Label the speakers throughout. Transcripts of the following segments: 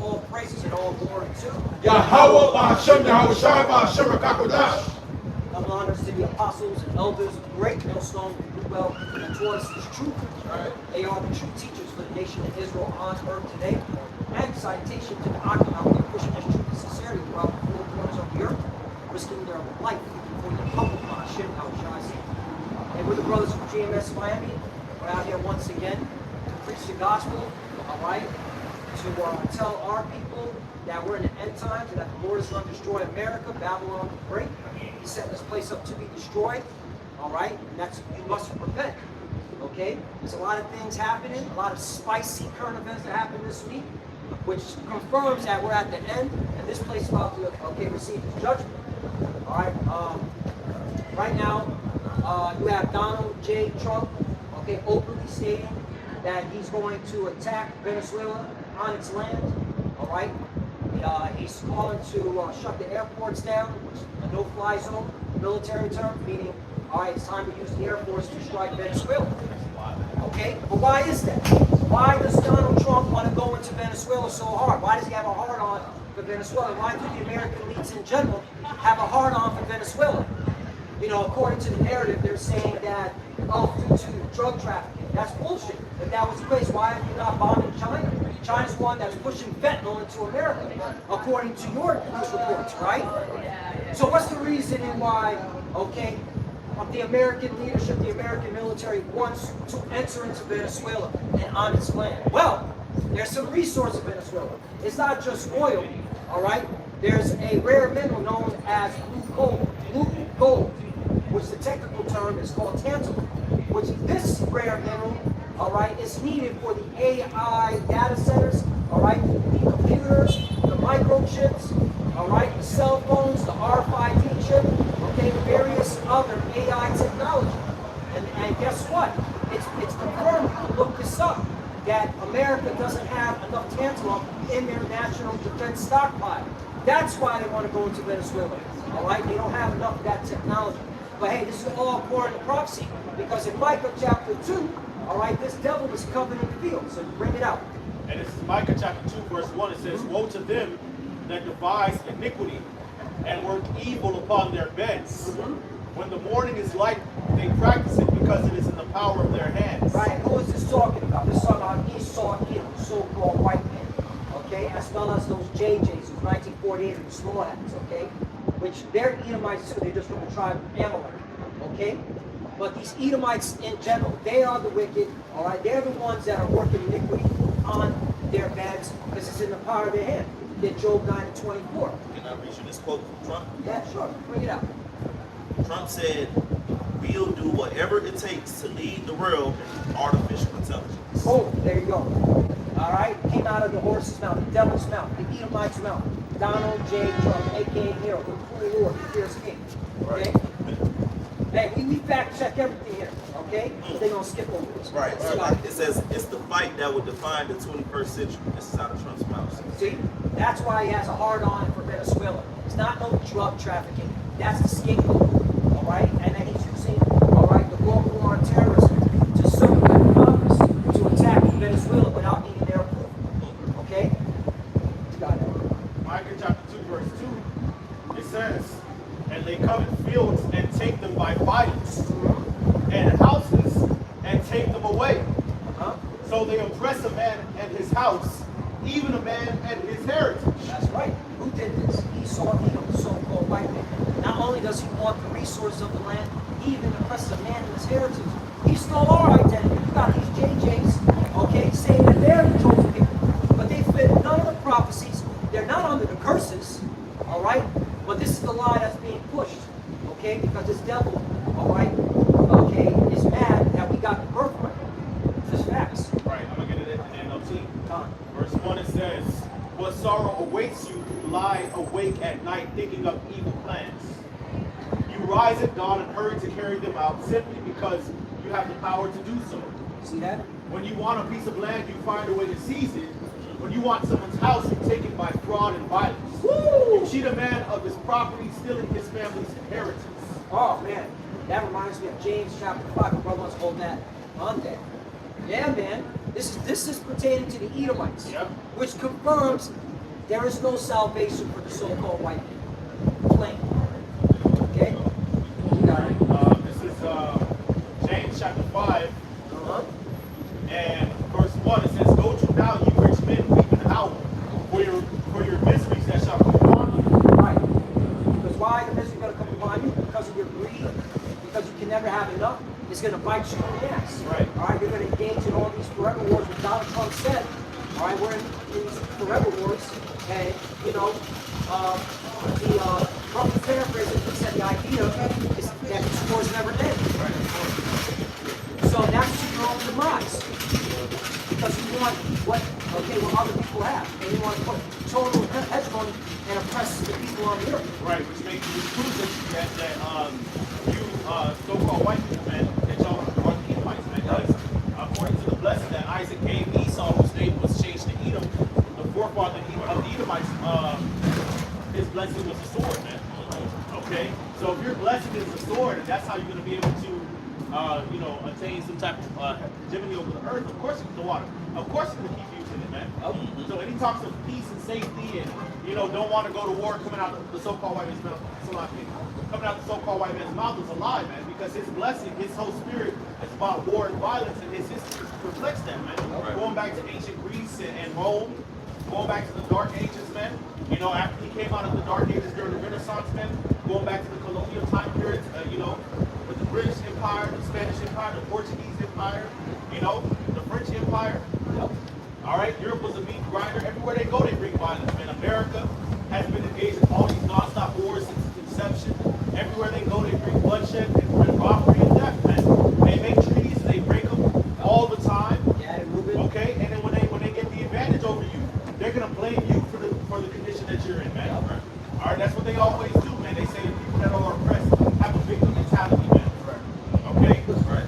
Speaker 1: all praises and all glory to
Speaker 2: Yahweh Ba'Hashem Yahweh Shai Ba'Hashem Rakakodash.
Speaker 1: double honors to the apostles and elders of the great millstone who well and taught us this truth. They are the true teachers for the nation of Israel on earth today. And citation to the Akim who are pushing this truth and sincerity throughout the four corners of the earth, risking their life for the humble Hashem Shai. And we're the brothers from GMS Miami. We're out here once again to preach the gospel, all right? To tell our people that we're in the end times and that the Lord is going to destroy America, Babylon the Great. He's setting this place up to be destroyed, all right? And that's, you must repent, okay? There's a lot of things happening, a lot of spicy current events that happened this week, which confirms that we're at the end, and this place is about to, okay, receive its judgment, all right? Right now, you have Donald J. Trump, okay, openly stating that he's going to attack Venezuela on its land, all right? He's calling to shut the airports down, which is a no-fly zone, military term, meaning, all right, it's time to use the Air Force to strike Venezuela. Okay, but why is that? Why does Donald Trump want to go into Venezuela so hard? Why does he have a hard-on for Venezuela? Why do the American elites in general have a hard-on for Venezuela? You know, according to the narrative, they're saying that, oh, due to drug trafficking. That's bullshit. If that was the case, why are you not bombing China? China's one that's pushing fentanyl into America, according to your news reports, right? So what's the reason why, okay, the American leadership, the American military wants to enter into Venezuela and on its land? Well, there's some resource in Venezuela. It's not just oil, all right? There's a rare mineral known as blue gold, which the technical term is called tantalum, which this rare mineral, all right, is needed for the AI data centers, all right, the computers, the microchips, all right, the cell phones, the RFID chip, okay, various other AI technology. And guess what? It's confirmed, you can look this up, that America doesn't have enough tantalum in their national defense stockpile. That's why they want to go into Venezuela, all right? They don't have enough of that technology. But hey, this is all according to prophecy, because in Micah chapter 2, all right, this devil is covered in the field. So you bring it out.
Speaker 3: And this is Micah chapter 2, verse 1. It says, woe to them that devise iniquity and work evil upon their beds. When the morning is light, they practice it because it is in the power of their hands.
Speaker 1: Right, who is this talking about? This is talking about Esau, Edom, so-called white men, okay? As well as those JJs, who's 1948 and the small hats, okay? Which they're Edomites too, they're just from the tribe of Amalek, okay? But these Edomites in general, they are the wicked, all right? They're the ones that are working iniquity on their beds because it's in the power of their hand. Get Job 9:24.
Speaker 4: Can I read you this quote from Trump?
Speaker 1: Yeah, sure, bring it out.
Speaker 4: Trump said, we'll do whatever it takes to lead the world in artificial intelligence.
Speaker 1: Oh, there you go. All right, came out of the horse's mouth, the devil's mouth, the Edomite's mouth. Donald J. Trump, a.k.a. Hero, the cruel Lord, the fierce king. Okay? Hey, we fact check everything here, okay? They're going to skip over this.
Speaker 4: Right. It says it's the fight that will define the 21st century. This is out of Trump's mouth.
Speaker 1: See? That's why he has a hard on for Venezuela. It's not no drug trafficking. That's the scapegoat, all right? And then he's using, all right, the global war on terrorism to circumvent Congress to attack Venezuela without needing their approval. Okay? Got it.
Speaker 3: Micah chapter 2, verse 2. It says, and they covet fields and take them by violence, and houses and take them away. So they oppress a man and his house, even a man and his heritage.
Speaker 1: That's right. Who did this? Esau, Edom, the so-called white man. Not only does he want the resources of the land, he even oppresses a man and his heritage. He stole our identity. You got these JJs, okay, saying that they're the chosen people, but they fit none of the prophecies. They're not under the curses, all right? But this is the lie that's being pushed, okay? Because this devil, all right, okay, is mad that we got the birthright. This is facts.
Speaker 3: Right, I'm going to get it in the NLT. Verse 1, it says, what sorrow awaits you who lie awake at night thinking of evil plans. You rise at dawn and hurry to carry them out simply because you have the power to do so.
Speaker 1: See that?
Speaker 3: When you want a piece of land, you find a way to seize it. When you want someone's house, you take it by fraud and violence.
Speaker 1: Woo!
Speaker 3: You cheat a man of his property, stealing his family's inheritance.
Speaker 1: Oh, man. That reminds me of James chapter 5. My brother wants to hold that on there. Yeah, man. This is pertaining to the Edomites,
Speaker 3: Yep.
Speaker 1: which confirms There is no salvation for the so-called white man. Plain. Okay? You got it.
Speaker 3: This is James chapter 5
Speaker 1: Uh-huh.
Speaker 3: and verse 1. It says, "Go to now, you rich men, weep and howl for your miseries that shall come upon you."
Speaker 1: Right. Because why the misery going to come upon you? Because of your greed. Because you can never have enough. It's going to bite you in the ass.
Speaker 3: Right.
Speaker 1: All right. You're going to engage in all these forever wars. What Donald Trump said. All right. We're in these forever wars, and you know, Trump paraphrasing, he said the idea is that these wars never end.
Speaker 3: Right.
Speaker 1: So that's your own demise. Because you want what other people have. And you want to put total hegemony and oppress the people on the earth.
Speaker 3: Right, which makes you prove that you so-called white people, man, that y'all are Edomites, man. Because according to the blessing that Isaac gave Esau, whose name was changed to Edom, the forefather of the Edomites, his blessing was a sword, man. Okay, so if your blessing is a sword, and that's how you're going to be able to, attain some type of hegemony over the earth, of course you can water. Of course you're going to keep using it, man. So when he talks of peace and safety and, don't want to go to war, coming out the so-called white man's mouth, coming out the so-called white man's mouth is a lie, man, because his blessing, his whole spirit is about war and violence, and his history reflects that, man.
Speaker 4: Right.
Speaker 3: Going back to ancient Greece and Rome, going back to the Dark Ages, man. After he came out of the Dark Ages during the Renaissance, man, going back to the colonial time periods, with the British Empire, the Spanish Empire, the Portuguese Empire, the French Empire. All right, Europe was a meat grinder. Everywhere they go, they bring violence, man. America has been engaged in all these non-stop wars since its inception. Everywhere they go, they bring bloodshed and robbery and death, man. They make treaties, they break them all the time. Okay, and then when they get the advantage over you, they're gonna blame you for the condition that you're in, man. All right, that's what they always do, man. They say the people that are oppressed have a victim mentality, man. Okay,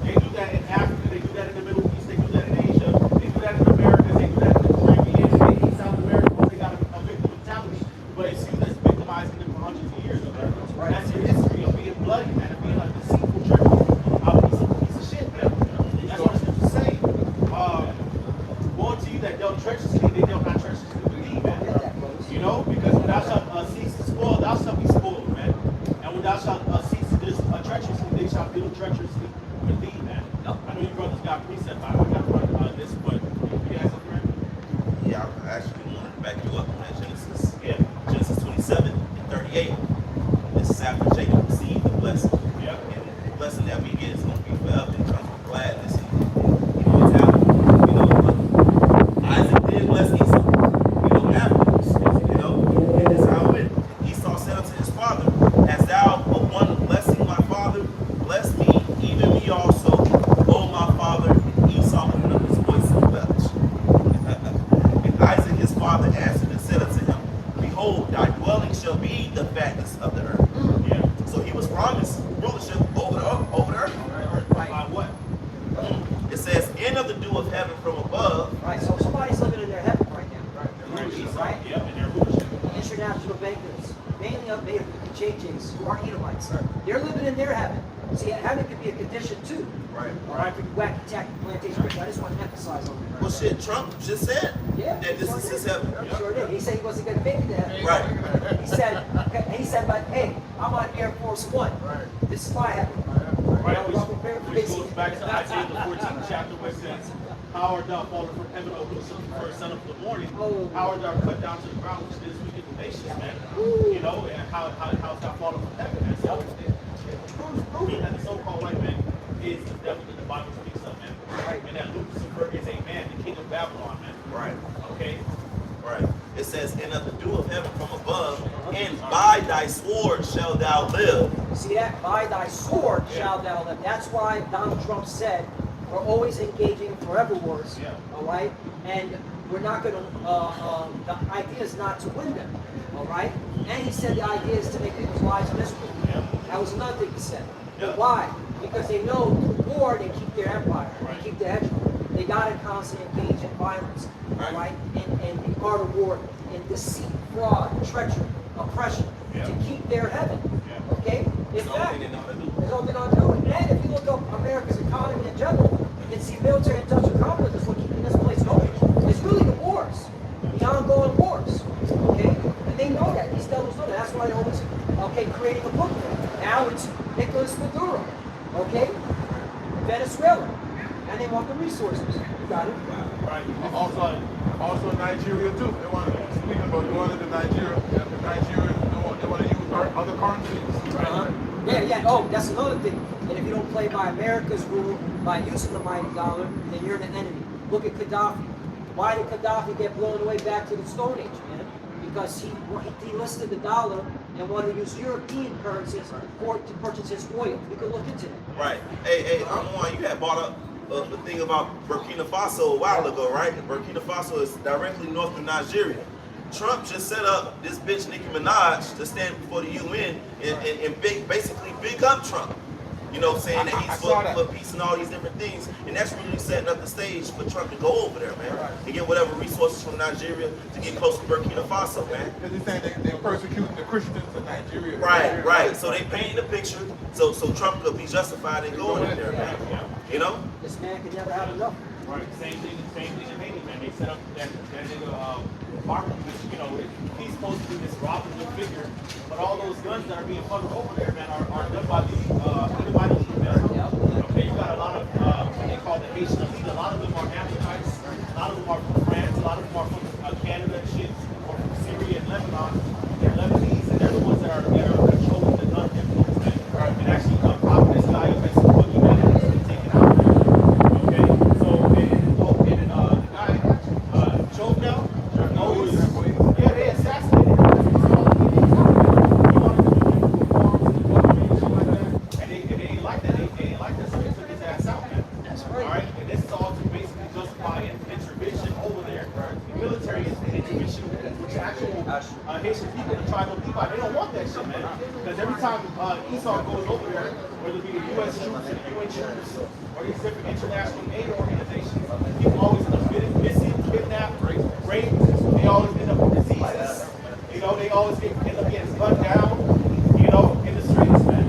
Speaker 3: they do that in Africa, they do that in the Middle East, they do that in Asia, they do that in America, they do that in the Caribbean, they in South America. They got a victim mentality, but it's you that's victimizing them for hundreds of years, man. That's your history of being bloody, man, of being a deceitful jerk, a piece of shit, man. That's what it's to say. Woe to you that dealt treacherously, they dealt not treacherously with thee, man. Because when thou shalt cease to spoil, thou shalt be spoiled, man. And when thou shalt cease to do treacherously, they shall deal treacherously with thee, man. I know you brothers got precept. I got this, but you guys have friend?
Speaker 4: Yeah, I actually want to back you up on that Genesis.
Speaker 3: Yeah.
Speaker 4: Genesis 27 and 38. This is after Jacob received the blessing.
Speaker 3: Yeah.
Speaker 4: And the blessing that we get is going to be forever. It comes with gladness and mortality. Isaac did bless Esau. Afterwards. And that's how it went. Esau said unto his father, "As thou, O one blessing my father, bless me, even me also, O my father." And Esau lifted up his voice and wept. And Isaac his father answered and said unto him, "Behold, thy dwelling shall be the fatness of the earth."
Speaker 3: Yeah.
Speaker 4: So he was promised rulership over the earth.
Speaker 3: By what?
Speaker 4: It says, "And of the dew of heaven from above."
Speaker 1: Right. So somebody's living in their heaven right now. Right?
Speaker 3: Yep, and their rulership.
Speaker 1: International bankers, mainly up made of JJs, who are Edomites. They're living in their heaven. See, heaven could be a condition too.
Speaker 4: Right.
Speaker 1: All right, for you wacky tacky plantation. I just want to emphasize on that.
Speaker 4: Well, shit, Trump just said
Speaker 1: Yeah,
Speaker 4: that this is his heaven.
Speaker 1: Sure did. He said he wasn't going to make it to heaven.
Speaker 4: Right.
Speaker 1: He said, but hey, I'm on Air Force One. This is my heaven.
Speaker 3: Right, which goes back to Isaiah the 14th chapter, where it says, "How art thou fallen from heaven, O Lucifer, son of the morning? How art thou cut down to the ground, which is wicked nations, man?" And how's thou fallen from heaven? And so it's proving that the so-called white man is the devil that the Bible speaks of, man. And that Lucifer is a man, the king of Babylon, man.
Speaker 4: Right.
Speaker 3: Okay?
Speaker 4: Right. It says, "And of the dew of heaven from above, and by thy sword shall thou live."
Speaker 1: See that? By thy sword shall thou live. That's why Donald Trump said we're always engaging in forever wars.
Speaker 3: Yeah.
Speaker 1: All right? And we're not going to, the idea is not to win them. All right? And he said the idea is to make people's lives miserable.
Speaker 3: Yeah.
Speaker 1: That was another thing he said.
Speaker 3: Yeah.
Speaker 1: But why? Because they know through war they keep their empire.
Speaker 3: Right.
Speaker 1: They keep their hegemony. They got to constantly engage in violence. All right? And the art of war, in deceit, fraud, treachery, oppression,
Speaker 3: Yeah.
Speaker 1: to keep their heaven.
Speaker 3: Yeah.
Speaker 1: Okay? In
Speaker 4: It's the only
Speaker 1: fact,
Speaker 4: thing they know how to do.
Speaker 1: there's nothing on doing. And if you look up America's economy in general, you can see military industrial complex is what keeping this place going. It's really the wars, the ongoing wars. Okay? Okay? Venezuela. And they want the resources. You got it?
Speaker 3: Right.
Speaker 2: Also Nigeria too. They want to speak about going into Nigeria. Nigeria, they want to use other currencies.
Speaker 1: Uh-huh. Yeah. Oh, that's another thing. And if you don't play by America's rule, by using the mighty dollar, then you're an enemy. Look at Gaddafi. Why did Gaddafi get blown away back to the Stone Age, man? Because he delisted the dollar and wanted to use European currencies to purchase his oil. You can look into that.
Speaker 4: Right. Hey, Amon, you had brought up the thing about Burkina Faso a while ago, right? Burkina Faso is directly north of Nigeria. Trump just set up this bitch Nicki Minaj to stand before the UN and basically big up Trump. You know, saying that he's for peace and all these different things. And that's really setting up the stage for Trump to go over there, man. And get whatever resources from Nigeria to get close to Burkina Faso, man.
Speaker 2: Because he's saying they're persecuting the Christians in Nigeria.
Speaker 4: Right. So they paint the picture so Trump could be justified in going in there, man. You know?
Speaker 1: This man can never have enough.
Speaker 3: Right. Same thing in Haiti, man. They set up that nigga Martin, which, you know, he's supposed to be this Robin Hood figure, but all those guns that are being funneled over there, man, are done by the elite, man. Okay, you got a lot of what they call the Haitian elite. A lot of them are Amalekites. A lot of them are from France. A lot of them are from Canada and shit, or from Syria and Lebanon. They're Lebanese, and they're the ones that are controlling the gun influence, man. And actually, popping this guy, Mexico, man, has been taken out. Okay, so the guy, Jovenel. Yeah, they assassinated him. And they ain't like that. They ain't like that, so they took his ass out, man.
Speaker 1: That's right.
Speaker 3: All right, and this is all to basically justify an intervention over there. The military is an intervention which actual Haitian people, the tribal people, they don't want that shit, man. Because every time Esau goes over there, whether it be the U.S. troops and the UN troops or these different international aid organizations, people always end up missing, kidnapped, raped. They always end up with diseases. You know, they always end up getting gunned down, you know, in the streets, man.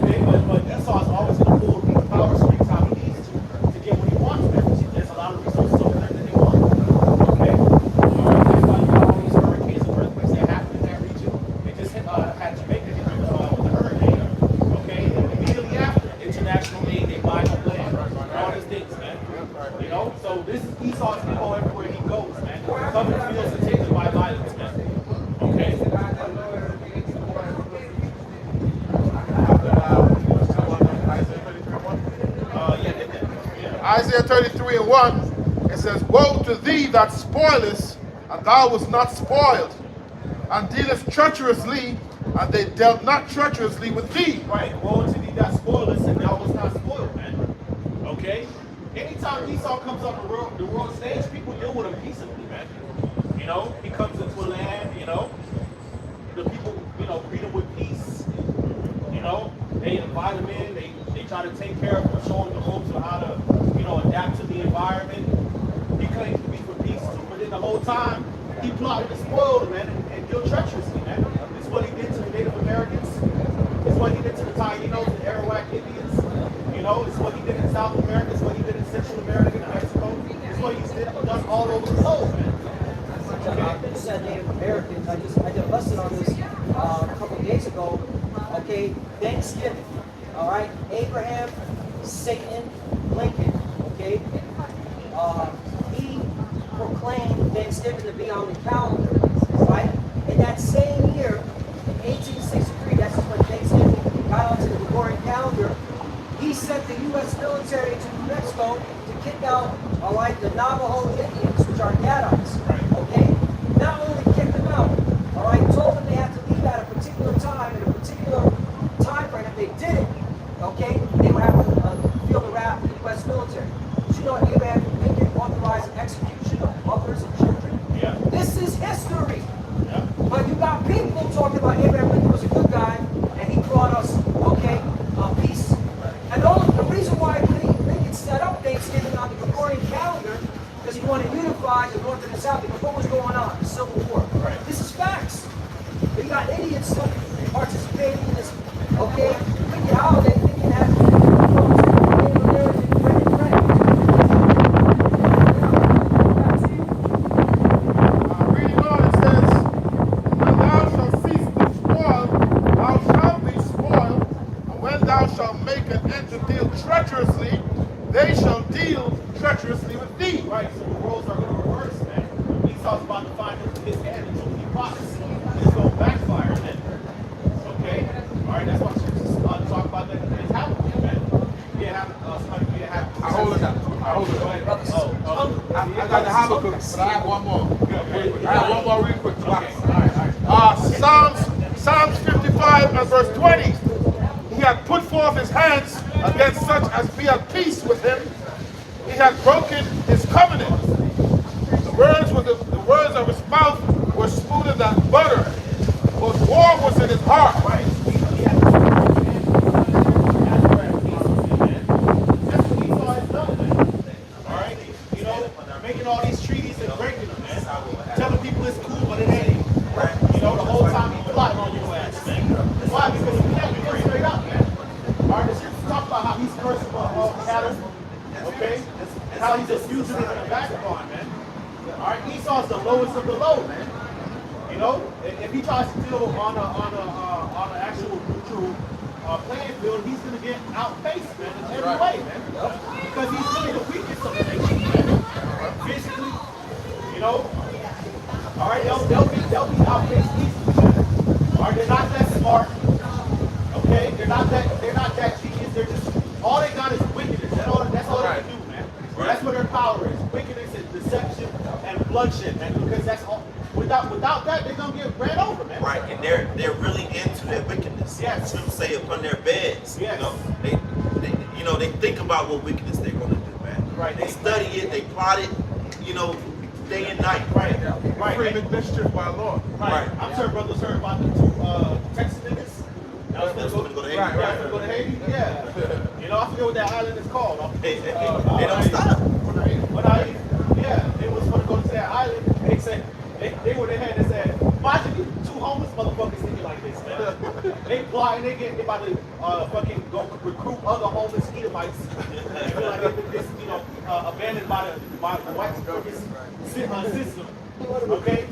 Speaker 3: Okay, but Esau's always going to pull the power strings how he needs to get what he wants, man. There's a lot of resources over there that they want. Okay? That's why you got all these hurricanes and earthquakes that happen in that region. They just had Jamaica hit with a hurricane. Okay? And immediately after, international aid, they buy up land. All these things, man. You know? So this is Esau's MO everywhere he goes, man. Covered fields and taken by violence, man. Okay?
Speaker 2: Isaiah 33:1, it says, woe to thee that spoilest, and thou wast not spoiled, and dealest treacherously, and they dealt not treacherously with thee.
Speaker 3: Right. Woe to thee that spoilest, and thou wast not spoiled, man. Okay? Anytime Esau comes on the world stage, people deal with him peaceably, man. You know, he comes into a land, you know, the people, you know, greet him with peace. You know, they invite him in, they try to take care of him, show him the ropes of how to, you know, adapt to the environment. He claims to be for peace, but then the whole time, he plotted to spoil them, man, and deal treacherously, man. This is what he did to the Native Americans. This is what he did to the Tainos and Arawak Indians. You know, this is what he did in South America. This is what he did in Central America and Mexico. This is what he's done all over the globe, man.
Speaker 1: You said Native Americans. I did a lesson on this a couple of days ago. Okay, Thanksgiving. All right, Abraham, Satan, Lincoln. Okay, he proclaimed Thanksgiving to be on the calendar. Right, in that same year, in 1863, that's when Thanksgiving got onto the Gregorian calendar. He sent the U.S. military to New Mexico to kick out, all right, the Navajo Indians, which are Gadites. Okay, not only kicked them out, all right, told them they had to leave at a particular time in a particular time frame. If they did it, okay, they would have to feel the wrath of the U.S. military. But you know, Abraham Lincoln authorized execution of mothers and children.
Speaker 3: Yeah.
Speaker 1: This is history.
Speaker 3: Yeah.
Speaker 1: But you got people talking about Abraham Lincoln was a good guy, and he brought us, okay, peace. And the reason why Lincoln set up Thanksgiving on the Gregorian calendar, because he wanted to unify the North and the South, because what was going on? The Civil War.
Speaker 3: Right.
Speaker 1: This is facts. You got idiots participating in this, okay, wicked holiday, thinking that Native American friend and friend.
Speaker 2: Reading on, it says, and thou shalt cease to spoil, thou shalt be spoiled, and when thou shalt make an entry
Speaker 3: prophecy is going to backfire, man. Okay? All right, that's why scriptures talk about that it's happening, man. Yeah, somebody have.
Speaker 2: I hold it.
Speaker 3: Go ahead.
Speaker 2: I got the Habakkuk, but I have one more. I have one more real quick.
Speaker 3: Okay. All right.
Speaker 2: Psalms 55 and verse 20. He had put forth his hands against such as be at peace with him. He had broken his covenant. The words of his mouth were smoother than butter, but war was in his heart.
Speaker 3: Right. That's what Esau has done, man. All right? You know, making all these treaties and breaking them, man. Telling people it's cool, but it ain't. You know, the whole time he's plotting on your ass, man. Why? Because we can't get straight up, man. All right, the scriptures talk about how he's cursed about cattle, okay? And how he's a fugitive and a vagabond, man. All right, Esau's the lowest of the low, man. You know, if he tries to deal on an actual true playing field, he's gonna get outpaced, man, in every way, man. Because he's really the weakest of the nation, man. Physically, you know. All right, they'll be outpaced easily, man. All right, they're not that smart. Okay, they're not that genius. They're just all they got is wickedness. That's all they can do, man. That's what their power is. Wickedness and deception and bloodshed, man. Because that's all. Without that, they're gonna get ran over, man.
Speaker 4: Right, and they're really into their wickedness.
Speaker 3: Yes.
Speaker 4: Scriptures say upon their beds.
Speaker 3: Yes.
Speaker 4: You know, they think about what wickedness they're gonna do, man.
Speaker 3: Right.
Speaker 4: They study it, they plot it, you know, day and night.
Speaker 3: Right. Right.
Speaker 2: Framing mischief by law.
Speaker 3: Right. I'm sure brothers heard about the two Texas niggas. That was
Speaker 4: Going to go to Haiti.
Speaker 3: Right. Go to Haiti. Yeah. You know, I forget what that island is called.
Speaker 4: They don't stop.
Speaker 3: They was going to go to that island. They said they had this said, imagine these two homeless motherfuckers thinking like this, man. They fly and they about to fucking go recruit other homeless Edomites. They feel like they've been abandoned by the white system. Okay,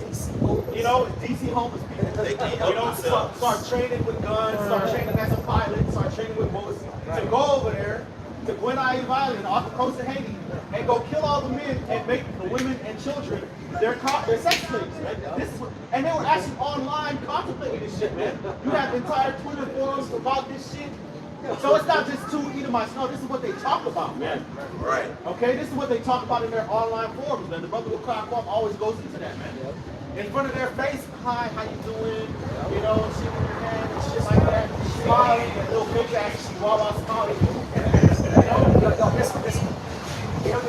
Speaker 3: you know, DC homeless people.
Speaker 4: They can't help
Speaker 3: You know,
Speaker 4: themselves.
Speaker 3: start training with guns, start training as a pilot, start training with boats to go over there to Gwinnett Island off the coast of Haiti and go kill all the men and make the women and children their sex slaves, man. And they were actually online contemplating this shit, man. You have entire Twitter forums about this shit. So it's not just two Edomites. No, this is what they talk about, man.
Speaker 4: Right.
Speaker 3: Okay, this is what they talk about in their online forums, man. The brother with Clark always goes into that, man. In front of their face, hi, how you doing? You know, shaking their hand and shit like that. Smiling, that little fake ass chihuahua smiling.
Speaker 1: Listen. You know,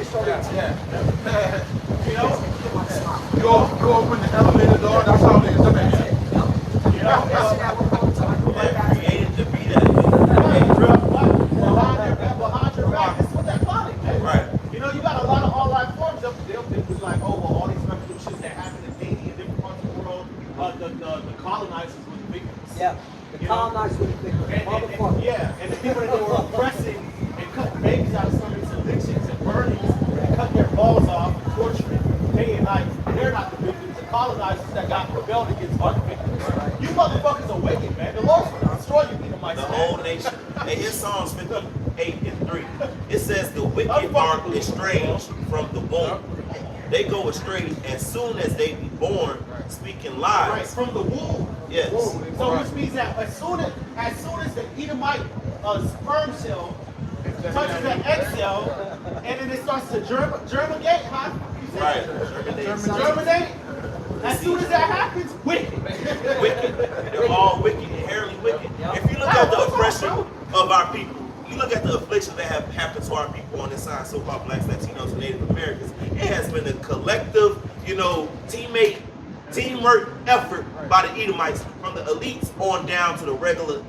Speaker 3: You know?
Speaker 2: You open the elevator door, that's how they do it.
Speaker 3: You know?
Speaker 4: They're created to be that.
Speaker 3: Behind your back, this is what they're plotting, man.
Speaker 4: Right.
Speaker 3: You know, you got a lot of online forums. They'll be like, oh, well, all these revolutions that happen in Haiti and different parts of the world, the colonizers were the victims.
Speaker 1: Yeah, the colonizers were the victims. Motherfucker.
Speaker 3: And the people that they were oppressing and cutting babies out of stomachs and lynchings and burnings and cutting their balls off and torturing day and night, they're not the victims. The colonizers that got rebelled against are the victims. You motherfuckers are wicked, man. The Lord's going to destroy you, Edomites.
Speaker 4: The whole nation. And here's Psalms 58 and 3. It says the wicked are estranged from the womb. They go astray as soon as they be born, speaking lies.
Speaker 3: Right, from the womb.
Speaker 4: Yes.
Speaker 3: So which means that as soon as the Edomite sperm cell touches the egg cell, and then it starts to germinate, huh?
Speaker 4: Right.
Speaker 3: Germinate. As soon as that happens, wicked.
Speaker 4: Wicked. They're all wicked, inherently wicked. If you look at the oppression of our people, you look at the afflictions that have happened to our people on this side, so-called blacks, Latinos, and Native Americans, it has been a collective, teamwork effort by the Edomites, from the elites on down to the regular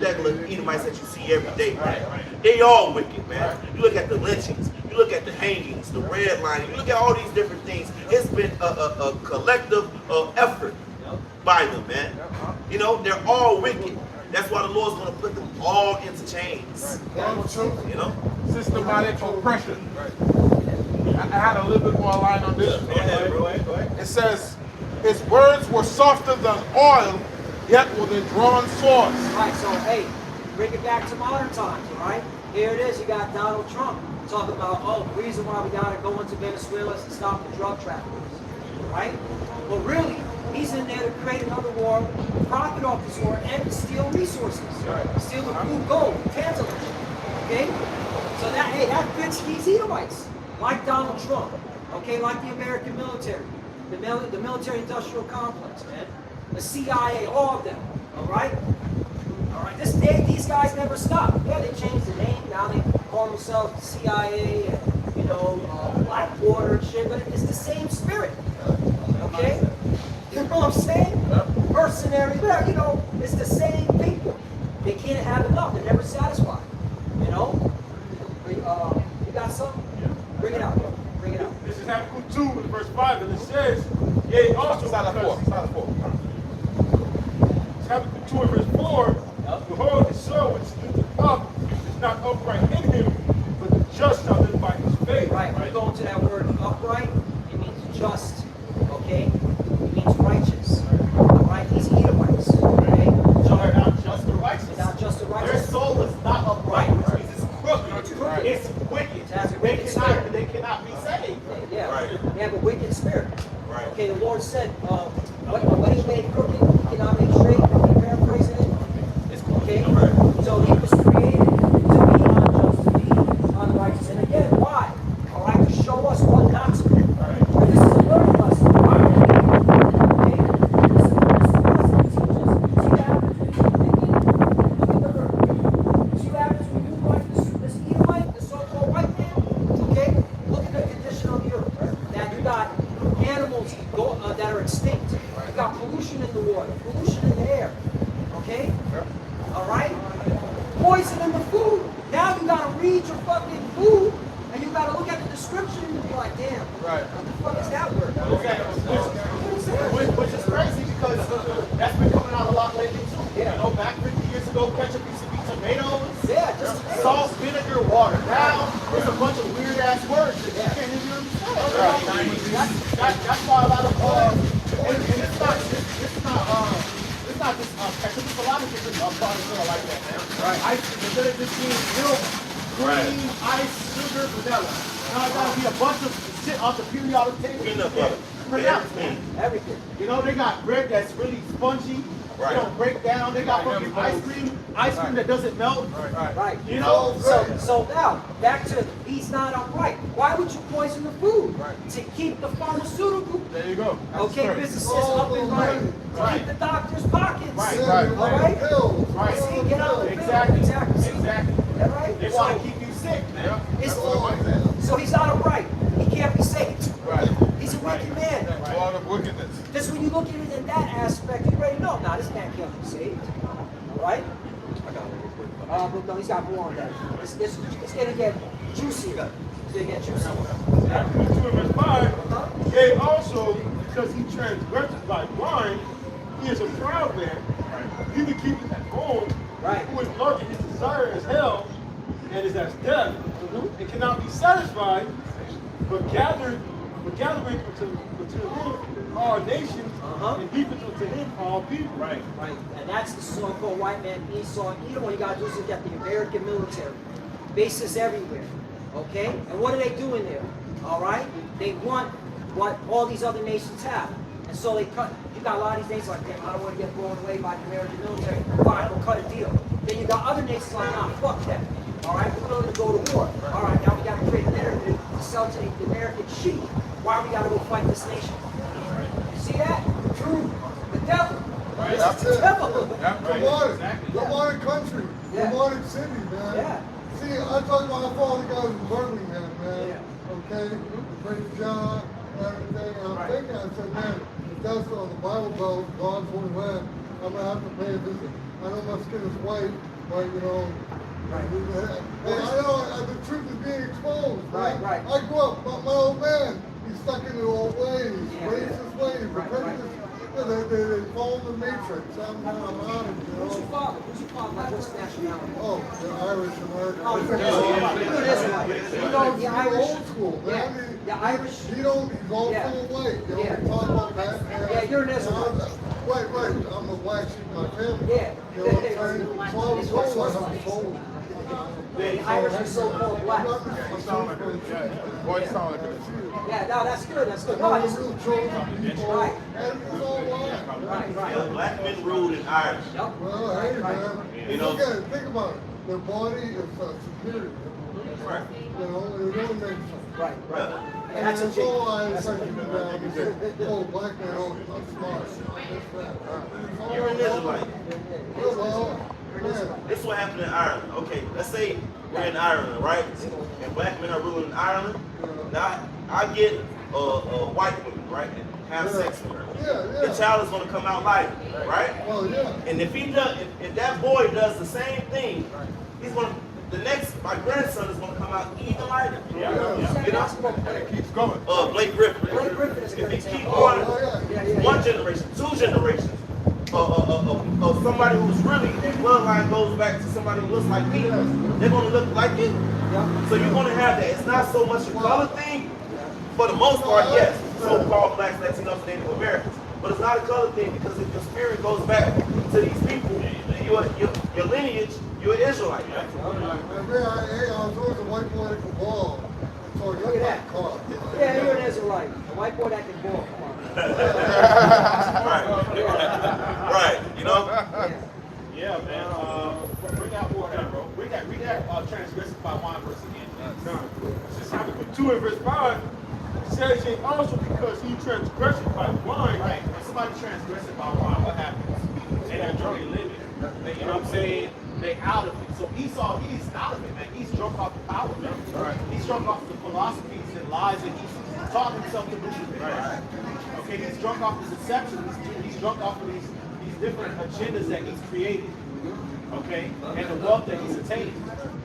Speaker 4: Edomites that you see every day. Right? They all wicked, man. You look at the lynchings, you look at the hangings, the redlining, you look at all these different things. It's been a collective effort by them, man. You know, they're all wicked. That's why the Lord's going to put them all into chains. You know?
Speaker 2: Systematic oppression. I had a little bit more line on this.
Speaker 4: Go ahead.
Speaker 2: It says, his words were softer than oil, yet were they drawn swords.
Speaker 1: Right, so hey, bring it back to modern times, all right? Here it is, you got Donald Trump talking about, the reason why we gotta go into Venezuela is to stop the drug traffickers, right? But really, He's in there to create another war, profit off this war, and to steal resources. Steal the blue gold, tantalum. Okay? So that, hey, that fits these Edomites. Like Donald Trump. Okay? Like the American military. The military-industrial complex, man. The CIA, all of them. Alright? Alright, these guys never stop. Yeah, they changed the name. Now they call themselves CIA and, you know, Blackwater and shit. But it's the same spirit. Okay? You know what I'm saying? Mercenary, you know, it's the same people. They can't have enough. They're never satisfied. You know? You got something? Bring it out. Bring it out.
Speaker 2: This is Habakkuk 2, verse 5, and it says, yea, also, Habakkuk 2 and verse 4, behold, his soul which is lifted up is not upright in him, but the just shall live by his faith.
Speaker 1: Right, when you go into that word upright, it means just, okay? It means righteous. Alright, these Edomites, okay?
Speaker 3: So they're not just the righteous.
Speaker 1: They're not just the
Speaker 3: Their
Speaker 1: righteous.
Speaker 3: soul is not upright, which means it's crooked. It's wicked.
Speaker 1: It has a wicked spirit.
Speaker 3: They cannot be saved.
Speaker 1: Yeah,
Speaker 4: Right.
Speaker 1: they have a wicked spirit.
Speaker 4: Right.
Speaker 1: Okay, the Lord said, what he made crooked, he cannot make straight. If you paraphrase it, okay? So he was created to be unjust, to be unrighteous. And again, why? All right, to show us what not to do. And this is a learning lesson. Okay? This is a lesson to teach us. See what happens when you look at the verse. See what happens when you like this Edomite, the so-called white man? Okay? Look at the condition of the earth. Now you got animals that are extinct. You got pollution in the water, pollution in the air. Okay? All right? Poison in the food. Now you gotta read your fucking food and you gotta look at the description and be like, damn, what the fuck is that word? What is that?
Speaker 3: Which is crazy because that's been coming out a lot lately too.
Speaker 1: Yeah.
Speaker 3: You know, back 50 years ago, ketchup used to be tomatoes,
Speaker 1: Yeah, just
Speaker 3: salt, vinegar, water. Now there's a bunch of weird ass words that you can't even understand. That's why a lot of and it's not just ketchup. It's a lot of different products that are like that, man.
Speaker 1: Right.
Speaker 3: Ice instead of just being milk, cream, ice, sugar, vanilla. Now I gotta be a bunch of shit off the periodic table.
Speaker 4: Peanut butter.
Speaker 3: Pronounce, man.
Speaker 1: everything.
Speaker 3: You know, they got bread that's really spongy.
Speaker 4: Right.
Speaker 3: They don't break down. They got fucking ice cream that doesn't melt.
Speaker 1: Right.
Speaker 3: You know,
Speaker 1: So now, back to he's not upright. Why would you poison the food? To keep the pharmaceutical
Speaker 2: There you go.
Speaker 1: businesses up and running. To keep the doctor's pockets.
Speaker 3: Right.
Speaker 1: All right?
Speaker 3: Right.
Speaker 1: See, get out of the
Speaker 3: Exactly.
Speaker 1: Exactly. See?
Speaker 3: Exactly.
Speaker 1: That right?
Speaker 3: They want to keep you sick, man.
Speaker 1: So he's not upright. He can't be saved.
Speaker 2: Right.
Speaker 1: He's a wicked man.
Speaker 2: All the wickedness.
Speaker 1: Just when you look at it in that aspect, you already know, nah, this man can't be saved. All right? But no, he's got more on that. It's going to get juicier. It's going to get juicier.
Speaker 2: Habakkuk 2 and verse 5, yea, also, because he transgresses by blind, he is a proud man, neither keepeth at home,
Speaker 1: Right.
Speaker 2: who is loving his desire as hell, and is as death, and cannot be satisfied, but gathering unto him all nations, and heapeth unto him all people.
Speaker 1: Right. And that's the so-called white man, Esau, and Edom. What you got to do is look at the American military. Bases everywhere. Okay? And what are they doing there? All right? They want what all these other nations have. And so they cut. You got a lot of these nations like, damn, I don't want to get blown away by the American military. Fine, we'll cut a deal. Then you got other nations like, nah, fuck that. All right, we're willing to go to war. All right, now we got to create a narrative to sell to the American sheep. Why we got to go fight this nation? You see that? True. The devil. This is the devil.
Speaker 5: The wanted country,
Speaker 1: Yeah.
Speaker 5: the wanted city, man.
Speaker 1: Yeah.
Speaker 5: See, I talked about my father guys in Birmingham, man.
Speaker 1: Yeah.
Speaker 5: Okay? The Prince John and everything. And I'm thinking, I said, man, if that's on the Bible Belt, God's holy land, I'm going to have to pay a visit. I know my skin is white, but, you know, hey, I know the truth is being exposed, man.
Speaker 1: Right.
Speaker 5: I grew up, my old man, he's stuck in the old ways, racist ways, prejudice. They follow the matrix. I'm out of it, you
Speaker 1: Who's
Speaker 5: know.
Speaker 1: your father? Who's your father? Like, what's nationality?
Speaker 5: Oh, the Irish American.
Speaker 1: Oh, you're this one. You're this one. You know, the Irish.
Speaker 5: Old school, man.
Speaker 1: Yeah. The Irish.
Speaker 5: He don't, he's all
Speaker 1: Yeah.
Speaker 5: full of white. You know,
Speaker 1: Yeah.
Speaker 5: we talk about that.
Speaker 1: Yeah, you're an Israelite.
Speaker 5: Right. I'm a black sheep in my family.
Speaker 1: Yeah.
Speaker 5: You know what I'm saying? So I was told, I was told.
Speaker 1: The Irish are so-called black.
Speaker 2: Boy, you sound like a
Speaker 1: Yeah, no, that's good. That's good. No,
Speaker 5: No,
Speaker 1: it's
Speaker 5: real chosen people.
Speaker 1: right.
Speaker 5: And it's all lies.
Speaker 1: Right, right.
Speaker 4: Yeah, black men ruled in Ireland.
Speaker 1: Yep.
Speaker 5: Well, hey,
Speaker 1: Right.
Speaker 5: man.
Speaker 4: You know-
Speaker 5: Look at it. Think about it. Their body is superior.
Speaker 4: Right.
Speaker 5: You know, it really makes sense.
Speaker 1: Right, right.
Speaker 4: Yeah.
Speaker 1: And that's a
Speaker 5: And
Speaker 1: G.
Speaker 5: all I
Speaker 1: That's
Speaker 5: expect
Speaker 1: a
Speaker 5: you to do now is say, oh, black man, oh, I'm smart. That's that.
Speaker 4: You're an Israelite.
Speaker 5: Well, man,
Speaker 4: This is what happened in Ireland. Okay, let's say we're in Ireland, right? And black men are ruling in Ireland. Now, I get a white woman, right? And have sex with her.
Speaker 5: yeah,
Speaker 4: The child is going to come out lighter, right?
Speaker 5: well, yeah.
Speaker 4: And if he does, if that boy does the same thing, he's going to, my grandson is going to come out even lighter.
Speaker 5: Yeah.
Speaker 4: You know?
Speaker 2: And it keeps going.
Speaker 4: Blake Griffin.
Speaker 1: Blake Griffin is a good
Speaker 4: If he keep
Speaker 1: example.
Speaker 4: going,
Speaker 5: Oh, yeah.
Speaker 4: one generation, two generations, of somebody who's really, their bloodline goes back to somebody who looks like me, they're going to look like you.
Speaker 1: Yep.
Speaker 4: So you're going to have that. It's not so much a color thing. For the most part, yes, so-called blacks, Latinos, and Native Americans. But it's not a color thing because if your spirit goes back to these people, your lineage, you're an Israelite.
Speaker 5: Hey, I was doing the white political ball. So
Speaker 1: Look at that.
Speaker 5: car.
Speaker 1: Yeah, you're an Israelite. A white boy that can ball. Come on.
Speaker 4: Right. Right. You know?
Speaker 1: Yeah.
Speaker 3: Yeah, man. Bring out more of that, bro. Read that transgressive by wine verse again.
Speaker 2: Since I put 2 in verse 5, it says it also because he transgressed by wine.
Speaker 3: Right. When somebody transgresses by wine, what happens? They not drunk and living. You know what I'm saying? They out of it. So Esau, he's out of it, man. He's drunk off the power, man.
Speaker 2: Right.
Speaker 3: He's drunk off the philosophies and lies that he's taught himself to believe in. Right. Okay, he's drunk off the deception. He's drunk off of these different agendas that he's created. Okay, and the wealth that he's attained.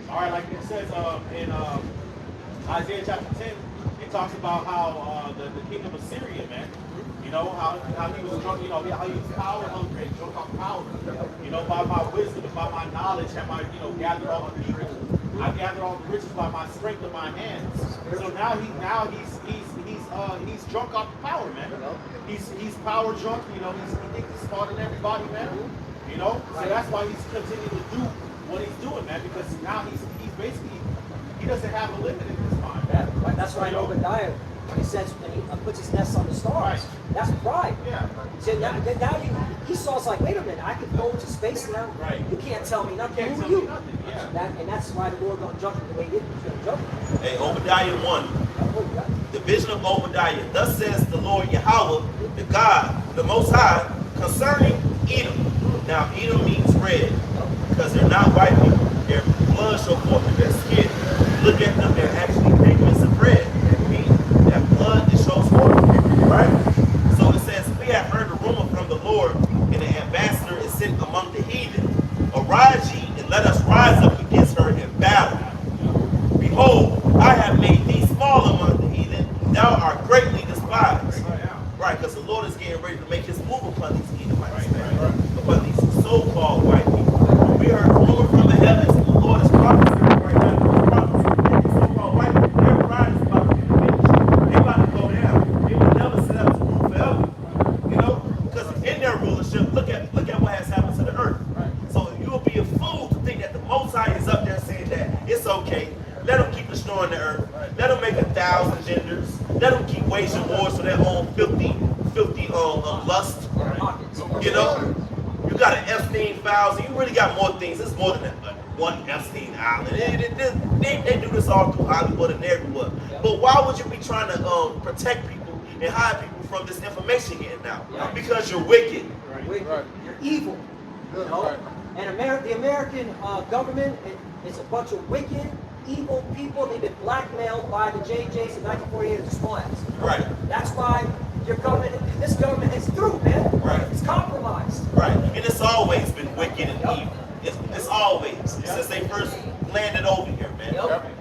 Speaker 3: All right, like it says in Isaiah chapter 10, it talks about how the king of Assyria, man, you know, how he was drunk, you know, how he was power hungry and drunk off power. You know, by my wisdom and by my knowledge have I, you know, gathered all of these riches. I gathered all the riches by my strength of my hands. So now he's drunk off the power, man. He's power drunk, you know, he thinks he's smarter than everybody, man. You know? So that's why he's continuing to do what he's doing, man, because now he's basically, he doesn't have a limit in his mind.
Speaker 1: Yeah, right. That's why Obadiah, when he says, when he puts his nest on the stars, that's pride.
Speaker 3: Yeah.
Speaker 1: So now Esau's like, wait a minute, I can go into space now.
Speaker 3: Right.
Speaker 1: You can't tell me nothing.
Speaker 3: Can't
Speaker 1: Who
Speaker 3: tell
Speaker 1: are you?
Speaker 3: me nothing, yeah.
Speaker 1: And that's why the Lord don't judge him the way he did. He's going to judge him.
Speaker 4: Hey, Obadiah 1.
Speaker 1: Oh, yeah.
Speaker 4: The vision of Obadiah. Thus says the Lord Yahweh, the God, the Most High, concerning Edom. Now, Edom means red because they're not white people. Their blood show forth in their skin. Look at them, they're actually pigments of red. That means that blood, it shows forth. Right? So it says, we have heard a rumor from the Lord, and the ambassador is sent among the heathen. Arise ye, and let us rise up against her in battle. Behold, I have made thee small among the heathen, thou art greatly despised. Right, because the Lord is getting ready to make his move upon these Edomites, upon these so-called white people. We heard a rumor from the heavens, and the Lord is prophesying right now. These so-called white people, their pride is about to be finished. They're about to go down. They will never set up to rule forever. You know? Because in their rulership, look at what has happened to the earth. So you will be a fool to think that the Most High is up there saying that it's okay. Let them keep destroying the earth. Let them make 1,000 genders. Let them keep waging wars for their own filthy lust. You know, you got an Epstein files. You really got more things. It's more than one Epstein island. They do this all through Hollywood and everywhere. But why would you be trying to protect people and hide people from this information getting out? Because you're wicked.
Speaker 1: You're evil. You know? And the American government is a bunch of wicked, evil people. They've been blackmailed by the JJs in 1948 as small ass.
Speaker 4: Right.
Speaker 1: That's why this government is through, man.
Speaker 4: Right.
Speaker 1: It's compromised.
Speaker 4: Right. And it's always been wicked and evil. It's always. Since they first landed over here, man.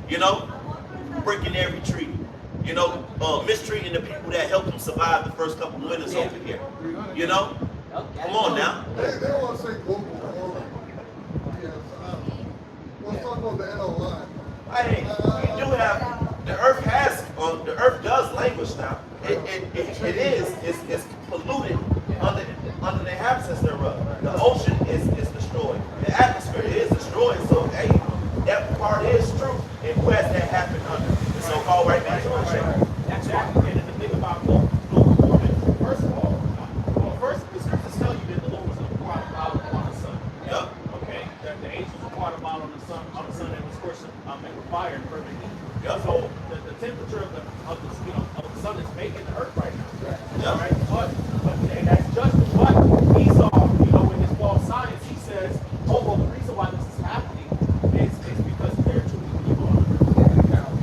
Speaker 4: You know? Breaking every treaty. You know? Mistreating the people that helped them survive the first couple of winters over here. You know? Come on now.
Speaker 5: They want to say global warming. Yes. Let's talk about the NOI.
Speaker 4: Hey, you do have, the earth does languish now. It is, it's polluted under the inhabitants thereof. The ocean is destroyed. The atmosphere is destroyed. So, hey, that part is true. And who has that happened under? The so-called white man's
Speaker 3: That's right. And the thing about global warming, first of all, first the scripture make a fire and burn the heat.
Speaker 4: Yep.
Speaker 3: So the temperature of the of the sun is making the earth right now.
Speaker 4: Yep.
Speaker 3: Right? But and that's just what Esau, in his false science, he says, oh, well, the reason why this is happening is because there are too many people on earth.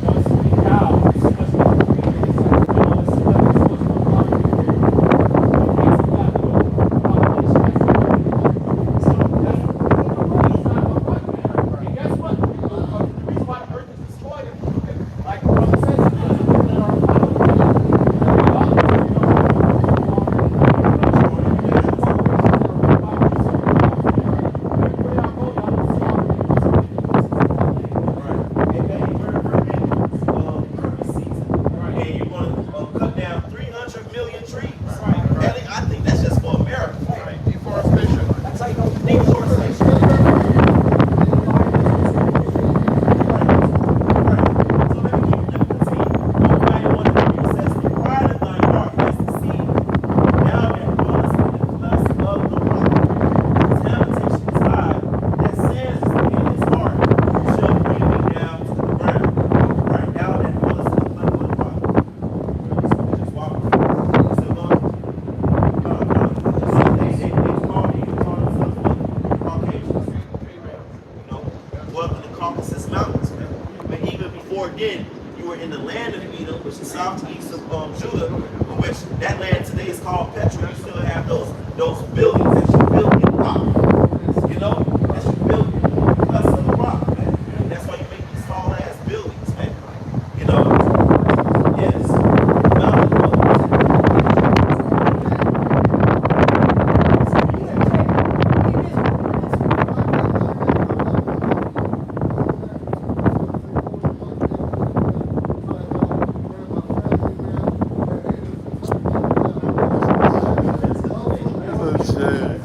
Speaker 3: There's too many cows, there's too much population. And guess what? The reason why the earth is destroyed is like the brother says, because of people that are
Speaker 4: And you're going to cut down 300 million trees. Ellie, I think that's just for America.
Speaker 2: Deforestation.
Speaker 1: That's how you know
Speaker 4: Deforestation. Then you were in the land of Edom, which is southeast of Judah, which that land today is called Petra. You still have those buildings that you built in rock, that you built us in the rock, man. And that's why you make these tall ass buildings, man. Yes.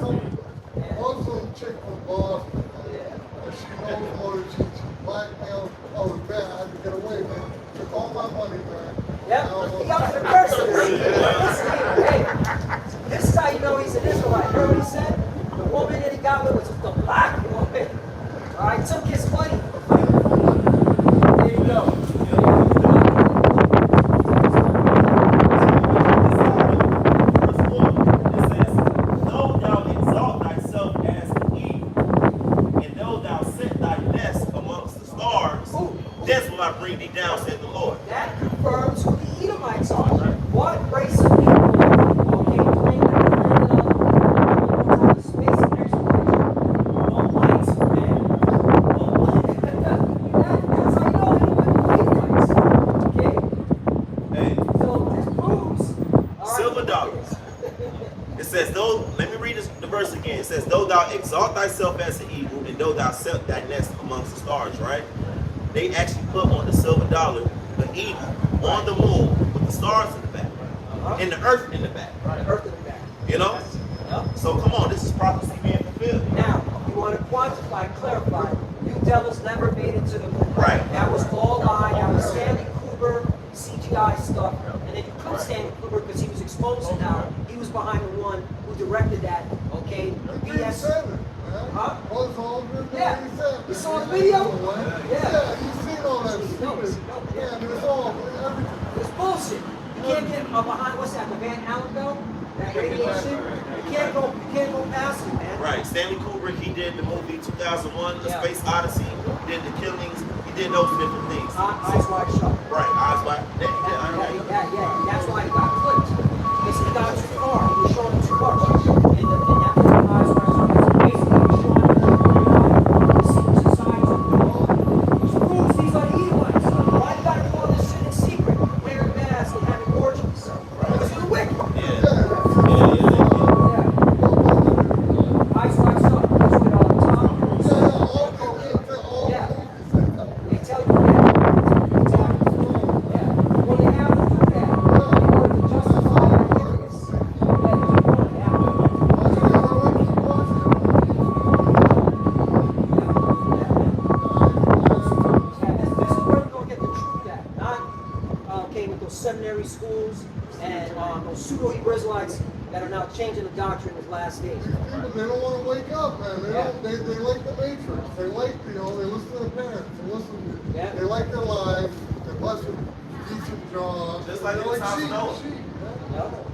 Speaker 5: Also, a chick from Boston, and she knows all the chicks. She blackmailed. Oh, it's bad. I had to get away, man. Took all my money, man.
Speaker 1: Yep, he got the mercenary. Hey, this is how you know he's an Israelite. You heard what he said? The woman that he got with was the black woman. All right, took his money. There you go.
Speaker 4: That's what I bring thee down, said the Lord.
Speaker 1: That confirms who the Edomites are. What race of people, okay, claim that they landed on space and exploration? No whites, man. That's how you know they were Edomites. Okay?
Speaker 4: Hey,
Speaker 1: So this proves.
Speaker 4: silver dollars. It says, though, let me read the verse again. It says, though thou exalt thyself as an eagle, and though thou set thy nest amongst the stars, right? They actually put on the silver dollar the eagle on the moon with the stars in the back and the earth in the back.
Speaker 1: Earth in the back.
Speaker 4: Yep. So come on, this is prophecy being fulfilled.
Speaker 1: Now, you want to quantify, clarify. You devils never made it to the moon.
Speaker 4: Right.
Speaker 1: That was all lie. That was Stanley Kubrick CGI stuff. And then you couldn't Stanley Kubrick because he was exposed now. He was behind the one who directed that. Okay. BS. Huh? Yeah. You saw the video?
Speaker 5: Yeah, you seen all that
Speaker 1: He
Speaker 5: shit.
Speaker 1: knows.
Speaker 5: Yeah, it's all everything.
Speaker 1: It's bullshit. You can't get behind what's that? The Van Allen belt? That radiation? You can't go past it, man.
Speaker 4: Right. Stanley Kubrick, he did the movie 2001, The
Speaker 1: Yeah.
Speaker 4: Space Odyssey. He did The Killings. He did those different things.
Speaker 1: Eyes wide shut.
Speaker 4: Right. Eyes wide.
Speaker 1: Yeah. That's why he got clipped. Because he got too far. He was showing too much. In that eyes wide shut. Basically, he was showing the secret society of the world. Which proves these are the Edomites. Why you gotta do all this shit in secret? Wearing masks and having orgies. Because you're wicked.
Speaker 4: Yeah.
Speaker 1: Eyes wide shut. That's what all the time. Yeah. They tell you that. Yeah. Well, you have to do that in order to justify your ignorance. Yeah, you want to have to. last days.
Speaker 5: These people, they don't want to wake up, man. They like the Matrix. They like, they listen to their parents. They like their lives. They're blessed with decent jobs.
Speaker 4: Just like in the times of Noah.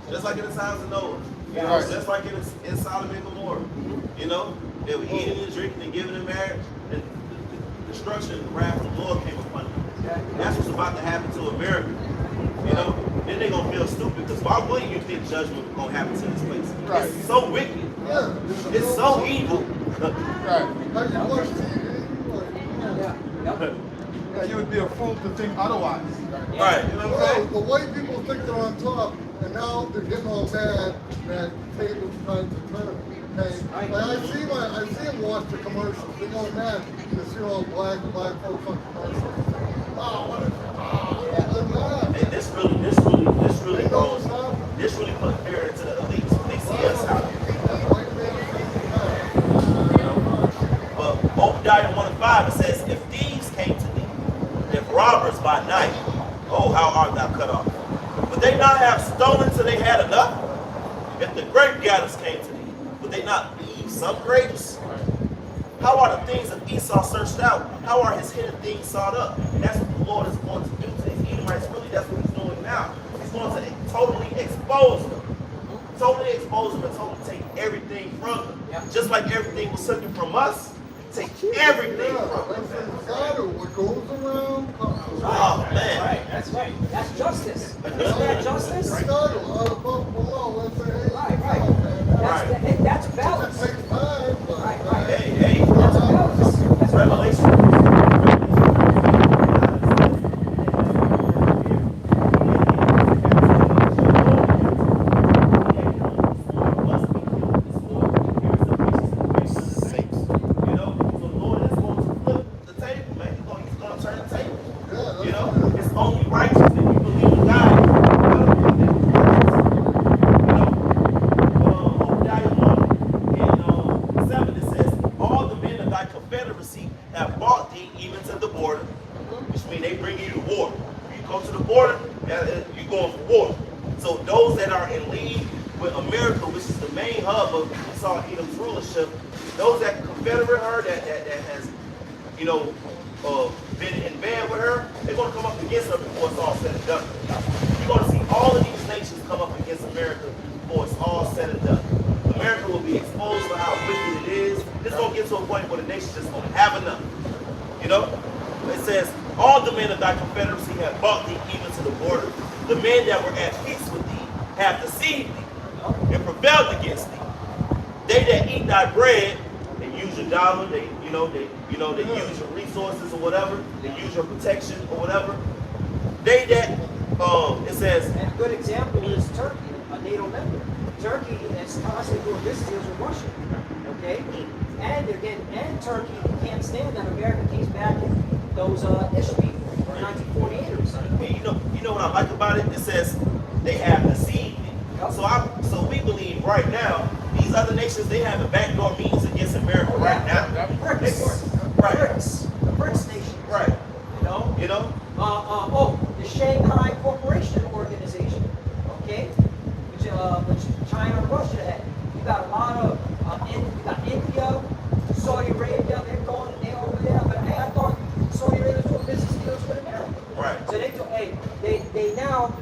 Speaker 4: Just like in the times of Noah. You know, just like in Sodom and Gomorrah. You know, they were eating and drinking and giving in marriage, and the destruction and the wrath of the Lord came upon them. That's what's about to happen to America. You know, then they're gonna feel stupid because why wouldn't you think judgment was gonna happen to this place?
Speaker 2: Right.
Speaker 4: It's so wicked.
Speaker 5: Yeah.
Speaker 4: It's so evil.
Speaker 2: Right.
Speaker 5: How you watch TV?
Speaker 2: Yeah, you would be a fool to think otherwise.
Speaker 4: Right. You know what I'm
Speaker 5: Well,
Speaker 4: saying?
Speaker 5: the white people think they're on top, and now they're getting all mad that table's trying to turn. Okay? Like I see them watch the commercials. They're going mad to see all black folks on commercials. Oh, what is they're mad.
Speaker 4: Hey, this really
Speaker 5: They know what's happening.
Speaker 4: this really put fear into the elites when they see us out here.
Speaker 5: White man is mad.
Speaker 4: But Obadiah 1:5 it says, if thieves came to thee, if robbers by night, oh how art thou cut off. Would they not have stolen till they had enough? If the grape gatherers came to thee, would they not leave some grapes? How are the things of Esau searched out? How are his hidden things sought up? And that's what the Lord is going to do to his Edomites. Really, that's what he's doing now. He's going to totally expose them. Totally expose them and totally take everything from them. Just like everything was taken from us, take everything from them.
Speaker 5: What goes around comes around.
Speaker 4: Oh, man.
Speaker 1: Right, that's right. That's justice. Isn't that justice?
Speaker 5: Right.
Speaker 1: That's balance.
Speaker 5: It takes time, but
Speaker 1: Right.
Speaker 4: Hey,
Speaker 1: That's balance. That's
Speaker 4: Revelation. You know, so the Lord is going to flip the table, man. He's going to turn the table. You know, it's only righteous if you believe in God. Obadiah 1:7 it says, all the men of thy confederacy have bought thee even to the border, which means they bring you to war. You go to the border, you're going for war. So those that are in league with America, which is the main hub of Esau Edom's rulership, those that confederate her, that has, you know, been in bed with her, they're going to come up against her before it's all said and done. You're going to see all of these nations come up against America before it's all said and done. America will be exposed for how wicked it is. It's going to get to a point where the nation just going to have enough. You know? It says, all the men of thy confederacy have brought thee even to the border. The men that were at peace with thee have deceived thee and prevailed against thee. They that eat thy bread, they use your dollar, they use your resources or whatever, they use your protection or whatever. They that it says,
Speaker 1: And a good example is Turkey, a NATO member. Turkey is constantly doing business deals with Russia. Okay? And Turkey can't stand that America keeps backing those Ish people, 1948ers.
Speaker 4: and you know what I like about it? It says they have deceived me. So we believe right now, these other nations, they have a backdoor means against America right now.
Speaker 1: BRICS.
Speaker 4: Right.
Speaker 1: The BRICS nations.
Speaker 4: Right.
Speaker 1: You know? The Shanghai Corporation Organization, okay, which China and Russia had. You got a lot of you got India, Saudi Arabia, they're over there. But hey, I thought Saudi Arabia was doing business deals with America.
Speaker 4: Right.
Speaker 1: So they now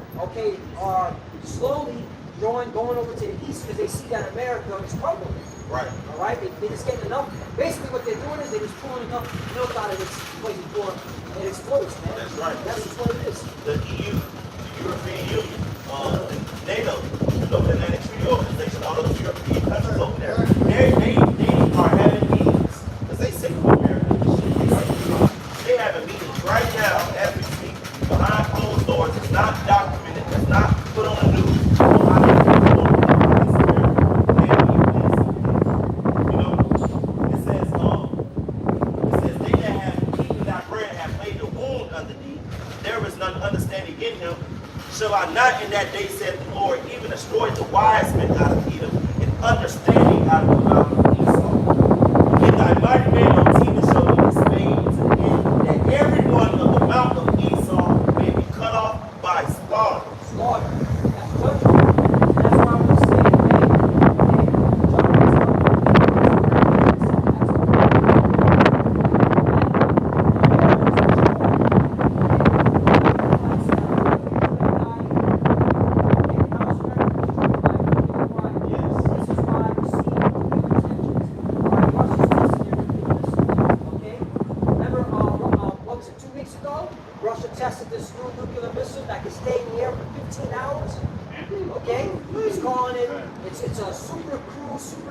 Speaker 1: are slowly going over to the east because they see that America is crumbling.
Speaker 4: Right.
Speaker 1: All right, they just getting enough. Basically, what they're doing is they're just pulling enough milk out of this place before it explodes, man.
Speaker 4: That's right.
Speaker 1: That's just what it is.
Speaker 4: The EU, the European Union, NATO, the Atlantic Treaty Organization, all those European countries over there, they are having meetings because they sick of America. They having meetings right now as we speak behind closed doors. It's not documented. It's not put on the news. Shall I not in that day, said the Lord, even destroy the wise men out of Edom, and understanding out of the mountain of Esau? In thy mighty man on Timon shall be dismayed to the end, that every one of the mountain of Esau may be cut off by slaughter.
Speaker 1: Slaughter. That's judgment. That's why I was saying,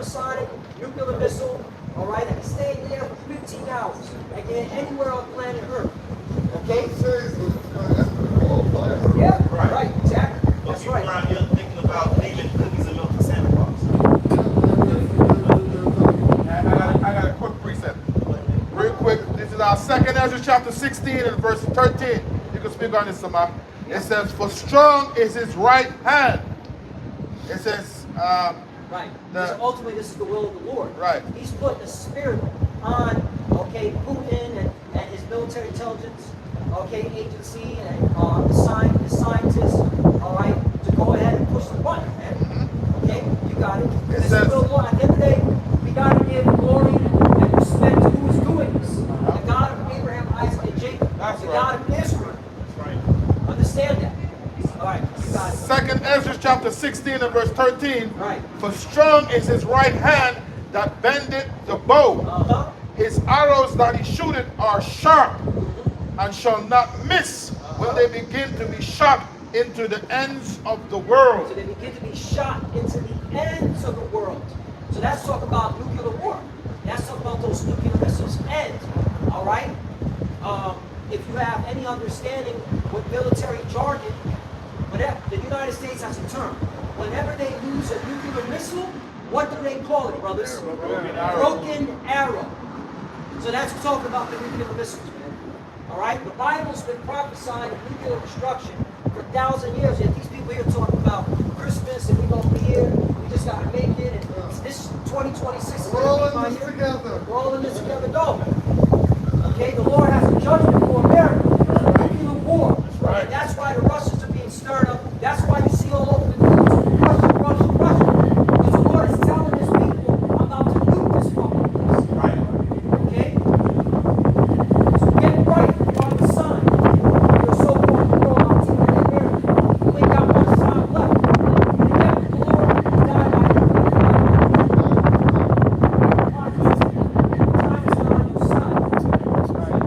Speaker 1: supersonic nuclear missile, all right, that can stay in the air for 15 hours, again, anywhere on planet Earth. Okay? Yeah, right, exactly.
Speaker 4: But
Speaker 1: That's
Speaker 4: people
Speaker 1: right.
Speaker 4: around here thinking about leaving cookies and milk for Santa Claus.
Speaker 2: I got a quick precept. Real quick, this is our second Ezra chapter 16 and verse 13. You can speak on this, Samar. It says, for strong is his right hand. It says,
Speaker 1: Right. So ultimately, this is the will of the Lord.
Speaker 2: Right.
Speaker 1: He's put the spirit on, okay, Putin and his military intelligence, okay, agency and the scientists, all right, to go ahead and push the button, man. Okay, you got it. This is the will of the Lord. At the end of the day, we got to give glory and respect to who is doing this. The God of Abraham, Isaac, and Jacob.
Speaker 2: That's
Speaker 1: the
Speaker 2: right.
Speaker 1: God of Israel.
Speaker 3: That's right.
Speaker 1: Understand that. All right, you got it.
Speaker 2: Second Ezra chapter 16 and verse 13.
Speaker 1: Right.
Speaker 2: For strong is his right hand that bendeth the bow.
Speaker 1: Uh-huh.
Speaker 2: His arrows that he shooteth are sharp and shall not miss when they begin to be shot into the ends of the
Speaker 1: So
Speaker 2: world.
Speaker 1: they begin to be shot into the ends of the world. So that's talking about nuclear war. That's talking about those nuclear missiles end. All right? If you have any understanding with military jargon, whenever the United States has a term. Whenever they use a nuclear missile, what do they call it, brothers? Broken arrow. So that's talking about the nuclear missiles, man. All right? The Bible's been prophesying of nuclear destruction for 1,000 years. Yet these people here talking about Christmas and we're going to be here. We just got to make it. And this 2026 is
Speaker 5: We're all
Speaker 1: going to be
Speaker 5: in
Speaker 1: my
Speaker 5: this
Speaker 1: year.
Speaker 5: together.
Speaker 1: We're all in this together. Go. Okay? The Lord has a judgment for America. Nuclear war.
Speaker 2: right.
Speaker 1: And that's why the Russians are being stirred up. That's why you see all over the news, Russia, Russia, Russia. Because the Lord is telling his people, I'm about to nuke this fucking place.
Speaker 3: Right.
Speaker 1: Okay? So get right, Father, Son. You're so called the world out in America. You ain't got much time left. Remember, the Lord died by the time is not on your side.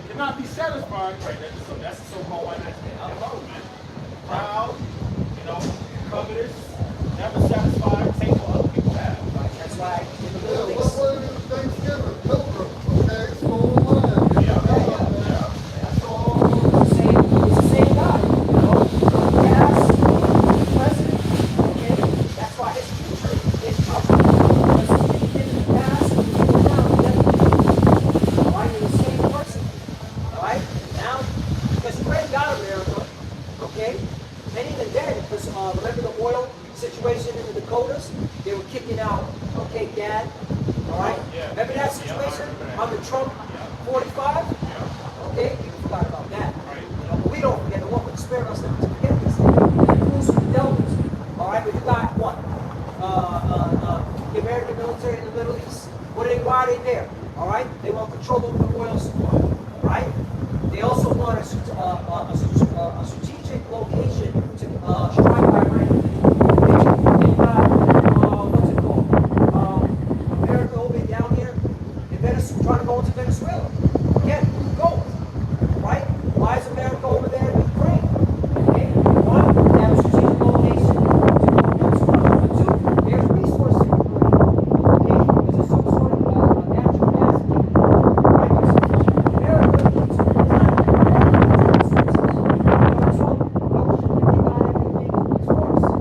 Speaker 2: Cannot be satisfied.
Speaker 3: Right. That's the so-called white man's man. Proud, covetous, never satisfied, take what other people have.
Speaker 1: That's why in the
Speaker 5: Yeah,
Speaker 1: Middle
Speaker 5: what
Speaker 1: East.
Speaker 5: was it? Thanksgiving, pilgrim, okay, stolen land.
Speaker 1: It's the same guy, you know. Gas, president, okay? That's why his future is tough. Because he did in the past, and he's doing now, he doesn't. All right, you're the same person. All right? Now, because you already got America, okay? And even then, because remember the oil situation in the Dakotas? They were kicking out, okay, Gad, all right?
Speaker 3: Yeah.
Speaker 1: Remember that
Speaker 3: Yeah, I
Speaker 1: situation
Speaker 3: remember that.
Speaker 1: under Trump 45? Okay, people forgot about that. You know, but we don't forget. The one with the spirit us not to forget this thing. The fools with the devils. All right, but you got what? The American military in the Middle East. Why are they there? All right, they want control over the oil supply. Right? They also want a strategic location to strike Iran. They got what's it called? America over down here in Venezuela, trying to go into Venezuela. Again, who goes? Right? Why is America over there in Ukraine? Okay? One, they have a strategic location to go against Russia. But two, there's resources in Ukraine. Okay? There's some sort of natural gas thing. Right? America needs to plan resources. So, why should they got everything in its force?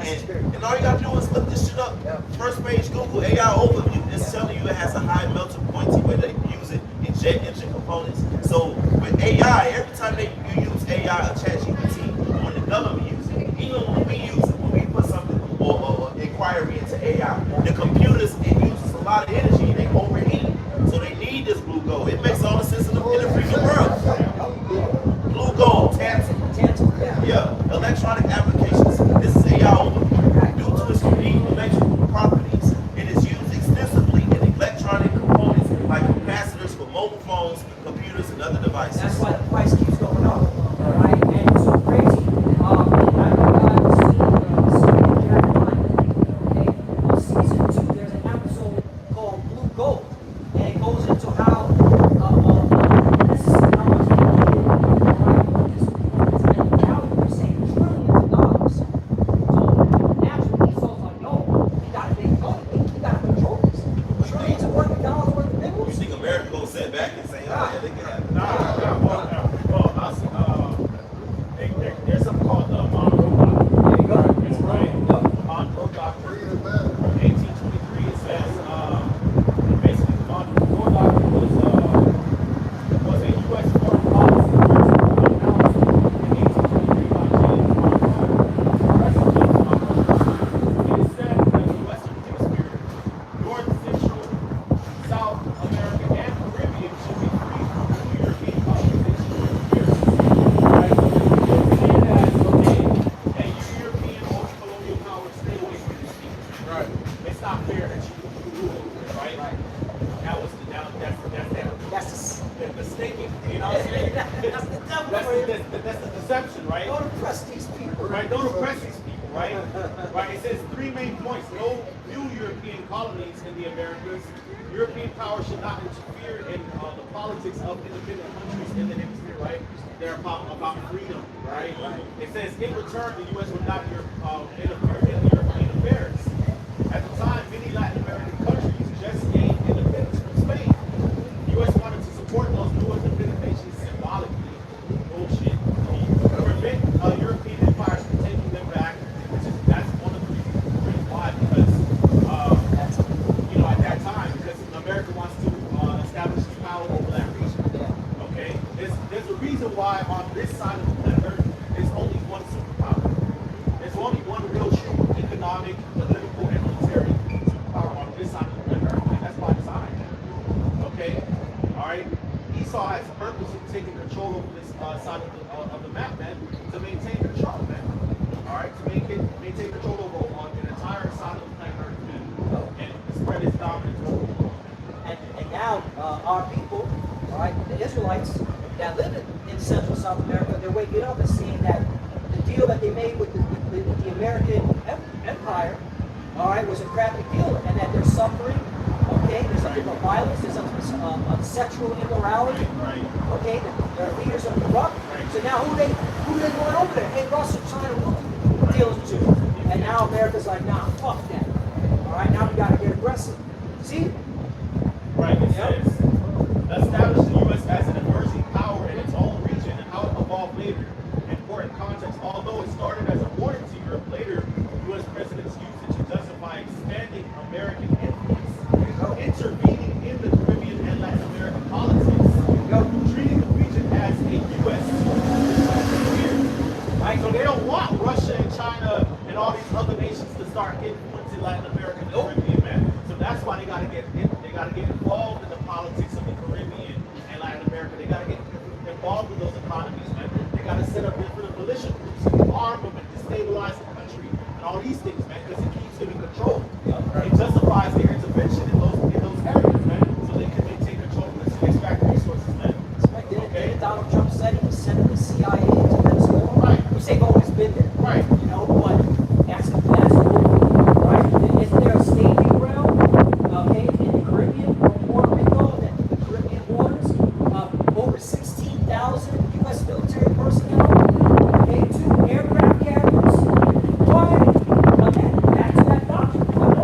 Speaker 4: And all you gotta do is look this shit up. First page Google AI overview. It's telling you it has a high melting point where they use it in jet engine components. So with AI, every time you use AI or ChatGPT, when the government uses it, even when we use it, when we put something or inquiry into AI, the computers, it uses a lot of energy. They overheat. So they need this blue gold. It makes all the sense in the freaking world. Blue gold, tantalum. Yeah, electronic applications. This is AI overview. Due to its unique electrical properties, it is used extensively in electronic components like capacitors for mobile phones, computers, and other devices.
Speaker 1: That's why the price keeps going up. All right, and it's so crazy. I don't know if you've seen Miami Refined. Okay, on season 2, there's an episode called Blue Gold, and it goes into how this is how much they needed. All right, and now we're saying trillions of dollars. So naturally, Esau's like, no, we gotta make money. We gotta control this. Trillions of worth of dollars worth of
Speaker 4: You
Speaker 1: minerals.
Speaker 4: think America gonna sit back and say, oh yeah, they can have it?
Speaker 3: There's something called the Monroe Doctrine.
Speaker 1: There you go.
Speaker 3: It's right. Monroe Doctrine.
Speaker 5: Bring it back.
Speaker 3: 1823, it says, basically, the Monroe Doctrine was a U.S. foreign policy announced in 1823 by James Monroe. It is said that the Western Hemisphere, North, Central, South America, and Caribbean should be free from new European colonization during years. Right? So it's seen as, okay, hey, you European or colonial powers, stay away from this people.
Speaker 2: Right.
Speaker 3: It's not fair that you rule over it, right? That was the
Speaker 1: That's
Speaker 3: the mistaken, you know what I'm saying?
Speaker 1: That's the devil.
Speaker 3: That's the deception, right?
Speaker 1: Don't oppress these people.
Speaker 3: Right, don't oppress these people, right? Right, it says 3 main points. No new European colonies in the Americas. European powers should not interfere in the politics of independent countries in the hemisphere, right? They're about freedom, right? It says in return, the U.S. would not interfere in European affairs. At the time, many Latin American countries just gained independence from Spain. The U.S. wanted to support those new independent nations symbolically. Bullshit. Prevent European empires from taking them back. That's one of the reasons why, because at that time, because America wants to establish its power over that region. Okay, there's a reason why on this side of the planet there's only one superpower. There's only one real true economic, political, and military superpower on this side of the planet, and that's by design. Okay, all right. Esau has purposely taken control over this side of the map, man, to maintain control, man. All right, to maintain control over an entire side of the planet Earth, man, and spread its dominance over.
Speaker 1: And now our people, all right, the Israelites that live in Central South America, they're waking up and seeing that the deal that they made with the American Empire, all right, was a crappy deal, and that they're suffering. Okay, there's something about violence, there's something of sexual immorality.
Speaker 3: Right.
Speaker 1: Okay, their leaders are corrupt.
Speaker 3: Right.
Speaker 1: So now who they going over there? Hey, Russia, China, who deals to? And now America's like, nah, fuck that. All right, now we gotta get aggressive. See?
Speaker 3: Right, it says, establish the U.S. as an emerging power in its own region and how it evolved later. Important context, although it started as a warning to Europe, later U.S. presidents used it to justify expanding American influence, intervening in the Caribbean and Latin American politics, treating the region as a U.S. Right? So they don't want Russia and China and all these other nations to start influencing Latin America and the Caribbean, man. So that's why they gotta get involved in the politics of the Caribbean and Latin America. They gotta get involved with those economies, man. They gotta set up different militia groups, arm them, and destabilize the country, and all these things, man, because it keeps them in control. It justifies their intervention in those areas, man, so they can maintain control and extract resources, man.
Speaker 1: Didn't Donald Trump said he was sending the CIA into Venezuela?
Speaker 3: Right.
Speaker 1: Which they've always been there.
Speaker 3: Right.
Speaker 1: You know, but that's right? Isn't there a staging ground, okay, in the Caribbean, from Puerto Rico, and the Caribbean waters, over 16,000 U.S. military personnel, okay, 2 aircraft carriers? Why? Again, back to that doctrine.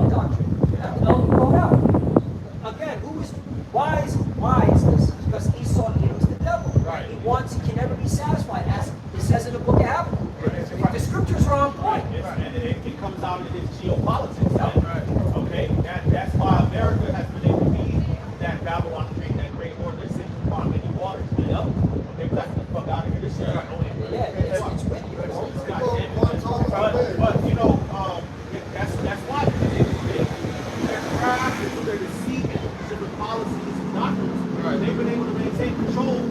Speaker 3: comes out in his geopolitics. Man. Okay, that's why America has been able to be that Babylon create that great order. This is on many waters. Man. Okay, but that's the fuck out of here. This shit is going
Speaker 1: Yeah, it's with you.
Speaker 3: But you know, that's why they're crafted, they're deceiving different policies and doctrines. Right. They've been able to maintain control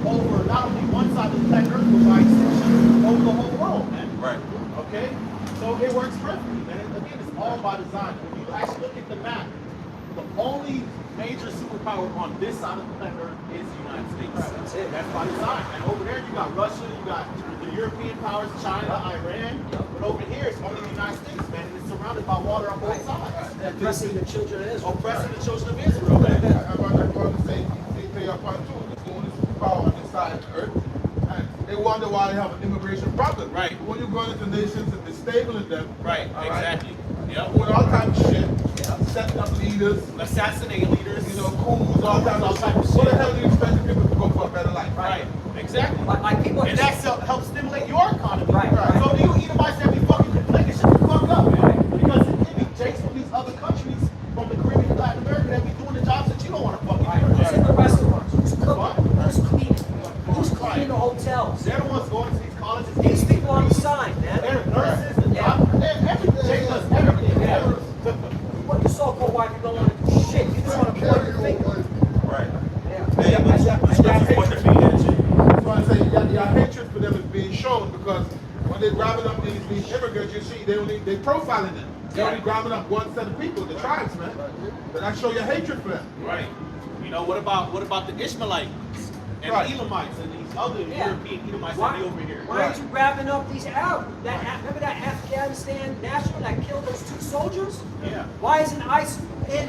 Speaker 3: over not only one side of the planet Earth, but by extension over the whole world, man.
Speaker 2: Right.
Speaker 3: Okay? So it works perfectly, man. And again, it's all by design. When you actually look at the map, the only major superpower on this side of the planet Earth is the United States. Right.
Speaker 1: That's it.
Speaker 3: That's by design. And over there, you got Russia, you got the European powers, China, Iran. But over here, it's only the United States, man. And it's surrounded by water on both sides.
Speaker 1: Oppressing the children of Israel.
Speaker 3: Oppressing the children of Israel, man.
Speaker 2: I'm about to say, they play a part too. There's only power on this side of the earth. And they wonder why they have an immigration problem.
Speaker 3: Right.
Speaker 2: When you go into nations and destabilize them.
Speaker 3: Right,
Speaker 2: all
Speaker 3: exactly. Yep.
Speaker 2: With all kinds of shit. Setting up leaders.
Speaker 3: Assassinate leaders.
Speaker 2: You know, coups, all kinds of shit. What the hell do you expect the people to go for a better life?
Speaker 3: Right, exactly.
Speaker 1: Like people
Speaker 3: And that helps stimulate your economy.
Speaker 1: Right.
Speaker 3: So you Edomites that be fucking complaining, shut the fuck up, man. Because it be jakes from these other countries, from the Caribbean and Latin America, that be doing the jobs that you don't want to fucking do.
Speaker 1: Who's in the restaurants? Who's
Speaker 3: What?
Speaker 1: cooking? Who's cleaning? Who's cleaning the hotels?
Speaker 3: They're the ones going to these colleges.
Speaker 1: These people on the sign, man.
Speaker 3: They're nurses, the
Speaker 1: Yeah.
Speaker 3: doctors, they're everything. Jake does everything.
Speaker 1: Yeah.
Speaker 3: Yeah.
Speaker 1: What you so-called wife, you don't want to do shit. You just want to point your finger.
Speaker 2: Right.
Speaker 1: Yeah.
Speaker 4: Hey, but the scriptures point their finger at you.
Speaker 2: That's why I say your hatred for them is being shown because when they're grabbing up these immigrants, you see they profiling them. They're only grabbing up one set of people, the tribes, man. But that show your hatred for them.
Speaker 3: Right. You know, what about the Ishmaelites and
Speaker 2: Right.
Speaker 3: the Elamites and these other
Speaker 1: Yeah.
Speaker 3: European Edomites
Speaker 1: Why,
Speaker 3: that be over here?
Speaker 1: why aren't you grabbing up these Arabs? Remember that Afghanistan national that killed those 2 soldiers?
Speaker 3: Yeah.
Speaker 1: Why isn't ICE in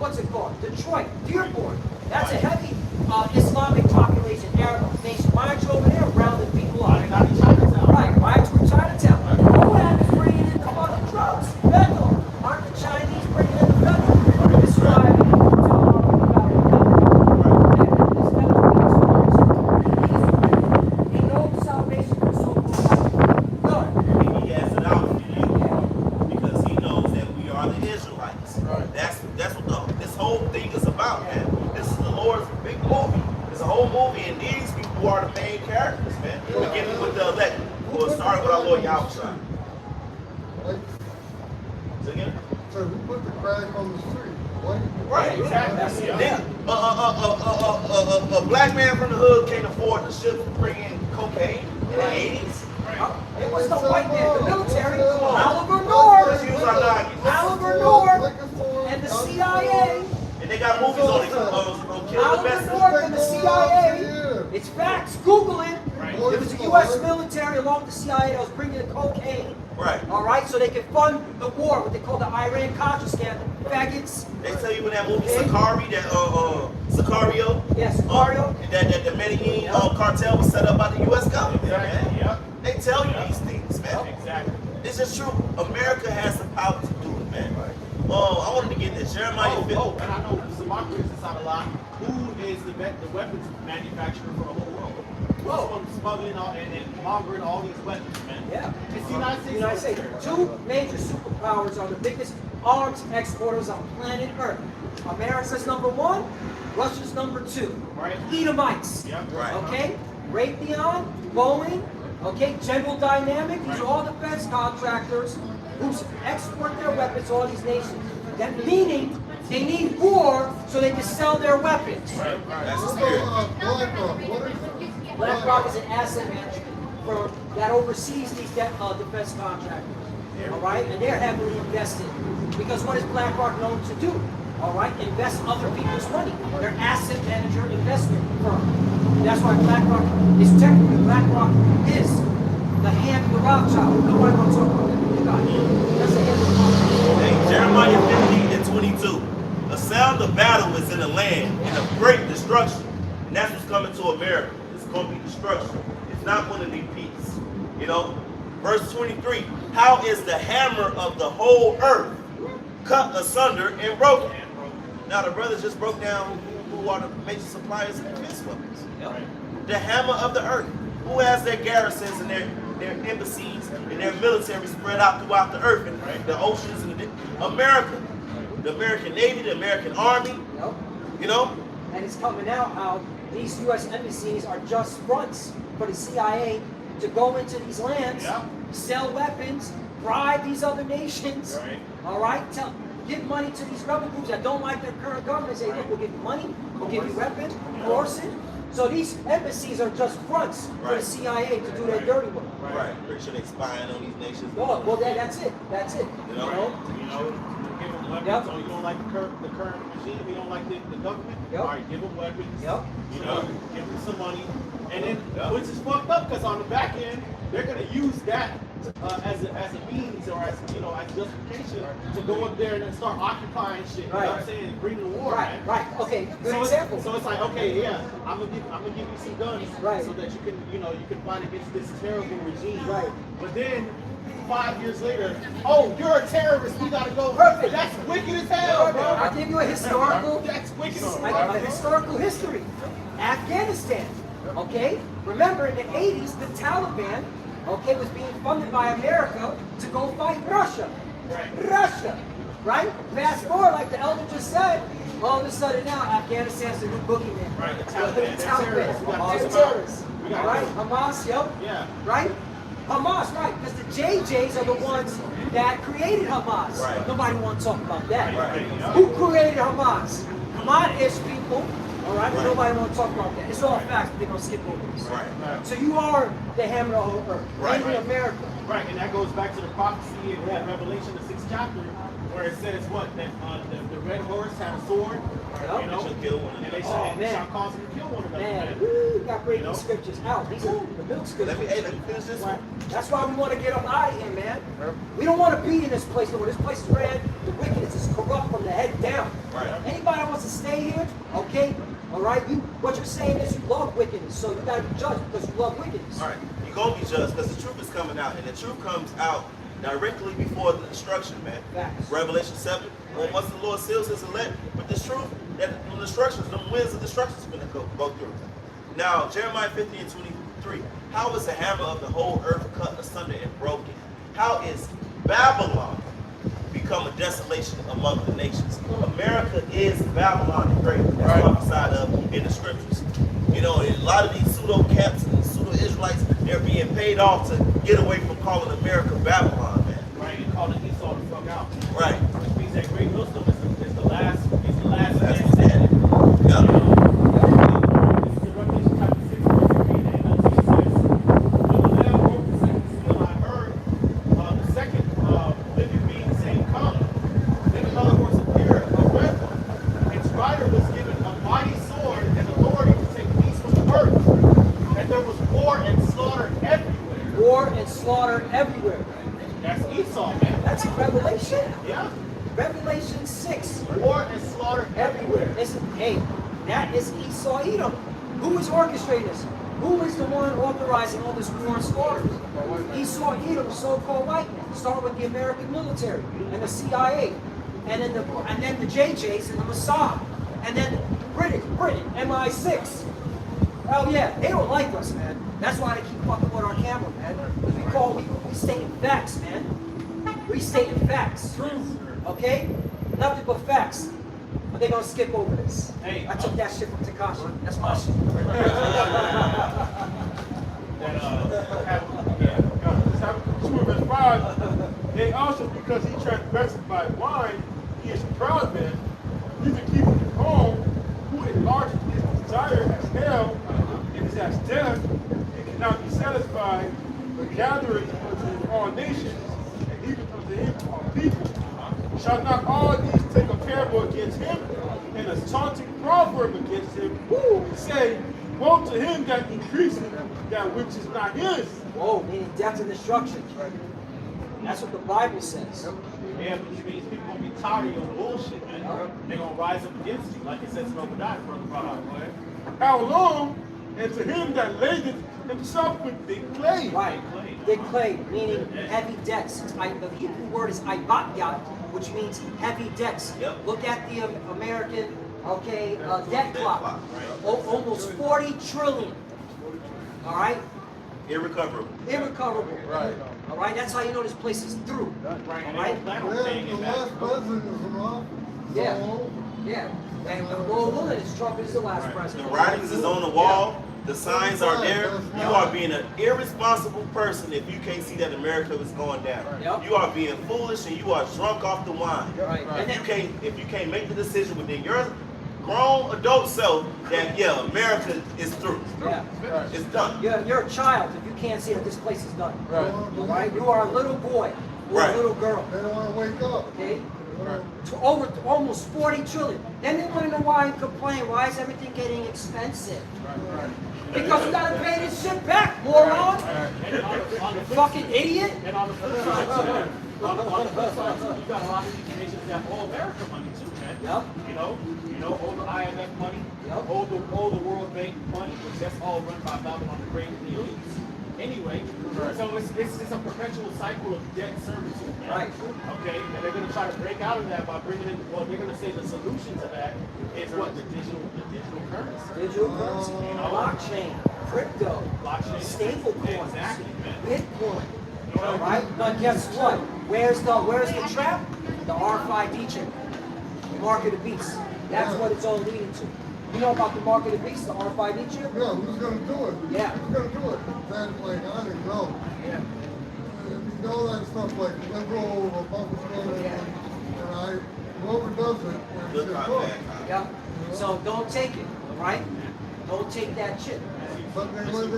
Speaker 1: what's it called? Detroit, Dearborn. That's a heavy Islamic population, Arab nation. Why aren't you over there rounding people up?
Speaker 3: Not in Chinatown.
Speaker 1: Right, why aren't you in Chinatown? Who happens bringing in drugs? Fentanyl. Aren't the Chinese bringing in the fentanyl? This is why I
Speaker 4: He has it out for you because he knows that we are the Israelites. That's what this whole thing is about, man. This is the Lord's big movie. It's a whole movie, and these people are the main characters, man. Beginning with the elect. We'll start with our Lord Yahushua.
Speaker 5: Like,
Speaker 4: So again,
Speaker 5: so who put the crack on the street? White people.
Speaker 4: right,
Speaker 3: Exactly.
Speaker 4: Then a black man from the hood can't afford the ship to bring in cocaine in the 80s.
Speaker 1: It was the white man, the military, Oliver North,
Speaker 4: Let's use our doggies.
Speaker 1: Oliver North, and the CIA.
Speaker 4: And they got movies on it on Kill the
Speaker 1: Oliver
Speaker 4: Messenger.
Speaker 1: North and the CIA. It's facts. Google it.
Speaker 3: Right.
Speaker 1: It was the U.S. military along with the CIA that was bringing the cocaine.
Speaker 4: Right.
Speaker 1: All right, so they could fund the war, what they call the Iran-Contra scandal. Faggots.
Speaker 4: They tell you in that movie Sicario, Sicario,
Speaker 1: Yes, Sicario.
Speaker 4: that the Medellin cartel was set up by the U.S. government,
Speaker 3: Exactly.
Speaker 4: man.
Speaker 3: Yep.
Speaker 4: They tell you these things, man.
Speaker 3: Exactly.
Speaker 4: It's just true. America has the power to do it, man. I wanted to get this. Jeremiah 50.
Speaker 3: Oh, and I know Samar brings this out a lot. Who is the weapons manufacturer for the whole world? Who's the one smuggling and mongering all these weapons, man?
Speaker 1: Yeah.
Speaker 3: It's the United States.
Speaker 1: United States. 2 major superpowers are the biggest arms exporters on planet Earth. America's number 1, Russia's number 2.
Speaker 3: Right.
Speaker 1: Edomites.
Speaker 3: Yep.
Speaker 4: Right.
Speaker 1: Okay? Raytheon, Boeing, okay, General Dynamic, these are all defense contractors who export their weapons to all these nations. That meaning they need war so they can sell their weapons.
Speaker 4: That's the
Speaker 5: So,
Speaker 4: spirit.
Speaker 5: BlackRock, what is
Speaker 1: BlackRock is an asset management firm that oversees these defense contractors. All right, and they're heavily invested because what is BlackRock known to do? All right, invest other people's money. They're asset manager investment firm. That's why BlackRock is technically is the hand of the Rothschild. Nobody wants to talk about that. You got it. That's the hand of the Rothschild.
Speaker 4: Hey, Jeremiah 15:22. A sound of battle is in the land and of great destruction. And that's what's coming to America. It's going to be destruction. It's not going to be peace. You know? Verse 23. How is the hammer of the whole earth cut asunder and broken? Now the brothers just broke down who are the major suppliers of defense weapons. The hammer of the earth. Who has their garrisons and their their embassies and their military spread out throughout the earth and the oceans and America, the American Navy, the American Army.
Speaker 1: Yep.
Speaker 4: You know.
Speaker 1: And it's coming out how these U.S. embassies are just fronts for the CIA to go into these lands, sell weapons, bribe these other nations. All right, give money to these rebel groups that don't like their current government. Say, look, we'll give you money, we'll give you weapons, forces. So these embassies are just fronts for the CIA to do their dirty work.
Speaker 4: Right. Pretty sure they spying on these nations.
Speaker 1: Oh, well, that's it. That's it.
Speaker 4: You know.
Speaker 3: Give them weapons. So you don't like the current regime. You don't like the government. All right, give them weapons. You know, give them some money, and then which is fucked up because on the back end they're gonna use that as a means or as justification to go up there and then start occupying shit. You know what I'm saying? Bring the war.
Speaker 1: Right. Okay. Good example.
Speaker 3: So it's like, okay, yeah, I'm gonna give you some guns, so that you can fight against this terrible regime.
Speaker 1: Right.
Speaker 3: But then 5 years later, oh, you're a terrorist. We gotta go.
Speaker 1: Perfect.
Speaker 3: That's wicked as hell, bro.
Speaker 1: I'll give you a historical.
Speaker 3: That's wicked as hell.
Speaker 1: A historical history. Afghanistan. Okay. Remember in the 80s, the Taliban, okay, was being funded by America to go fight Russia. Russia. Right? Fast forward, like the elder just said, all of a sudden now Afghanistan's the new boogeyman.
Speaker 3: Right. The
Speaker 1: Taliban. They're terrorists. All right. Hamas. Yep.
Speaker 3: Yeah.
Speaker 1: Right. Hamas, right, because the JJs are the ones that created Hamas.
Speaker 4: Right.
Speaker 1: Nobody wants to talk about that.
Speaker 4: Right.
Speaker 1: Who created Hamas? Hamas-ish people, all right, but nobody wants to talk about that. It's all facts, but they're going to skip over this.
Speaker 4: Right.
Speaker 1: So you are the hammer of the whole earth, mainly America.
Speaker 3: Right, and that goes back to the prophecy in Revelation, the 6th chapter, where it says what? That the red horse had a sword,
Speaker 1: Yep.
Speaker 3: you know,
Speaker 4: Should kill one
Speaker 3: and they
Speaker 4: another.
Speaker 3: shall cause them to kill one another.
Speaker 1: Man, woo, got great these scriptures out. These are the milk scriptures.
Speaker 4: Let me finish this one.
Speaker 1: That's why we want to get up out of here, man. We don't want to be in this place no more. This place is red. The wickedness is corrupt from the head down.
Speaker 4: Right.
Speaker 1: Anybody that wants to stay here, okay, all right, what you're saying is you love wickedness, so you got to be judged because you love wickedness.
Speaker 4: All right. You're going to be judged because the truth is coming out, and the truth comes out directly before the destruction, man.
Speaker 1: Facts.
Speaker 4: Revelation 7, once the Lord seals his elect with this truth, that the destructions, the winds of destruction is going to go through. Now, Jeremiah 50 and 23, how is the hammer of the whole earth cut asunder and broken? How is Babylon become a desolation among the nations? America is Babylon the Great, that's prophesied of in the scriptures. You know, a lot of these pseudo-camps and pseudo-Israelites, they're being paid off to get away from calling America Babylon, man.
Speaker 3: Right, and calling Esau the fuck out.
Speaker 4: Right.
Speaker 3: Which means that great wisdom is the last
Speaker 4: That's
Speaker 3: man
Speaker 4: standing. Yeah.
Speaker 3: This is Revelation chapter 6, verse 3, and it says, when the Lamb broke the second seal, I heard the second living being saying, come. Then another horse appeared, a red one. Its rider was given a mighty sword and authority to take peace from the earth. And there was war and slaughter everywhere.
Speaker 1: War and slaughter everywhere.
Speaker 3: That's Esau, man.
Speaker 1: That's Revelation.
Speaker 3: Yeah.
Speaker 1: Revelation 6.
Speaker 3: War and slaughter
Speaker 1: Everywhere. Listen, hey, that is Esau Edom. Who is orchestrating this? Who is the one authorizing all this war and slaughter? Esau Edom, so-called white men. Start with the American military and the CIA, and then the JJs and the Mossad, and then Britain, MI6. Hell yeah, they don't like us, man. That's why they keep fucking with our camera, man. Because we stating facts, man. We stating facts. Okay? Nothing but facts. But they're gonna skip over this.
Speaker 3: Hey,
Speaker 1: I took that shit from Takashi. That's my shit.
Speaker 2: Verse 5, they also, because he transgressed by wine, he is a proud man, neither keepeth his home, who enlargeth his desire as hell, and is as death, and cannot be satisfied, but gathereth unto all nations, and even unto him all people. Shall not all these take a parable against him, and a taunting proverb against him, and say, woe to him that increaseth that which is not his.
Speaker 1: Whoa, meaning death and destruction. That's what the Bible says.
Speaker 3: Yeah, which means people gonna be tired of your bullshit, man. They're gonna rise up against you, like it says in Obadiah, brother brought out. Go ahead.
Speaker 2: How long? And to him that ladeth himself with big clay.
Speaker 1: Right. Big clay, meaning heavy decks. The Hebrew word is ibatyat, which means heavy decks.
Speaker 4: Yep.
Speaker 1: Look at the American, debt clock. Almost 40 trillion. All right?
Speaker 4: Irrecoverable.
Speaker 1: Irrecoverable.
Speaker 2: Right.
Speaker 1: All right, that's how you know this place is through.
Speaker 3: Right,
Speaker 1: All right.
Speaker 3: plan
Speaker 5: Yeah,
Speaker 3: on paying
Speaker 5: the
Speaker 3: it back.
Speaker 5: last president is wrong.
Speaker 1: Yeah.
Speaker 5: So,
Speaker 1: Yeah. And well, Willis, Trump is the last
Speaker 4: The
Speaker 1: president.
Speaker 4: writings is on the wall. The signs are there. You are being an irresponsible person if you can't see that America is going down.
Speaker 1: Yep.
Speaker 4: You are being foolish and you are drunk off the wine.
Speaker 1: Right. And
Speaker 4: If you can't make the decision within your grown adult self that yeah, America is through.
Speaker 1: yeah.
Speaker 4: It's done.
Speaker 1: You're a child if you can't see that this place is done.
Speaker 2: Right.
Speaker 1: All right. You are a little boy or
Speaker 4: Right.
Speaker 1: a little girl.
Speaker 5: they don't want to wake up.
Speaker 1: Okay.
Speaker 2: Right.
Speaker 1: To over almost 40 trillion. Then they want to know why and complain. Why is everything getting expensive?
Speaker 2: Right.
Speaker 1: Because you gotta pay this shit back, moron.
Speaker 3: And on the flip
Speaker 1: Fucking idiot.
Speaker 3: And on the flip side, too, on the flip side, too, you got a lot of these nations that owe America money too, man.
Speaker 1: Yep.
Speaker 3: You know, owe the IMF money,
Speaker 1: Yep.
Speaker 3: owe the World Bank money, which that's all run by Babylon the Great and the elites. Anyway, so it's a perpetual cycle of debt servitude, man.
Speaker 1: Right.
Speaker 3: Okay, and they're gonna try to break out of that by bringing in. Well, they're gonna say the solution to that is what the digital currency.
Speaker 1: Digital currency, blockchain, crypto,
Speaker 3: Blockchain.
Speaker 1: stable coins,
Speaker 3: Exactly, man.
Speaker 1: Bitcoin. All right, but guess what? Where's the trap? The RFID chip, the mark of the beast. That's what it's all leading to. You know about the mark of the beast, the RFID chip?
Speaker 5: Yeah, who's going to do it?
Speaker 1: Yeah.
Speaker 5: Who's going to do it? Then, like, I didn't know.
Speaker 1: Yeah.
Speaker 5: You know that stuff like liberal, Republican, and whoever does it,
Speaker 4: Good
Speaker 5: it's
Speaker 4: cop,
Speaker 5: good.
Speaker 4: bad cop.
Speaker 1: Yeah. So don't take it. All right. Don't take that chip.
Speaker 5: But they look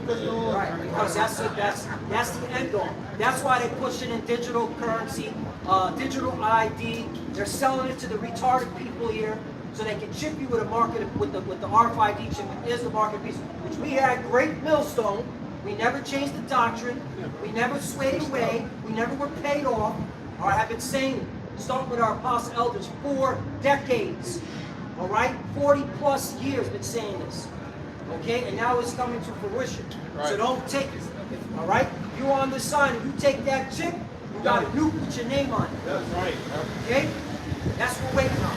Speaker 5: at it all.
Speaker 1: Right, because that's the end goal. That's why they're pushing in digital currency, digital ID. They're selling it to the retarded people here, so they can chip you with a market with the RFID chip. It is the market piece, which we had great millstone. We never changed the doctrine. We never swayed away. We never were paid off. Or I have been saying, starting with our apostle elders, 4 decades. All right, 40 plus years been saying this. Okay, and now it's coming to fruition.
Speaker 2: Right.
Speaker 1: So don't take it. All right, you on the sign. If you take that chip, you got a nuke with your name on it.
Speaker 3: That's right.
Speaker 1: Okay, that's what we're waiting on.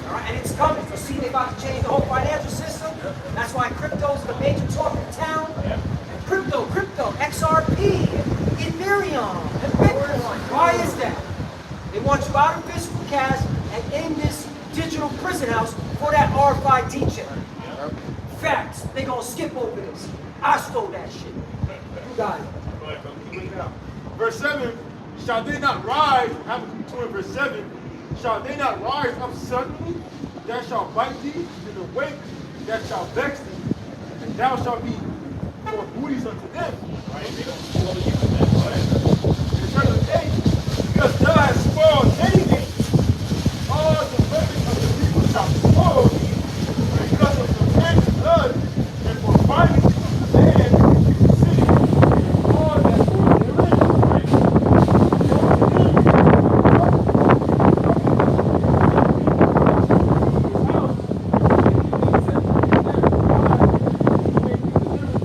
Speaker 1: All right, and it's coming. You see, they about to change the whole financial system. That's why crypto is the major talk in town. And crypto, XRP, Ethereum, and Bitcoin. Why is that? They want you out of physical cash and in this digital prison house for that RFID chip. Facts. They gonna skip over this. I stole that shit. You got it.
Speaker 3: Go ahead, bro. Keep bringing it up.
Speaker 2: Verse 7, shall they not rise, Habakkuk 2 and verse 7, shall they not rise up suddenly, that shall bite thee in the wake, that shall vex thee, and thou shalt be for booties unto them.
Speaker 3: Right? They don't know you for that. Go ahead.
Speaker 2: In verse 8, because thou hast spoiled David, all the weapons of the people shall spoil thee, because of the man's blood, and for finding the land in the city, and all that were therein.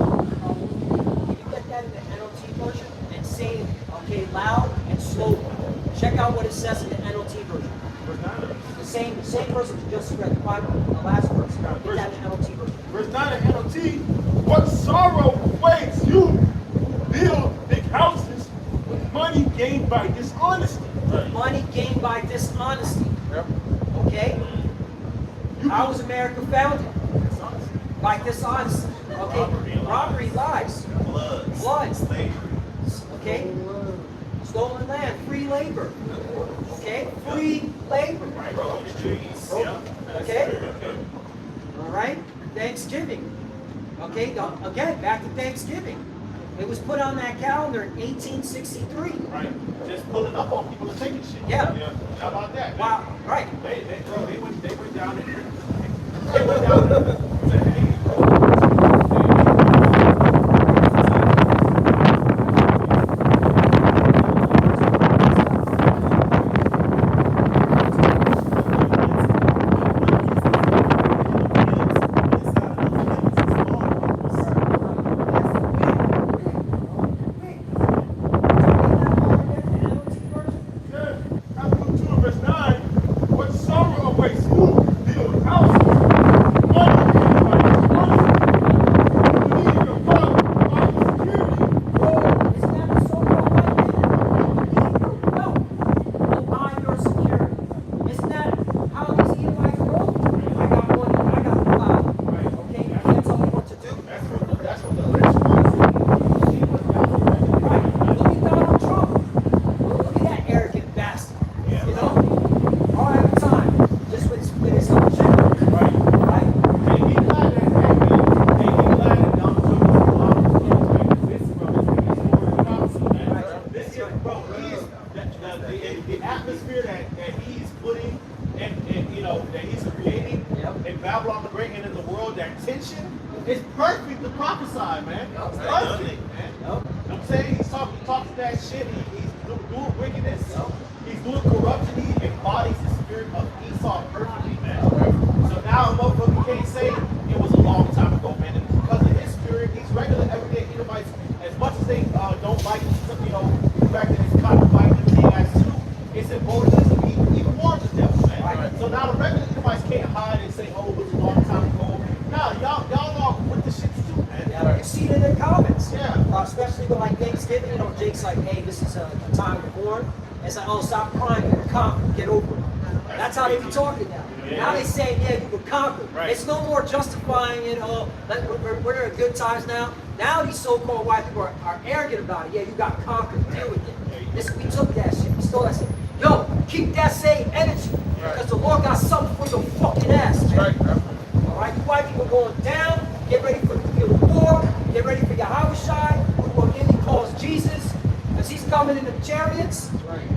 Speaker 1: You get that in the NLT version and say it, okay, loud and slowly. Check out what it says in the NLT version. The same verse that you just read, the last verse. Get that in the NLT version.
Speaker 2: Verse 9 of NLT, what sorrow awaits you who build big houses with money gained by dishonesty.
Speaker 1: Money gained by dishonesty.
Speaker 2: Yep.
Speaker 1: Okay? How was America founded? By dishonesty. Okay? Robbery, lies. Blood.
Speaker 4: Slavery.
Speaker 1: Okay? Stolen land, free labor. Okay? Free labor.
Speaker 3: Broken streets. Yeah.
Speaker 1: Okay? All right? Thanksgiving. Okay? Again, back to Thanksgiving. It was put on that calendar in 1863.
Speaker 3: Right. Just pulling up on people and taking shit.
Speaker 1: Yeah.
Speaker 3: How about that?
Speaker 1: Wow. Right.
Speaker 3: They went down there. They went down there and said, hey,
Speaker 2: Habakkuk 2 verse 9, what sorrow awaits you who build houses with money
Speaker 3: the atmosphere that he's putting and you know that he's creating in Babylon the Great and in the world, that tension is perfect to prophesy, man. It's perfect, man. You know what I'm saying? He talks that shit. He's doing wickedness. He's doing corruption. He embodies the spirit of Esau perfectly, man. So now a motherfucker can't say it was a long time ago, man. And because of his spirit, these regular everyday Edomites, as much as they don't like, you know, the fact that it's codified in the Acts 2, it's important to be even more the devil, man. Right. So now the regular Edomites can't hide and say, oh, it was a long time ago. Nah, y'all are with the shit too, man.
Speaker 1: Yeah, you see it in their comments.
Speaker 3: Yeah.
Speaker 1: Especially with like Thanksgiving, you know, Jake's like, hey, this is a time to mourn. It's like, oh, stop crying, you can conquer, get over it. That's how they be talking now.
Speaker 3: Yeah.
Speaker 1: Now they saying, yeah, you can conquer.
Speaker 3: Right.
Speaker 1: It's no more justifying it, we're in good times now. Now these so-called white people are arrogant about it. Yeah, you got conquered, deal with it. This, we took that shit, we stole that shit. Yo, keep that same energy, because the Lord got something for your fucking ass, man. Alright, you white people going down, get ready for the war, get ready for Yahweh Shai, who again calls Jesus, because he's coming in the chariots,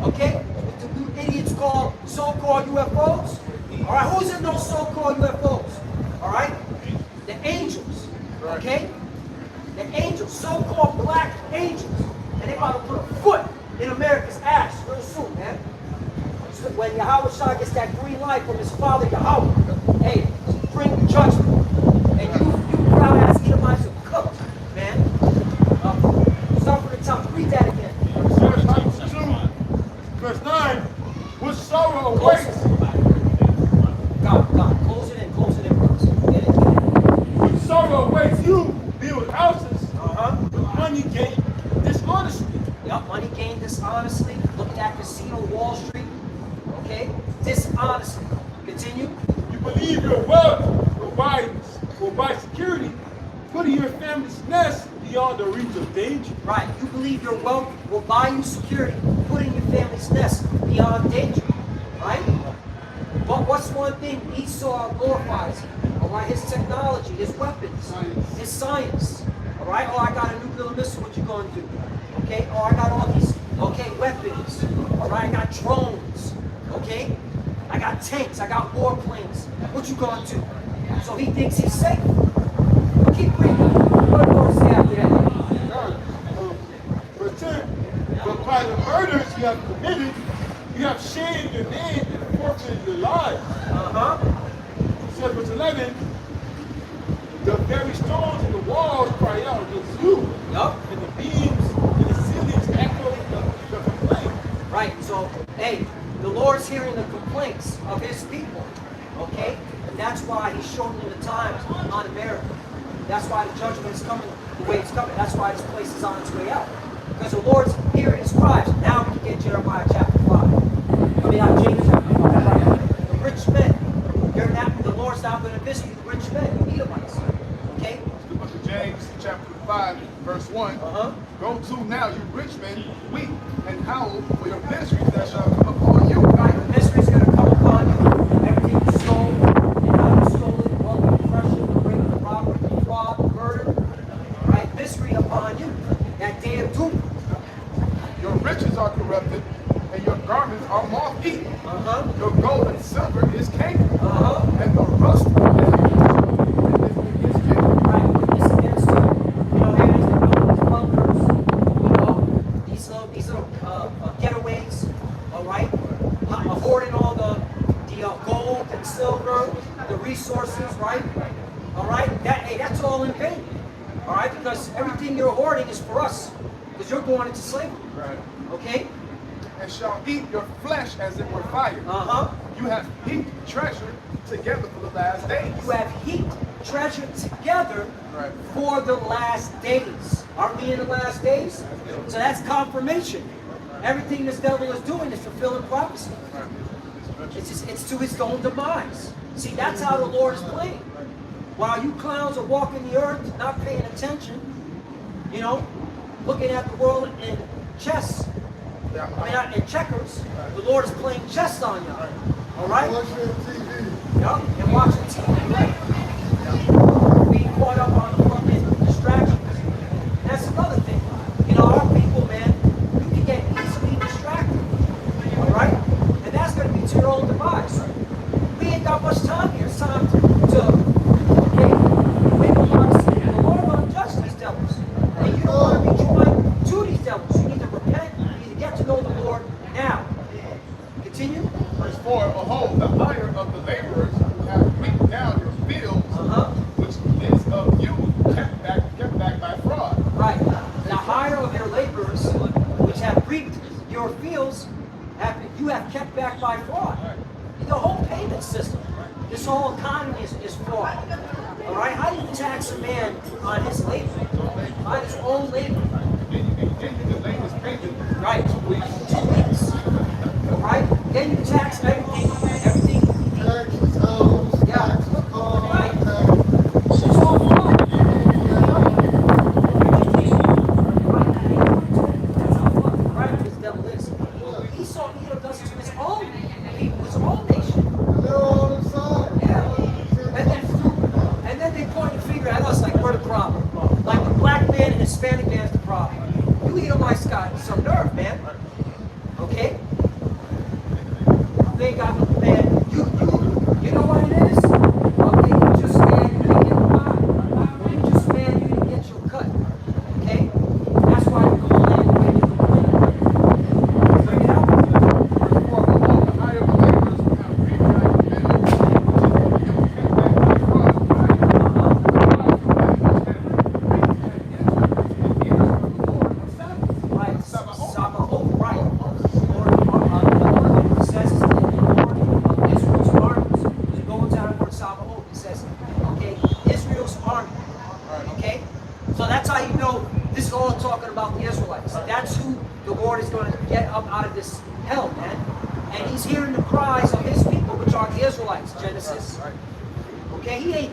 Speaker 1: okay? With the new idiots called so-called UFOs. Alright, who's in those so-called UFOs? Alright? The angels, okay? The angels, so-called black angels. And they about to put a foot in America's ass real soon, man. So when Yahweh Shai gets that green light from his father Yahweh, hey, bring judgment. And you proud ass Edomites are cooked, man. Start from the top. Read that again.
Speaker 2: Verse 9, with sorrow awaits.
Speaker 1: God, close it in, brothers. Get it.
Speaker 2: With sorrow awaits you, build houses. With money gained dishonestly.
Speaker 1: Yup, money gained dishonestly. Look at that casino, Wall Street. Okay? Dishonestly. Continue.
Speaker 2: You believe your wealth will buy security, putting your family's nest beyond the reach of danger.
Speaker 1: Right. You believe your wealth will buy you security, putting your family's nest beyond danger. Right? But what's one thing Esau glorifies? Alright, his technology, his weapons, his science. Alright, oh, I got a nuclear missile, what you gonna do? Okay, oh, I got all these, okay, weapons. Alright, I got drones. Okay? I got tanks, I got warplanes. What you gonna do? So he thinks he's safe. Keep reading. What verse after that?
Speaker 2: Verse 10, but by the murders you have committed, you have shamed your name and forfeited your lives. Says verse 11, the very stones in the walls cry out against you.
Speaker 1: Yup.
Speaker 2: And the beams and the ceilings echo the complaint.
Speaker 1: Right, so, hey, the Lord's hearing the complaints of his people, okay? And that's why he's shortening the times on America. That's why the judgment is coming the way it's coming. That's why this place is on its way out. Because the Lord's hearing his cries. Now we can get Jeremiah chapter 5. I mean, not James chapter 5. Right? The rich men. The Lord's not going to visit you, the rich men, the Edomites. Okay?
Speaker 2: The book of James, chapter 5, verse 1. Go to now, you rich men, weep and howl for your miseries that shall come upon you.
Speaker 1: Right, the misery is going to come upon you. Everything you stole, and how you stole it, what the oppression, the rape, the robbery, the fraud, the murder. Right, misery upon you. That day of doom.
Speaker 2: Your riches are corrupted, and your garments are moth-eaten. Your gold and silver is cankered, and the rust is
Speaker 1: Right, witness against you. You know, areas that build these bunkers, you know, these little getaways, all right? Hoarding all the gold and silver, the resources, right? All right? That's all in vain. All right? Because everything you're hoarding is for us. Because you're going into slavery.
Speaker 2: Right.
Speaker 1: Okay?
Speaker 2: And shall eat your flesh as it were fire. You have heaped treasure together for the last days.
Speaker 1: You have heaped treasure together for the last days. Aren't we in the last days? So that's confirmation. Everything this devil is doing is fulfilling prophecy. It's to his own demise. See, that's how the Lord is playing. While you clowns are walking the earth, not paying attention, you know, looking at the world in chess, I mean, not in checkers, the Lord is playing chess on you. All right?
Speaker 5: Watching TV.
Speaker 1: Yup, and watching TV, right? Being caught up on the fucking distractions. That's another thing. You know, our people, man, you can get easily distracted. to your own demise. We ain't got much time here. It's time to okay, make a lot of sin. The Lord will judge these devils. And you don't want to be joined to these devils. You need to repent. You need to get to know the Lord now. Continue.
Speaker 2: Verse 4, behold, the hire of the laborers who have reaped down your fields, which is of you, kept back by fraud.
Speaker 1: Right. The hire of your laborers, which have reaped your fields, you have kept back by fraud. The whole payment system, this whole economy is fraud. All right? How do you tax a man on his labor? On his own labor?
Speaker 2: Then you delay his payment.
Speaker 1: Right. 2 weeks. All right? Then you tax everything.
Speaker 5: Taxes, house,
Speaker 1: Yeah.
Speaker 5: taxes, car,
Speaker 1: Right.
Speaker 5: taxes.
Speaker 1: It's all fraud. That's how fucking right this devil is. Esau does it to his own people, his own nation.
Speaker 5: They're all inside.
Speaker 1: Yeah. And then they point the finger at us like we're the problem. Like the black man and Hispanic man is the problem. You Edomites got some nerve, man. Okay? They got, man, you know what it is? Okay, you just man, you didn't get by. When you just man, you didn't get your cut. Okay? That's why you complain the way you complain. Bring it out.
Speaker 2: Verse 4, behold, the hire of the laborers who have reaped down your fields, which is of you, kept back by fraud.
Speaker 1: Right. Sabaoth, right. Lord, it says in the Lord of Israel's armies. You go down the word Sabaoth, it says, okay, Israel's army. Okay? So that's how you know this is all talking about the Israelites. That's who the Lord is going to get up out of this hell, man. And he's hearing the cries of his people, which are the Israelites, Genesis. Okay, he ain't.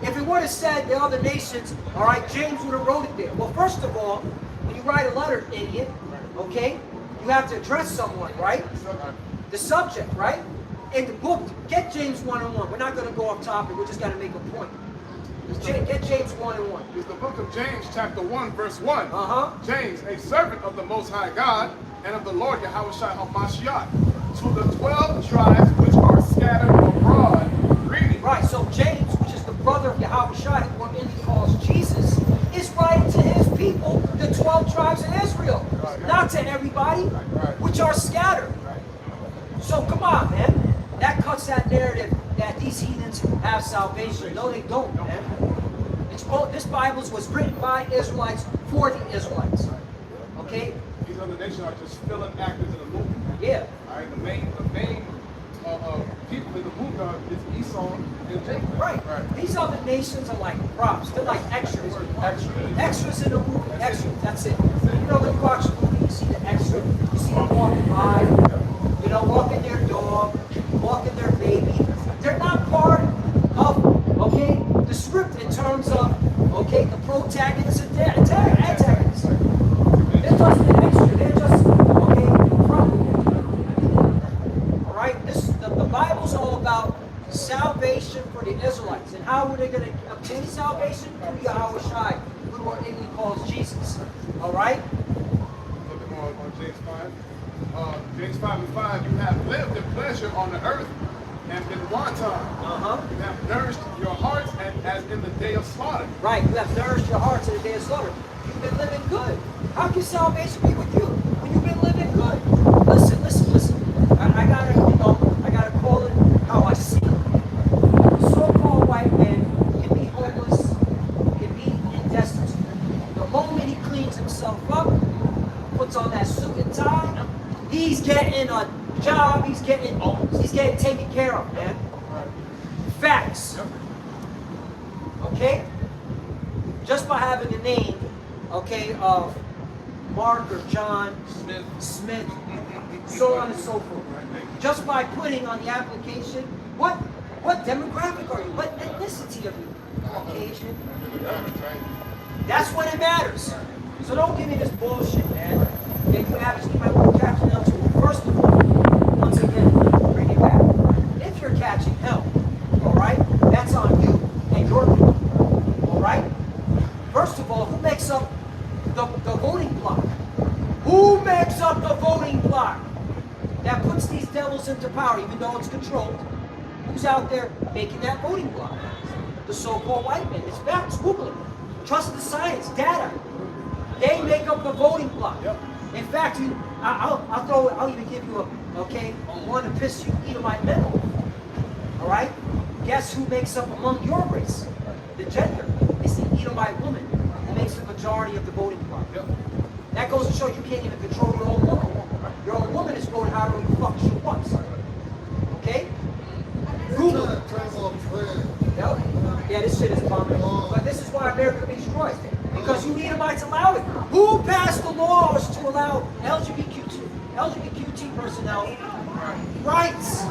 Speaker 1: If it would have said the other nations, all right, James would have wrote it there. Well, first of all, when you write a letter, idiot, okay, you have to address someone, right? The subject, right? In the book, get James 1:1. We're not going to go off topic. We're just going to make a point. Get James 1:1.
Speaker 2: It's the book of James, chapter 1, verse 1.
Speaker 1: James,
Speaker 2: James, a servant of the Most High God and of the Lord Yahushua HaMashiach, to the 12 tribes which are scattered abroad, greeting.
Speaker 1: Right, so James, which is the brother of Yahushua, who he calls Jesus, is writing to his people, the 12 tribes of Israel. Not to everybody, which are scattered. So come on, man. That cuts that narrative that these heathens have salvation. No, they don't, man. This Bible was written by Israelites for the Israelites. Okay?
Speaker 2: These other nations are just filling actors in the movie.
Speaker 1: Yeah.
Speaker 2: All right, the main people in the movie is Esau and Jacob.
Speaker 1: Right. These other nations are like props. They're like extras. Extras in the movie. Extras. That's it. You know, when you watch a movie, you see the extra. You see them walking by. You know, walking their dog, walking their baby. They're not part of, okay, the script in terms of, okay, the protagonist and the antagonist. They're just an extra. They're just, okay, all right? The Bible's all about salvation for the Israelites. And how were they going to obtain salvation? Through Yahushua, who are English calls Jesus. All right?
Speaker 2: Look at more on James 5. James 5:5, you have lived in pleasure on the earth and been wanton. You have nourished your hearts and as in the day of slaughter.
Speaker 1: Right, you have nourished your hearts in the day of slaughter. You've been living good. How can salvation be with you when you've been living good? Listen. I gotta call it how I see it. So-called white man can be homeless, can be in destitute. The moment he cleans himself up, puts on that suit and tie, he's getting a job, he's getting taken care of, man. Facts. Okay? Just by having the name, okay, of Mark or John, Smith, so on and so forth. Just by putting on the application, what demographic are you? What ethnicity are you? Caucasian? That's when it matters. So don't give me this bullshit, man. If you actually might want to catch hell to it. First of all, once again, bring it back. If you're catching hell, all right, that's on you and your people, all right? First of all, who makes up the voting block? Who makes up the voting block? that puts these devils into power, even though it's controlled. Who's out there making that voting block? The so-called white men. It's facts. Google it. Trust the science, data. They make up the voting block. In fact, I'll even give you one to piss you Edomite men off. All right? Guess who makes up among your race? The gender. It's the Edomite woman who makes the majority of the voting block. That goes to show you can't even control your own woman. Your own woman is voting however the fuck she wants. Okay? Google it. Yeah, this shit is abominable. But this is why America be destroyed. Because you Edomites allow it. Who passed the laws to allow LGBTQ personnel rights?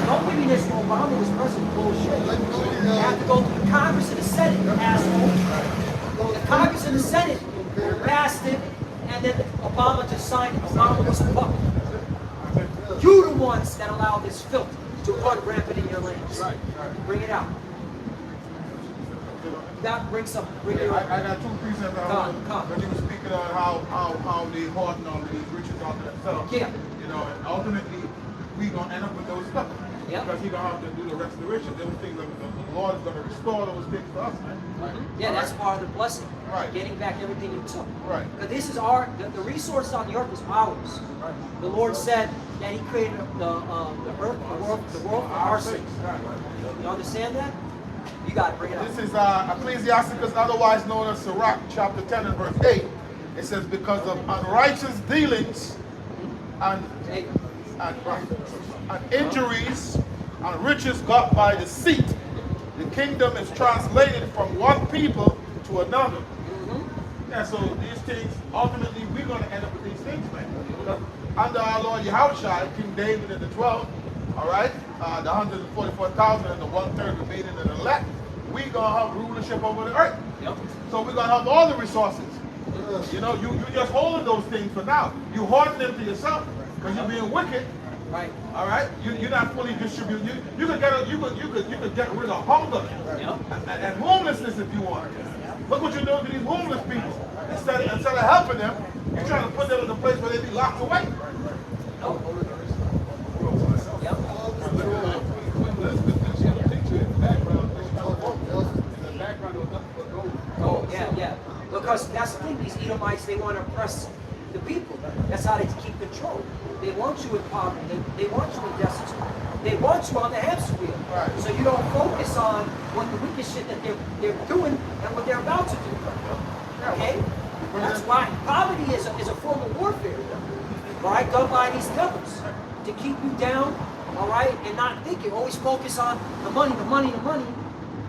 Speaker 1: Don't give me this when Obama was president. Bullshit. You have to go through the Congress and the Senate, asshole. The Congress and the Senate passed it, and then Obama just signed it. Obama was the puppet. You the ones that allow this filth to run rampant in your lands. Bring it out. Bring it
Speaker 2: I got two precepts
Speaker 1: Come.
Speaker 2: when you were speaking on how they hoarding all of these riches onto themselves.
Speaker 1: Yeah.
Speaker 2: You know, and ultimately we gonna end up with those stuff.
Speaker 1: Yep.
Speaker 2: Because he gonna have to do the restoration. Those things the Lord is gonna restore those things to us, man.
Speaker 1: Yeah, that's part of the blessing.
Speaker 2: Right.
Speaker 1: Getting back everything you took.
Speaker 2: Right.
Speaker 1: But this is the resources on the earth is ours.
Speaker 2: Right.
Speaker 1: The Lord said that He created the earth, the world for our sake. You understand that? You got to bring it up.
Speaker 2: This is Ecclesiasticus, otherwise known as Sirach, chapter 10 and verse 8. It says, because of unrighteous dealings and injuries and riches got by deceit, the kingdom is translated from one people to another. Yeah, so these things, ultimately, we're going to end up with these things, man. Because under our Lord Yahushua, King David and the 12, all right, the 144,000 and the 1/3 remaining in the elect, we're going to have rulership over the earth.
Speaker 1: Yep.
Speaker 2: So we're going to have all the resources. You know, you just holding those things for now. You hoarding them to yourself because you're being wicked.
Speaker 1: Right.
Speaker 2: All right, you're not fully distributing. You could get rid of hunger and homelessness if you want. Look what you're doing to these homeless people. Instead of helping them, you're trying to put them in a place where they be locked away.
Speaker 1: Oh, yeah. Because that's the thing, these Edomites, they want to oppress the people. That's how they keep control. They want you in poverty. They want you in destitute. They want you on the hamster wheel.
Speaker 2: Right.
Speaker 1: So you don't focus on what the wicked shit that they're doing and what they're about to do. Okay? That's why poverty is a form of warfare. All right? Done by these devils to keep you down, all right, and not thinking. Always focus on the money,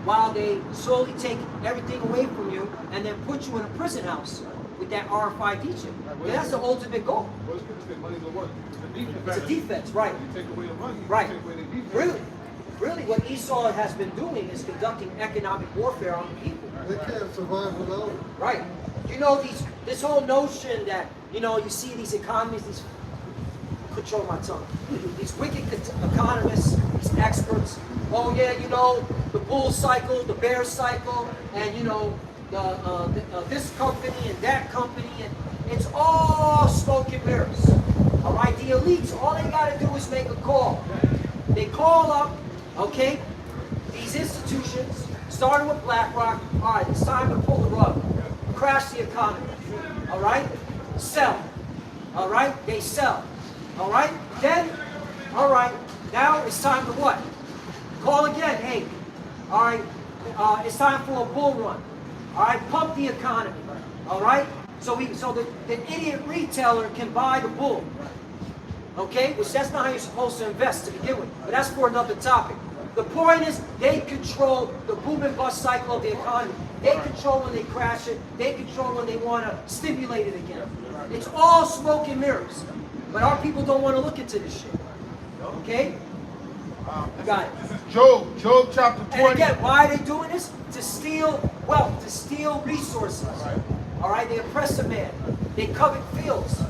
Speaker 1: while they slowly take everything away from you and then put you in a prison house with that RFID chip. Yeah, that's the ultimate goal.
Speaker 2: Money's a what?
Speaker 1: It's a defense, right?
Speaker 2: You take away the money,
Speaker 1: Right.
Speaker 2: take away the defense.
Speaker 1: Really, what Esau has been doing is conducting economic warfare on the people.
Speaker 5: They can't survive without it.
Speaker 1: Right. You know, this whole notion that, you know, you see these economies, control my tongue, these wicked economists, these experts, oh yeah, you know, the bull cycle, the bear cycle, and you know, this company and that company, and it's all smoke and mirrors. All right, the elites, all they got to do is make a call. They call up, okay, these institutions, starting with BlackRock. All right, it's time to pull the rug, crash the economy. All right, sell. All right, they sell. All right, then, all right, now it's time to what? Call again. Hey, all right, it's time for a bull run. All right, pump the economy. All right, so the idiot retailer can buy the bull. Okay, which that's not how you're supposed to invest to begin with. But that's for another topic. The point is, they control the boom and bust cycle of the economy. They control when they crash it. They control when they want to stimulate it again. It's all smoke and mirrors. But our people don't want to look into this shit. Okay? You got it.
Speaker 2: This is Job chapter 20.
Speaker 1: And again, why are they doing this? To steal wealth, to steal resources. All right, they oppress a man. They covet fields.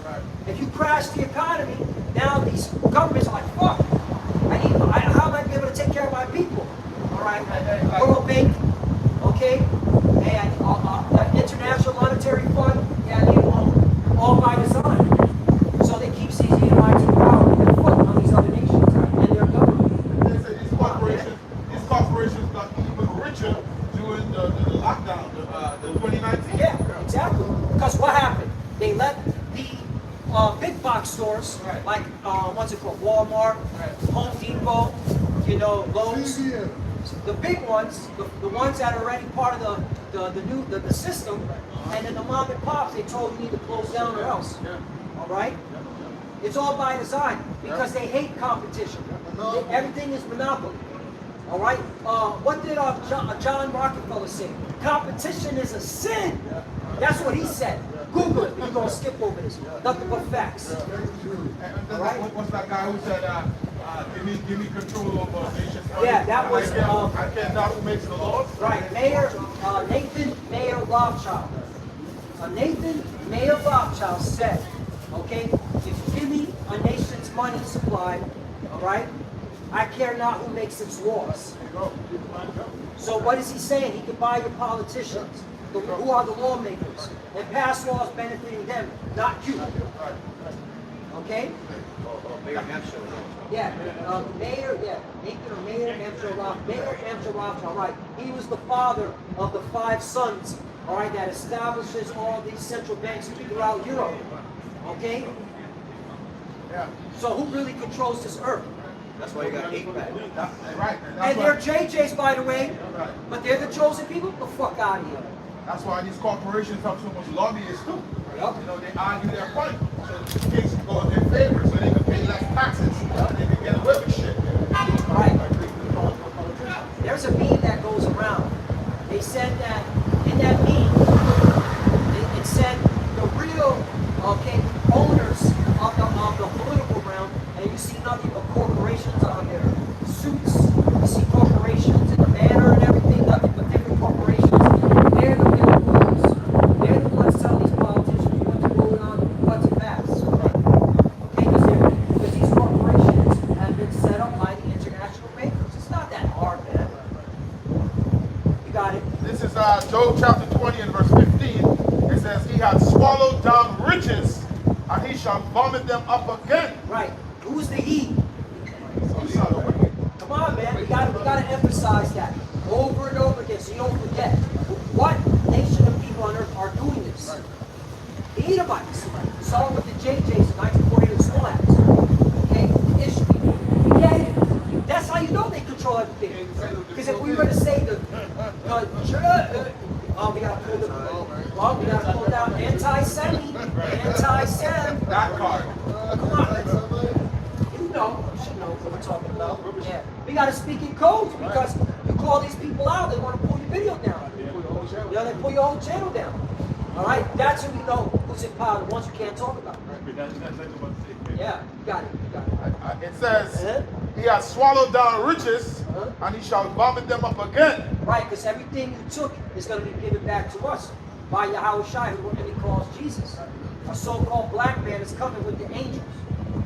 Speaker 1: If you crash the economy, now these governments are like, fuck, how am I be able to take care of my people? All right, World Bank, okay, and the International Monetary Fund, yeah, they all by design. So they keep seizing box stores,
Speaker 2: Right.
Speaker 1: like what's it called, Walmart, Home Depot, you know, Lowe's.
Speaker 5: CBN.
Speaker 1: The big ones, the ones that are already part of the system, and then the mom and pops, they told you need to close down or else. All right? It's all by design because they hate competition. Everything is monopoly. All right? What did John Rockefeller say? Competition is a sin. That's what he said. Google it. We're gonna skip over this. Nothing but facts.
Speaker 5: Very true.
Speaker 2: And what's that guy who said, give me control over nations?
Speaker 1: Yeah, that was,
Speaker 2: I care not who makes the laws.
Speaker 1: Right, Nathan Mayer Rothschild. Nathan Mayer Rothschild said, okay, if you give me a nation's money supply, all right, I care not who makes its laws. So what is he saying? He can buy your politicians, who are the lawmakers, and pass laws benefiting them, not you. Okay? Yeah, Nathan or Mayer Hampshire Rothschild, right. He was the father of the 5 sons, all right, that establishes all these central banks throughout Europe. Okay?
Speaker 2: Yeah.
Speaker 1: So who really controls this earth?
Speaker 4: That's why you got 8 back.
Speaker 2: Right.
Speaker 1: And they're JJs, by the way, but they're the chosen people? Get the fuck out of here.
Speaker 2: That's why these corporations have so much lobbyists too.
Speaker 1: Yep.
Speaker 2: You know, they argue their point. So the case can go in their favor so they can pay less taxes and they can get away with shit.
Speaker 1: Right. There's a meme that goes around. They said that, in that meme, it said the real, okay, owners of the political realm, and you see nothing but corporations on their suits. You see corporations in the banner and everything, nothing but different corporations. They're the real owners. They're the ones telling these politicians what to vote on, what to pass. Okay, because these corporations have been set up by the international bankers. It's not that hard, man. You got it?
Speaker 2: This is Job chapter 20 and verse 15. It says, he hath swallowed down riches and he shall vomit them up again.
Speaker 1: Right. Who's the he? Come on, man. We gotta emphasize that over and over again so you don't forget. What nation of people on earth are doing this? The Edomites. Saw with the JJs in 1948 and small acts. Okay? Ishmael. Yeah, that's how you know they control everything. Because if we were to say we gotta pull down anti-Semi, anti-Sem.
Speaker 2: That card.
Speaker 1: Come on, you should know what we're talking about. Yeah, we got to speak in codes because you call these people out, they want to pull your video down. Yeah, they pull your whole channel down. All right, that's when you know who's in power. The ones you can't talk about. Yeah, you got it.
Speaker 2: It says, he hath swallowed down riches and he shall vomit them up again.
Speaker 1: Right, because everything you took is going to be given back to us by Yahweh Shai, who he calls Jesus. A so-called black man is coming with the angels,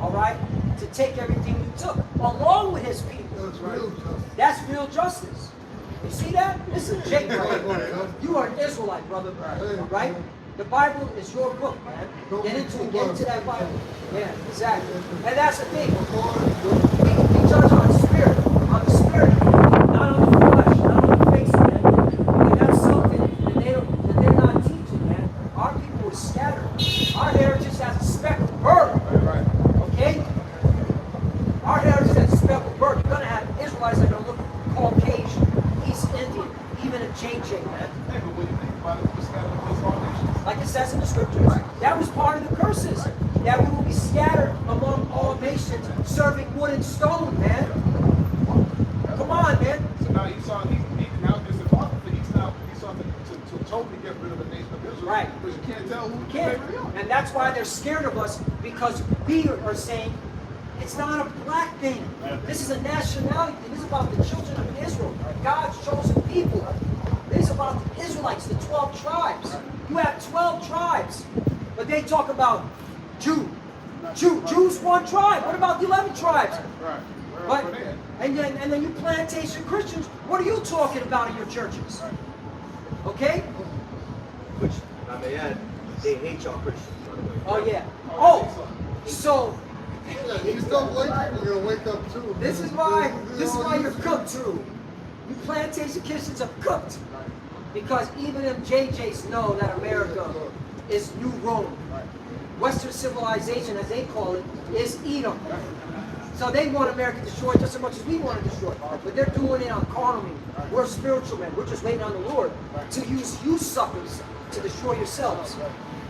Speaker 1: all right, to take everything you took, along with his people.
Speaker 5: That's real justice.
Speaker 1: That's real justice. You see that? This is Jake right here. You are an Israelite, brother, right? The Bible is your book, man. Get into that Bible. Yeah, exactly. And that's the thing. We judge on the spirit, not on the flesh, not on the face, man. And that's something that they're not teaching, man. Our people are scattered. Our heritage has a speckled bird. Okay? Our heritage has a speckled bird. You're gonna have Israelites that are gonna look Caucasian, East Indian, even a JJ, man. Like it says in the scriptures. That was part of the curses. That we will be scattered among all nations, serving wood and stone, man. Come on, man.
Speaker 2: So now Esau, now there's a conflict. Esau to totally get rid of the nation of Israel.
Speaker 1: Right.
Speaker 2: Because you can't tell who
Speaker 1: Can't.
Speaker 2: they really are.
Speaker 1: And that's why they're scared of us, because we are saying it's not a black thing. This is a nationality thing. This is about the children of Israel, God's chosen people. This is about the Israelites, the 12 tribes. You have 12 tribes, but they talk about Jews one tribe. What about the 11 tribes?
Speaker 2: Right.
Speaker 1: But and then you plantation Christians. What are you talking about in your churches? Okay?
Speaker 4: Which, I may add, they hate y'all Christians.
Speaker 1: Oh yeah. Oh, so
Speaker 5: You stop waking, you're gonna wake up too.
Speaker 1: this is why you're cooked. You plantation Christians are cooked. Because even them JJs know that America is New Rome. Western civilization, as they call it, is Edom. So they want America destroyed just as much as we want to destroy it. But they're doing it on carnal means. We're spiritual men. We're just waiting on the Lord to use you suckers to destroy yourselves.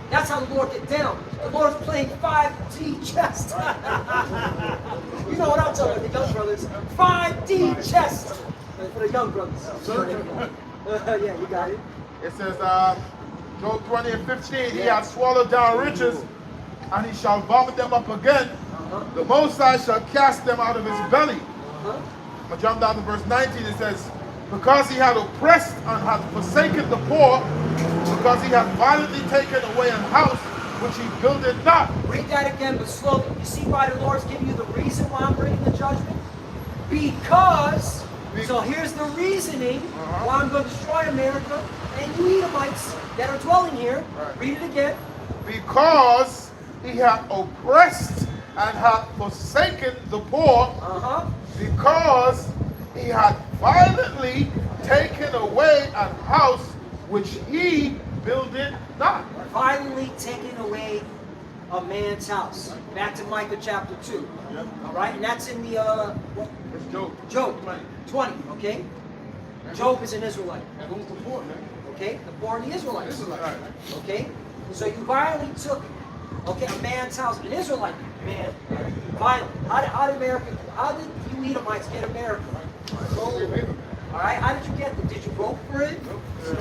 Speaker 1: That's how the Lord get down. The Lord's playing 5D chess. You know what I'm talking about, the young brothers. 5D chess for the young brothers. Yeah, you got it.
Speaker 2: It says, Job 20 and 15, he hath swallowed down riches, and he shall vomit them up again. The Most High shall cast them out of his belly. I jump down to verse 19, it says, because he had oppressed and had forsaken the poor, because he hath violently taken away an house which he builded not.
Speaker 1: Read that again, but slowly. You see why the Lord's giving you the reason why I'm bringing the judgment? Because, so here's the reasoning why I'm going to destroy America and you Edomites that are dwelling here. Read it again.
Speaker 2: Because he hath oppressed and hath forsaken the poor, because he hath violently taken away an house which he builded not.
Speaker 1: Violently taking away a man's house. Back to Micah chapter 2. All right, and that's in the
Speaker 2: It's Job.
Speaker 1: Job 20, okay? Job is an Israelite.
Speaker 2: And who's the poor, man?
Speaker 1: Okay, the poor and the Israelites.
Speaker 2: Right.
Speaker 1: Okay, so you violently took, okay, a man's house, an Israelite man, violently. How did you Edomites get America? All right, how did you get them? Did you vote for it?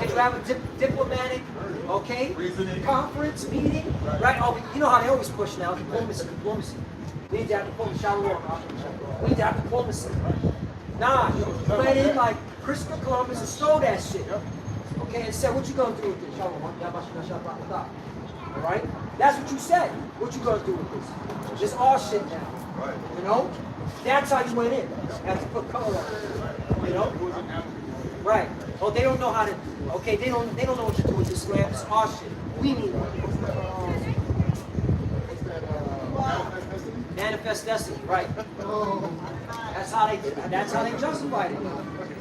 Speaker 1: Did you have a diplomatic, okay, conference, meeting? Right, oh, you know how they always push now, diplomacy. We need to have diplomacy, shalom. We need to have diplomacy. Nah, you went in like Christopher Columbus and stole that shit. Okay, and said, what you gonna do with this? All right? That's what you said. What you gonna do with this? Just all shit now. You know? That's how you went in. You have to put color on it. You know? Right. Oh, they don't know how to, okay, they don't know what to do with this land. It's our shit. We need it. Manifest destiny, right. That's how they justified it.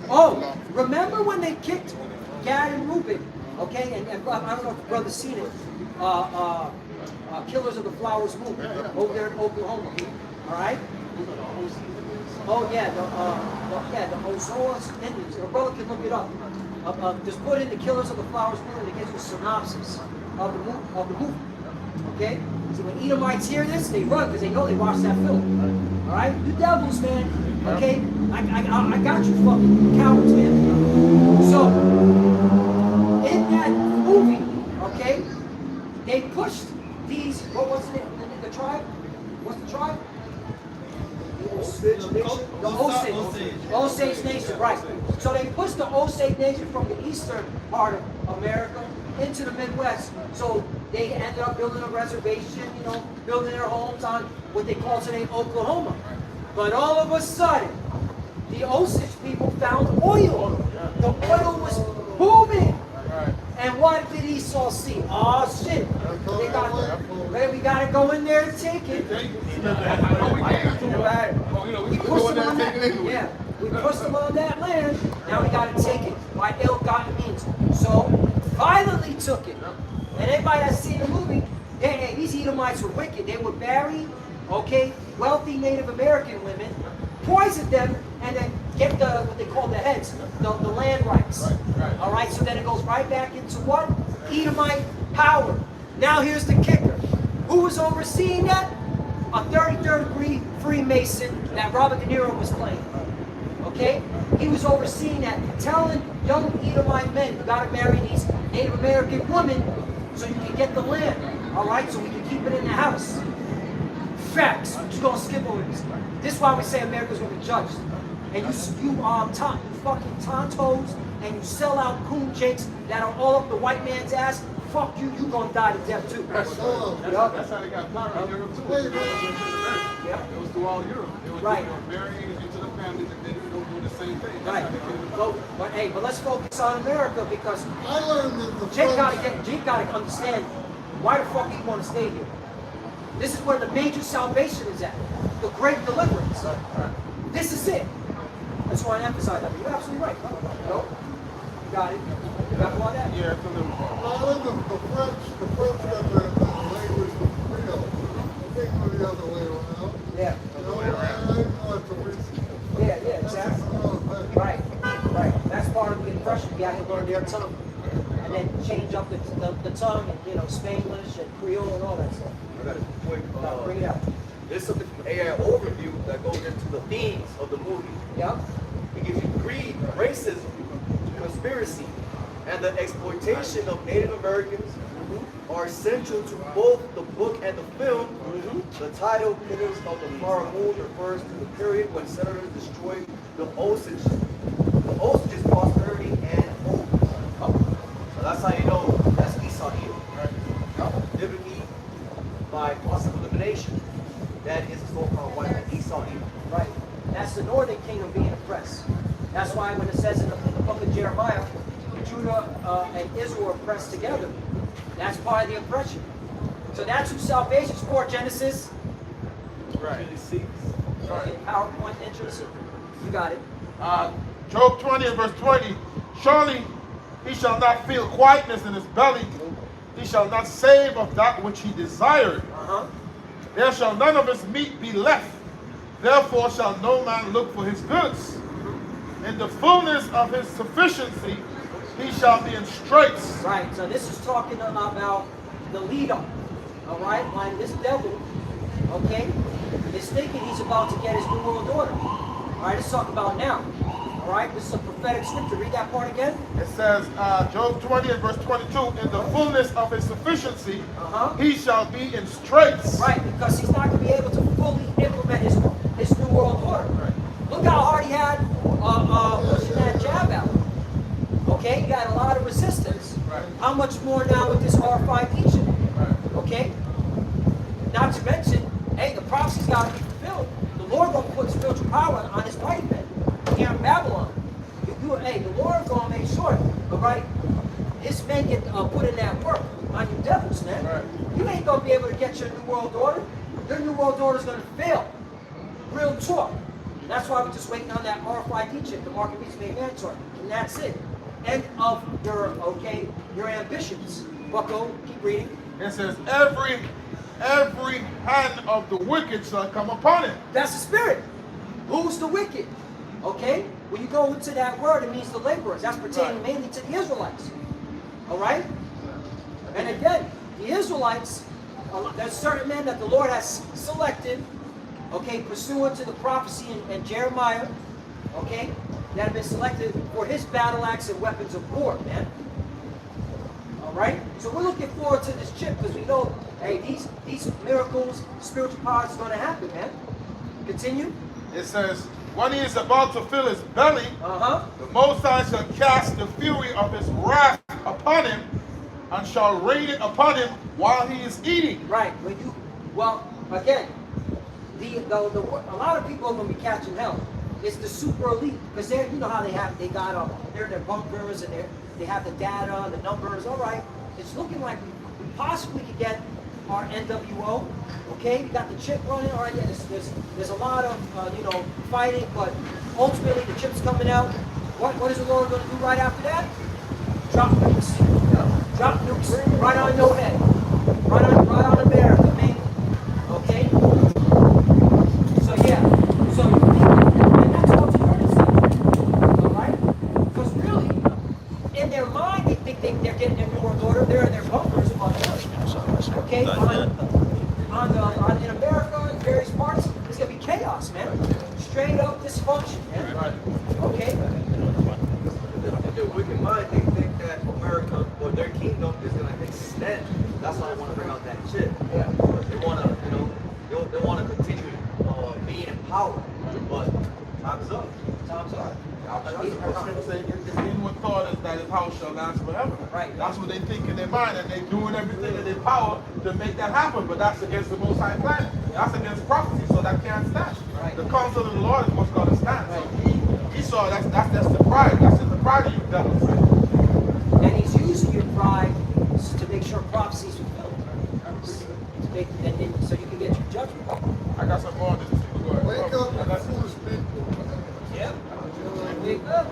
Speaker 1: Oh, remember when they kicked Gad and Reuben, okay, and I don't know if the brother's seen it, Killers of the Flowers movie over there in Oklahoma, all right? Oh yeah, the Ozoas Indians. Your brother can look it up. Just put in the Killers of the Flowers movie to get you a synopsis of the movie. Okay? So when Edomites hear this, they run because they know they watched that film. All right? You devils, man. Okay? I got you, fucking cowards, man. So in that movie, okay, they pushed these. What was it? The tribe? What's the tribe? The Osage Nation, right. So they pushed the Osage Nation from the eastern part of America into the Midwest. So they ended up building a reservation, you know, building their homes on what they call today Oklahoma. But all of a sudden, the Osage people found oil. The oil was booming. And what did Esau see? Oh shit! We gotta go in there and take it. We pushed them on that. Yeah, we pushed them on that land. Now we gotta take it by ill-gotten means. So violently took it. And everybody that's seen the movie, these Edomites were wicked. They would marry, okay, wealthy Native American women, poison them, and then get what they call the heads, the land rights. All right, so then it goes right back into what? Edomite power. Now here's the kicker. Who was overseeing that? A 33rd degree Freemason that Robert De Niro was playing. Okay? He was overseeing that, telling young Edomite men, you gotta marry these Native American women so you can get the land. All right, so we can keep it in the house. Facts. But you're gonna skip over this. This is why we say America's gonna be judged. And you fucking tontos and you sell out coon jakes that are all up the white man's ass. Fuck you, you gonna die to death too.
Speaker 2: That's how they got power in Europe too. It was through all Europe. It was marrying into the families and then they don't do the same thing.
Speaker 1: Right. But let's focus on America because
Speaker 5: I learned that the
Speaker 1: Jake gotta understand why the fuck he wanna stay here. This is where the major salvation is at. The great deliverance. This is it. I just want to emphasize that. You're absolutely right. No? You got it. You got all that?
Speaker 2: Yeah, it's a little
Speaker 5: the French got the language think we're the other way around.
Speaker 1: Yeah.
Speaker 5: You know, I know it's a reason.
Speaker 1: Yeah, exactly. Right, right. That's part of the impression. You have to learn their tongue. And then change up the tongue and, Spanglish and Creole and all that stuff.
Speaker 6: I got a quick,
Speaker 1: Bring it out.
Speaker 6: there's something from AI overview that goes into the themes of the movie.
Speaker 1: Yeah?
Speaker 6: It gives you greed, racism, conspiracy, and the exploitation of Native Americans are central to both the book and the film. The title, Killers of the Flower Moon, refers to the period when settlers destroyed the Osage's prosperity and hope. So that's how you know that's Esau Edom. Living me by possible elimination. That is the so-called white man, Esau Edom.
Speaker 1: Right. That's the northern kingdom being oppressed. That's why when it says in the book of Jeremiah, Judah and Israel are oppressed together. That's part of the oppression. So that's who salvation's for, Genesis.
Speaker 6: Right.
Speaker 1: Okay, PowerPoint interest. You got it.
Speaker 2: Job 20 and verse 20. Surely he shall not feel quietness in his belly. He shall not save of that which he desired. There shall none of his meat be left. Therefore shall no man look for his goods. In the fullness of his sufficiency, he shall be in straits.
Speaker 1: Right. So this is talking about the leader. All right. Like this devil, okay, is thinking he's about to get his new world order. All right. Let's talk about now. All right. This is a prophetic scripture. Read that part again.
Speaker 2: It says, Job 20 and verse 22, in the fullness of his sufficiency, he shall be in straits.
Speaker 1: Right. Because he's not going to be able to fully implement his new world order.
Speaker 2: Right.
Speaker 1: Look how hard he had pushing that jab out. Okay, you got a lot of resistance.
Speaker 2: Right.
Speaker 1: How much more now with this R5 teaching?
Speaker 2: Right.
Speaker 1: Okay? Not to mention, hey, the prophecy's got to be fulfilled. The Lord going to put spiritual power on his right hand here in Babylon. Hey, the Lord going to make sure, all right, his men get put in that work on you devils, man.
Speaker 2: Right.
Speaker 1: You ain't going to be able to get your new world order. Your new world order is going to fail. Real talk. That's why we're just waiting on that RFID chip, the market beats made mandatory. And that's it. End of your ambitions. Bucko, keep reading.
Speaker 2: It says, every hand of the wicked shall come upon him.
Speaker 1: That's the spirit. Who's the wicked? Okay? When you go into that word, it means the laborers. That's pertaining mainly to the Israelites. All right? And again, the Israelites, there's certain men that the Lord has selected, okay, pursuant to the prophecy in Jeremiah, okay, that have been selected for his battle axe and weapons of war, man. All right? So we're looking forward to this chip because we know, hey, these miracles, spiritual powers is going to happen, man. Continue.
Speaker 2: It says, when he is about to fill his belly, the Most High shall cast the fury of his wrath upon him and shall rain it upon him while he is eating.
Speaker 1: Right. Well, again, a lot of people are going to be catching hell. It's the super elite because they're in their bunkers and they have the data, the numbers. All right, it's looking like we possibly could get our NWO. Okay, we got the chip running. All right, yeah, there's a lot of fighting, but ultimately the chip's coming out. What is the Lord going to do right after that? Drop nukes. Drop nukes right on your head. Right on America, man. Okay. So yeah. So and that's what you're going to see. All right. Because really, in their mind, they think they're getting their new world order. They're in their bunkers. Okay. In America, in various parts, it's going to be chaos, man. Straight up dysfunction, man. Okay?
Speaker 6: In their wicked mind, they think that America or their kingdom is going to extend. That's why they want to bring out that chip.
Speaker 1: Yeah.
Speaker 6: They want to, they want to continue being in power. But time's up.
Speaker 1: Time's up.
Speaker 2: His inward thought is that his house shall last forever.
Speaker 1: Right.
Speaker 2: That's what they think in their mind, and they're doing everything in their power to make that happen. But that's against the Most High plan. That's against prophecy, so that can't stand.
Speaker 1: Right.
Speaker 2: The counsel of the Lord is what's going to stand. So he saw that's the pride. That's in the pride of you devils.
Speaker 1: And he's using your pride to make sure prophecy is fulfilled. So you can get your judgment.
Speaker 2: I got some more on this. Go ahead.
Speaker 5: Wake up, foolish people.
Speaker 1: Yep. Wake up.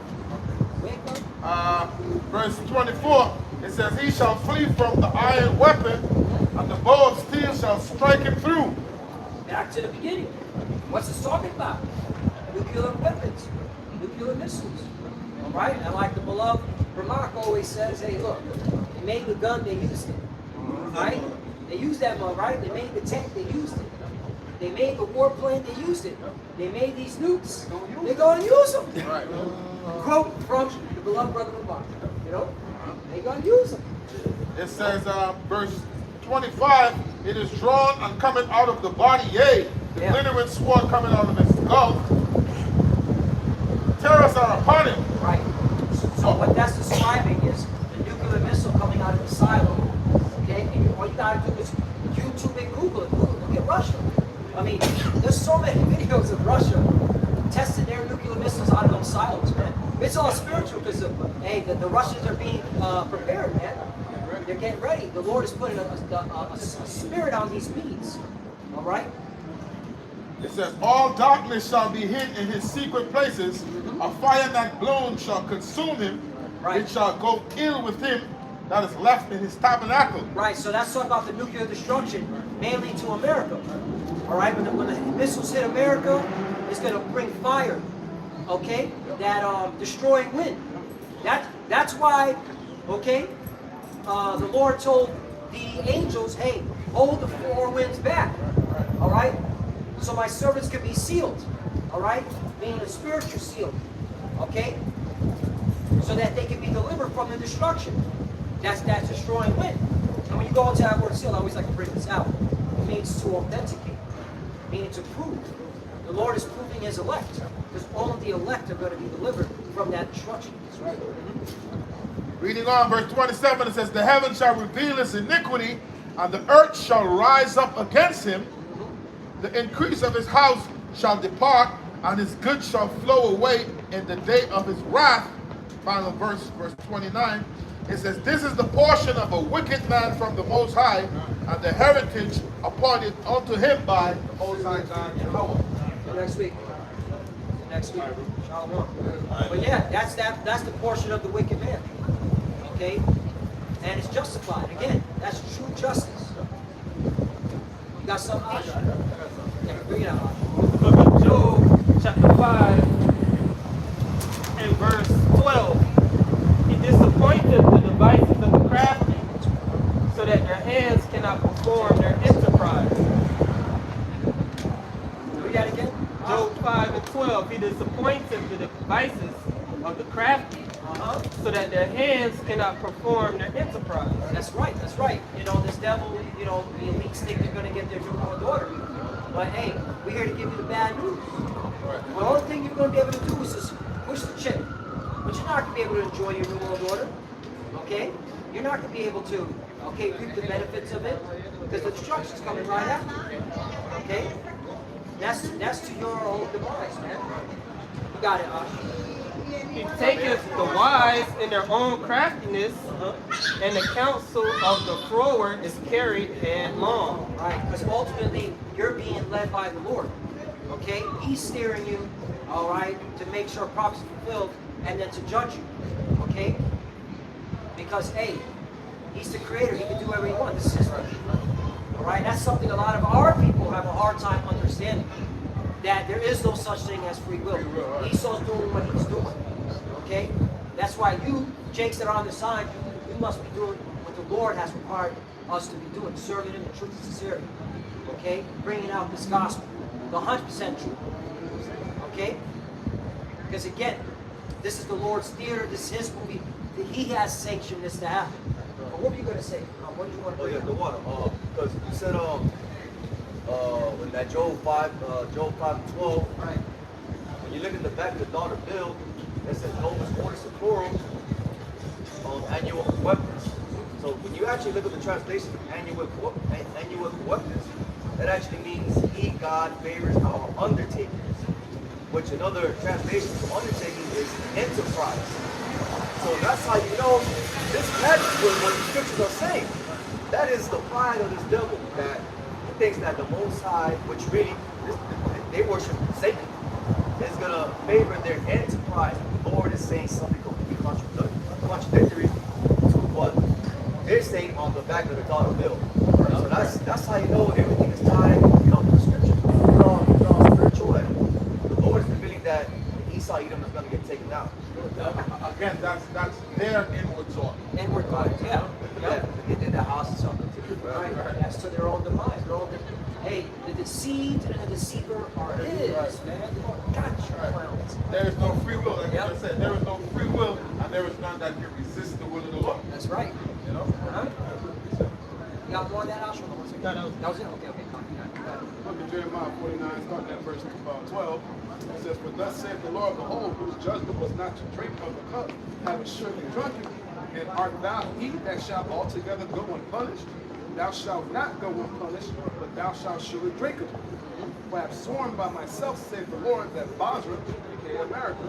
Speaker 1: Wake up.
Speaker 2: Verse 24, it says, he shall flee from the iron weapon, and the bow of steel shall strike him through.
Speaker 1: Back to the beginning. What's this talking about? Nuclear weapons, nuclear missiles. All right? And like the beloved Vermont always says, hey, look, they made the gun, they used it. Right? They used that one, right? They made the tank, they used it. They made the warplane, they used it. They made these nukes, they're going to use them.
Speaker 2: Right.
Speaker 1: Quote from the beloved brother Vermont. You know? They're going to use them.
Speaker 2: It says, verse 25, it is drawn and coming out of the body, yea, the glittering sword coming out of his skull. Terrors are upon him.
Speaker 1: Right. So what that's describing is the nuclear missile coming out of the silo. Okay? And all you gotta do is YouTube and Google it. Look at Russia. I mean, there's so many videos of Russia testing their nuclear missiles out of those silos, man. It's all spiritual because hey, the Russians are being prepared, man. They're getting ready. The Lord is putting a spirit on these beads. All right?
Speaker 2: It says, all darkness shall be hid in his secret places. A fire not blown shall consume him.
Speaker 1: Right.
Speaker 2: It shall go ill with him that is left in his tabernacle.
Speaker 1: Right, so that's talking about the nuclear destruction, mainly to America. All right, when the missiles hit America, it's going to bring fire, okay, that destroying wind. That's why, okay, the Lord told the angels, hey, hold the four winds back, all right, so my servants can be sealed, all right, meaning the spiritual sealed, okay, so that they can be delivered from the destruction. That's destroying wind. And when you go into that word seal, I always like to bring this out. It means to authenticate, meaning to prove. The Lord is proving his elect, because all of the elect are going to be delivered from that destruction. That's right.
Speaker 2: Reading on, verse 27, it says, the heaven shall reveal his iniquity, and the earth shall rise up against him. The increase of his house shall depart, and his goods shall flow away in the day of his wrath. Final verse, verse 29. It says, this is the portion of a wicked man from the Most High, and the heritage appointed unto him by the Most High God Jehovah.
Speaker 1: Next week. Next week. Shalom. But yeah, that's the portion of the wicked man. Okay? And it's justified. Again, that's true justice. You got something? Yeah, bring it out.
Speaker 7: Book of Job, chapter 5, and verse 12. He disappointed the devices of the crafty, so that their hands cannot perform their enterprise.
Speaker 1: Read that again.
Speaker 7: Job 5 and 12. He disappointed the devices of the crafty, so that their hands cannot perform their enterprise.
Speaker 1: That's right, that's right. You know, this devil, you know, the elites think they're going to get their newborn daughter. But hey, we're here to give you the bad news. The only thing you're going to be able to do is just push the chip. But you're not going to be able to enjoy your newborn daughter. Okay? You're not going to be able to, okay, reap the benefits of it. Because the destruction's coming right after. Okay? That's to your own demise, man. You got it, Ash.
Speaker 7: He taketh the wise in their own craftiness, and the counsel of the froward is carried headlong.
Speaker 1: Right, because ultimately you're being led by the Lord. Okay? He's steering you, all right, to make sure prophecy is fulfilled and then to judge you. Okay? Because, hey, he's the creator. He can do whatever he wants. This is his will. All right? That's something a lot of our people have a hard time understanding. That there is no such thing as free will. Esau's doing what he's doing. Okay? That's why you, Jakes that are on the side, you must be doing what the Lord has required us to be doing. Serving him in truth and sincerity. Okay? Bringing out this gospel. The 100% truth. Okay? Because again, this is the Lord's theater. This is his movie. He has sanctioned this to happen. But what were you going to say? What did you want to bring
Speaker 6: yeah,
Speaker 1: up?
Speaker 6: the water. Because you said when that Job 5:12,
Speaker 1: Right.
Speaker 6: when you look at the back of the dollar bill, it says Novus Order Seclorum annual weapons. So when you actually look at the translation of annual weapons, that actually means he, God, favors our undertakings, which in other translations of undertaking is enterprise. So that's how you know this matches with what the scriptures are saying. That is the pride of this devil, that he thinks that the Most High, which really, they worship Satan, is going to favor their enterprise. The Lord is saying something completely contradictory to what they're saying on the back of the dollar bill. So that's how you know everything is tied, to the scriptures. Esau Edom is going to get taken out.
Speaker 2: Again, that's their inward thought.
Speaker 1: Inward thought, yeah.
Speaker 6: Yeah, they did the house and something too.
Speaker 1: Right. That's to their own demise. Their own, hey, the deceived and the deceiver are his, man. Gotcha, clowns.
Speaker 2: There is no free will, like I
Speaker 1: Yep.
Speaker 2: just said. There is no free will, and there is none that can resist the will of the Lord.
Speaker 1: That's right.
Speaker 2: You know?
Speaker 1: Uh-huh. You got more on that, Ashram?
Speaker 7: No, no.
Speaker 1: That was it? Okay, okay. Copy that. Got it.
Speaker 2: Look at Jeremiah 49, starting at verse 12. It says, "For thus saith the Lord, behold, whose judgment was not to drink of the cup, having surely drunken, and art thou he that shalt altogether go unpunished? Thou shalt not go unpunished, but thou shalt surely drink of it. For I have sworn by myself, saith the Lord, that Basra, aka America,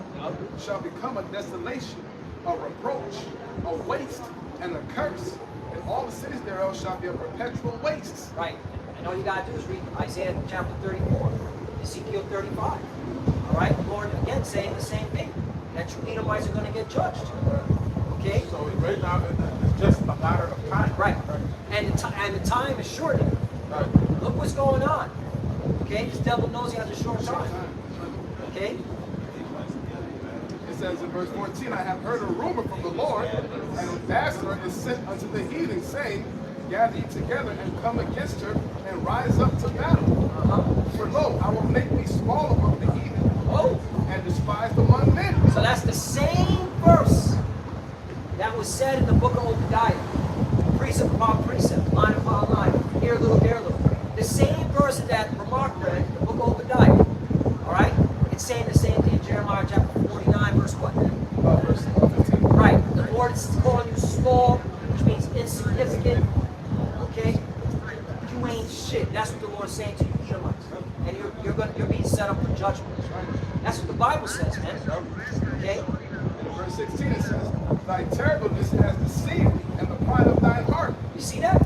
Speaker 2: shall become a desolation, a reproach, a waste, and a curse, and all the cities thereof shall be a perpetual waste."
Speaker 1: Right. And all you got to do is read Isaiah chapter 34, Ezekiel 35. All right? The Lord, again, saying the same thing. That you Edomites are going to get judged. Okay?
Speaker 2: So right now, it's just a matter of time.
Speaker 1: Right. And the time is shortening.
Speaker 2: Right.
Speaker 1: Look what's going on. Okay? This devil knows he has a short time. Okay?
Speaker 2: It says in verse 14, "I have heard a rumor from the Lord, and an ambassador is sent unto the heathen, saying, Gather ye together and come against her, and rise up to battle. For lo, I will make thee small among the heathen,
Speaker 1: Oh!
Speaker 2: and despised among men."
Speaker 1: So that's the same verse that was said in the book of Obadiah. Precept upon precept, line upon line, here a little, there a little. The same verse that Ramak read in the book of Obadiah. All right? It's saying the same thing in Jeremiah chapter 49, verse what?
Speaker 2: Verse 15.
Speaker 1: Right. The Lord is calling you small, which means insignificant. Okay? You ain't shit. That's what the Lord's saying to you, Edomites. And you're being set up for judgment. That's what the Bible says, man. Okay?
Speaker 2: And in verse 16 it says, "Thy terribleness has deceived thee, and the pride of thine heart,
Speaker 1: You see that?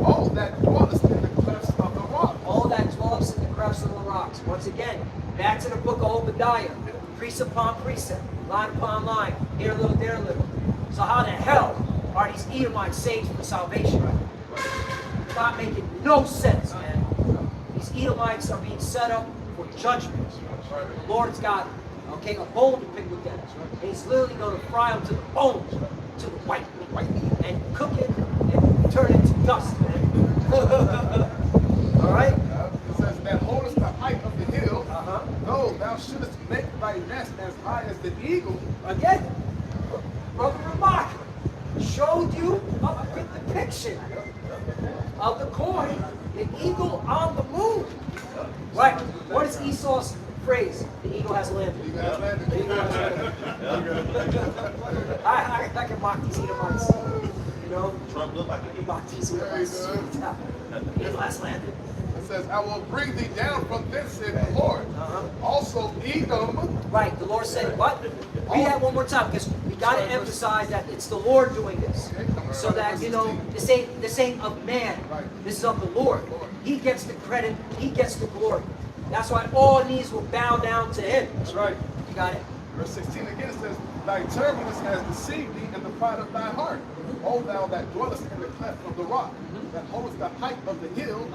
Speaker 2: all that dwellest in the clefts of the rock."
Speaker 1: All that dwells in the crevice of the rocks. Once again, back to the book of Obadiah. Precept upon precept, line upon line, here a little, there a little. So how the hell are these Edomites saved from salvation? It's not making no sense, man. These Edomites are being set up for judgment. The Lord's got, okay, a bone to pick with them. And he's literally going to fry them to the bones, to the white meat, and cook it and turn it into dust, man. All right?
Speaker 2: It says, "That holdest the height of the hill,
Speaker 1: Uh-huh.
Speaker 2: though thou shouldest make thy nest as high as the eagle."
Speaker 1: Again, Brother Ramak showed you a good depiction of the coin, the eagle on the moon. Right. What is Esau's phrase? The eagle has landed.
Speaker 2: You got landed.
Speaker 1: The eagle has landed. I can mock these Edomites. You know,
Speaker 4: Trump looked like
Speaker 1: I
Speaker 4: an
Speaker 1: can mock these Edomites. The eagle has landed.
Speaker 2: It says, "I will bring thee down from thence, said the Lord. Also Edom."
Speaker 1: Right. The Lord said what? Read that one more time, because we got to emphasize that it's the Lord doing this, so that you know this ain't of man. This is of the Lord. He gets the credit. He gets the glory. That's why all knees will bow down to Him.
Speaker 2: That's right.
Speaker 1: You got it.
Speaker 2: Verse 16 again, it says, "Thy terribleness has deceived thee, and the pride of thy heart. O thou that dwellest in the cleft of the rock, that holdest the height of the hill,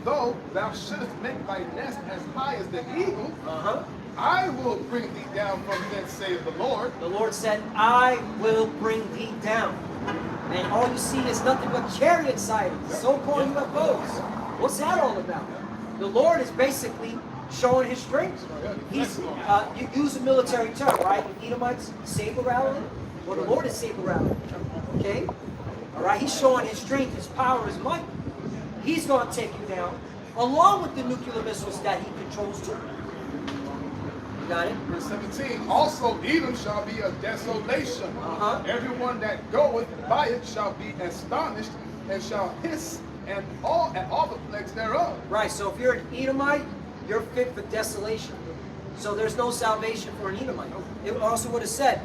Speaker 2: though thou shouldest make thy nest as high as the eagle, I will bring thee down from thence, saith the Lord."
Speaker 1: The Lord said, "I will bring thee down." And all you see is nothing but chariot sightings, so-called UFOs. What's that all about? The Lord is basically showing His strength. He's you use a military term, right? The Edomites saber rattling. Well, the Lord is saber rattling. Okay, all right. He's showing His strength, His power, His might. He's going to take you down, along with the nuclear missiles that He controls too. You got it?
Speaker 2: Verse 17, "Also Edom shall be a desolation. Everyone that goeth by it shall be astonished, and shall hiss, and all the plagues thereof."
Speaker 1: Right, so if you're an Edomite, you're fit for desolation. So there's no salvation for an Edomite. It also would have said,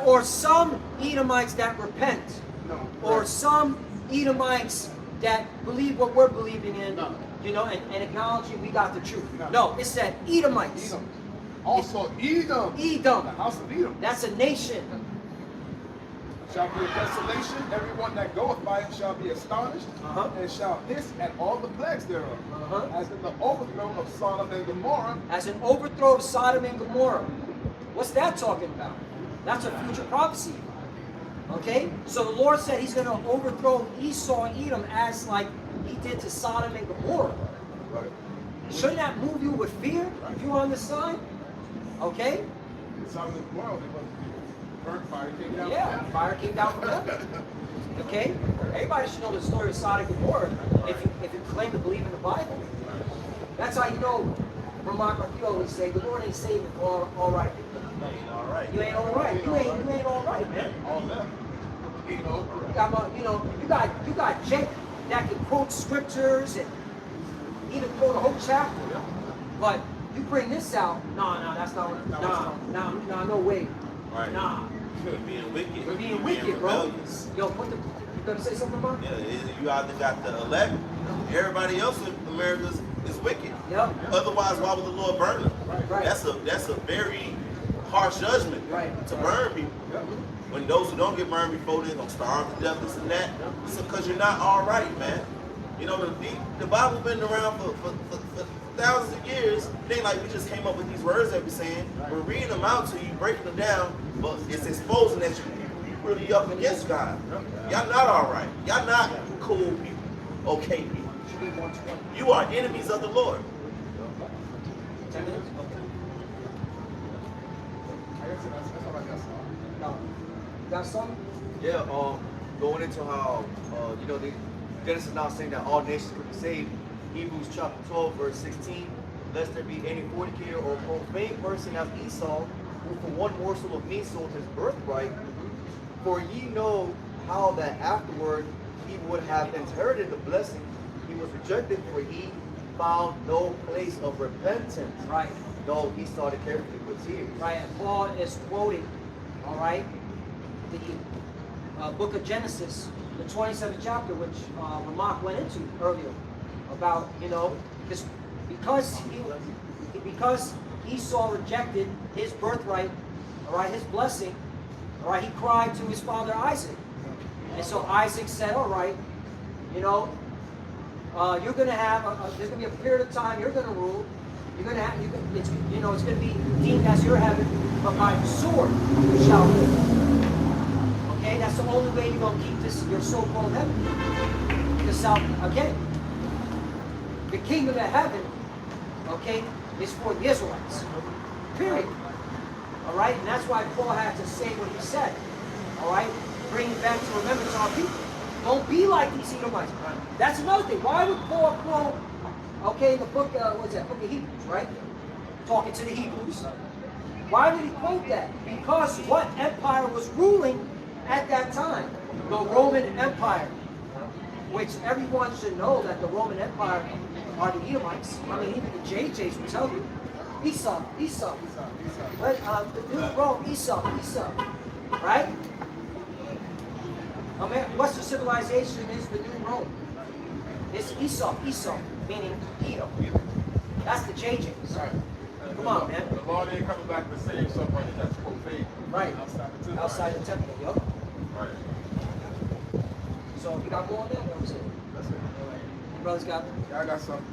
Speaker 1: or some Edomites that repent, or some Edomites that believe what we're believing in, you know, and acknowledging we got the truth. No, it said Edomites.
Speaker 2: Edom. Also Edom,
Speaker 1: Edom.
Speaker 2: the house of Edom,
Speaker 1: That's a nation.
Speaker 2: shall be a desolation. Everyone that goeth by it shall be astonished, and shall hiss at all the plagues thereof, as in the overthrow of Sodom and Gomorrah.
Speaker 1: As an overthrow of Sodom and Gomorrah. What's that talking about? That's a future prophecy. Okay? So the Lord said he's going to overthrow Esau and Edom as like he did to Sodom and Gomorrah. Shouldn't that move you with fear if you're on this side? Okay?
Speaker 2: Sodom and Gomorrah, they wasn't burnt, fire came down.
Speaker 1: Yeah, fire came down from heaven. Okay? Everybody should know the story of Sodom and Gomorrah if you claim to believe in the Bible. That's how you know, Vermont, you always say, the Lord ain't saving all right people.
Speaker 4: All right.
Speaker 1: You ain't all right. You ain't all right, man.
Speaker 2: All left.
Speaker 1: You got Jake that can quote scriptures and even quote a whole chapter. But you bring this out, that's not, no way.
Speaker 4: Right.
Speaker 1: Nah.
Speaker 4: Being wicked.
Speaker 1: You're being wicked, bro.
Speaker 4: rebellious.
Speaker 1: Yo, you gonna say something about it?
Speaker 4: Yeah, you either got the elect, everybody else in America is wicked.
Speaker 1: Yep.
Speaker 4: Otherwise, why would the Lord burn them?
Speaker 1: Right.
Speaker 4: That's a very harsh judgment to burn people. When those who don't get burned before, they're gonna starve to death, this and that. It's because you're not all right, man. You know, the Bible's been around for thousands of years. It ain't like we just came up with these words that we're saying. We're reading them out to you, breaking them down, but it's exposing that you really up against God. Y'all not all right. Y'all not cool people, okay people. You are enemies of the Lord.
Speaker 1: 10 minutes? Okay.
Speaker 2: I guess that's all I got.
Speaker 1: No. You got something?
Speaker 6: Yeah, going into how, the Genesis now saying that all nations could be saved. Hebrews chapter 12, verse 16. Lest there be any fornicator or profane person as Esau, who for one morsel of meat sold his birthright. For ye know how that afterward he would have inherited the blessing. He was rejected, for he found no place of repentance.
Speaker 1: Right.
Speaker 6: Though he sought it carefully with tears.
Speaker 1: Right, and Paul is quoting, all right, the book of Genesis, the 27th chapter, which Ramak went into earlier, about, because Esau rejected his birthright, all right, his blessing, all right, he cried to his father Isaac. And so Isaac said, all right, you're going to have, there's going to be a period of time you're going to rule. You're going to have, it's going to be deemed as your heaven, but by the sword you shall live. Okay, that's the only way you're going to keep this, your so-called heaven. Because again, the kingdom of heaven, okay, is for the Israelites. Period. All right, and that's why Paul had to say what he said. All right, bringing back to remembrance our people. Don't be like these Edomites. That's another thing. Why would Paul quote, okay, in the book, what's that? Book of Hebrews, right? Talking to the Hebrews. Why did he quote that? Because what empire was ruling at that time? The Roman Empire. Which everyone should know that the Roman Empire are the Edomites. I mean, even the JJs will tell you. Esau. But the new Rome, Esau. Right? Western civilization is the new Rome. It's Esau, meaning Edom. That's the JJs.
Speaker 2: Right.
Speaker 1: Come on, man.
Speaker 2: The Lord ain't coming back to save somebody that's profane.
Speaker 1: Right.
Speaker 2: Outside the temple.
Speaker 1: Outside the temple, yup.
Speaker 2: Right.
Speaker 1: So you got more on that? That was it.
Speaker 2: That's it.
Speaker 1: You brothers got
Speaker 2: Yeah, I got some.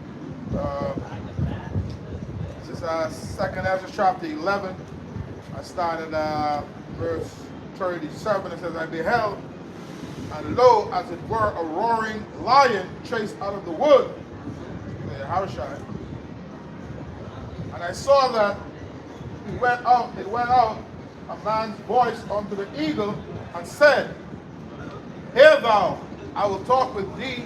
Speaker 2: This is 2nd Ezra chapter 11. I started verse 37. It says, I beheld, and lo, as it were, a roaring lion chased out of the wood. Harashai. And I saw that it went out, a man's voice unto the eagle, and said, Hear thou, I will talk with thee,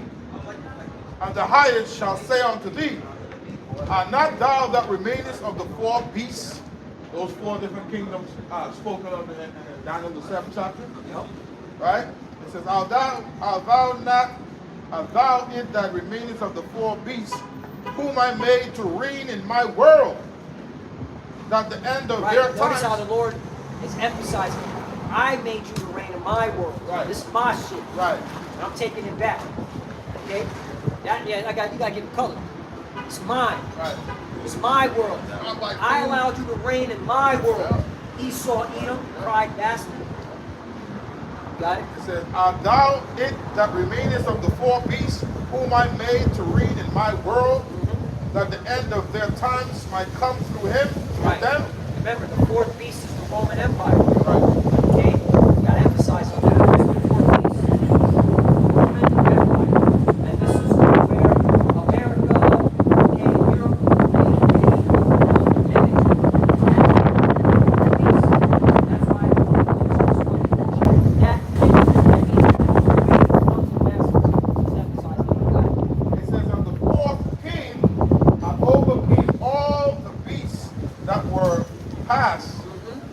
Speaker 2: and the highest shall say unto thee, Art not thou that remainest of the 4 beasts, those 4 different kingdoms spoken of in Daniel the 7th chapter?
Speaker 1: Yep.
Speaker 2: Right? It says, Art thou it that remainest of the 4 beasts, whom I made to reign in my world, that the end of their
Speaker 1: Right. Notice how
Speaker 2: times.
Speaker 1: the Lord is emphasizing, I made you to reign in my world.
Speaker 2: Right.
Speaker 1: This is my shit.
Speaker 2: Right.
Speaker 1: And I'm taking it back. Okay? You gotta give it color. It's mine.
Speaker 2: Right.
Speaker 1: It's my world.
Speaker 2: I'm like,
Speaker 1: I allowed you to reign in my world. Esau, Edom, pride, bastard. Got it?
Speaker 2: It says, Art thou it that remainest of the 4 beasts, whom I made to reign in my world, that the end of their times might come through him, through
Speaker 1: Right.
Speaker 2: them?
Speaker 1: Remember, the fourth beast is the Roman Empire. Okay? Gotta emphasize on that. It's the fourth beast. Roman Empire. And this is where America, okay, Europe, that's why that
Speaker 2: It says, and the fourth king had overcame all the beasts that were past,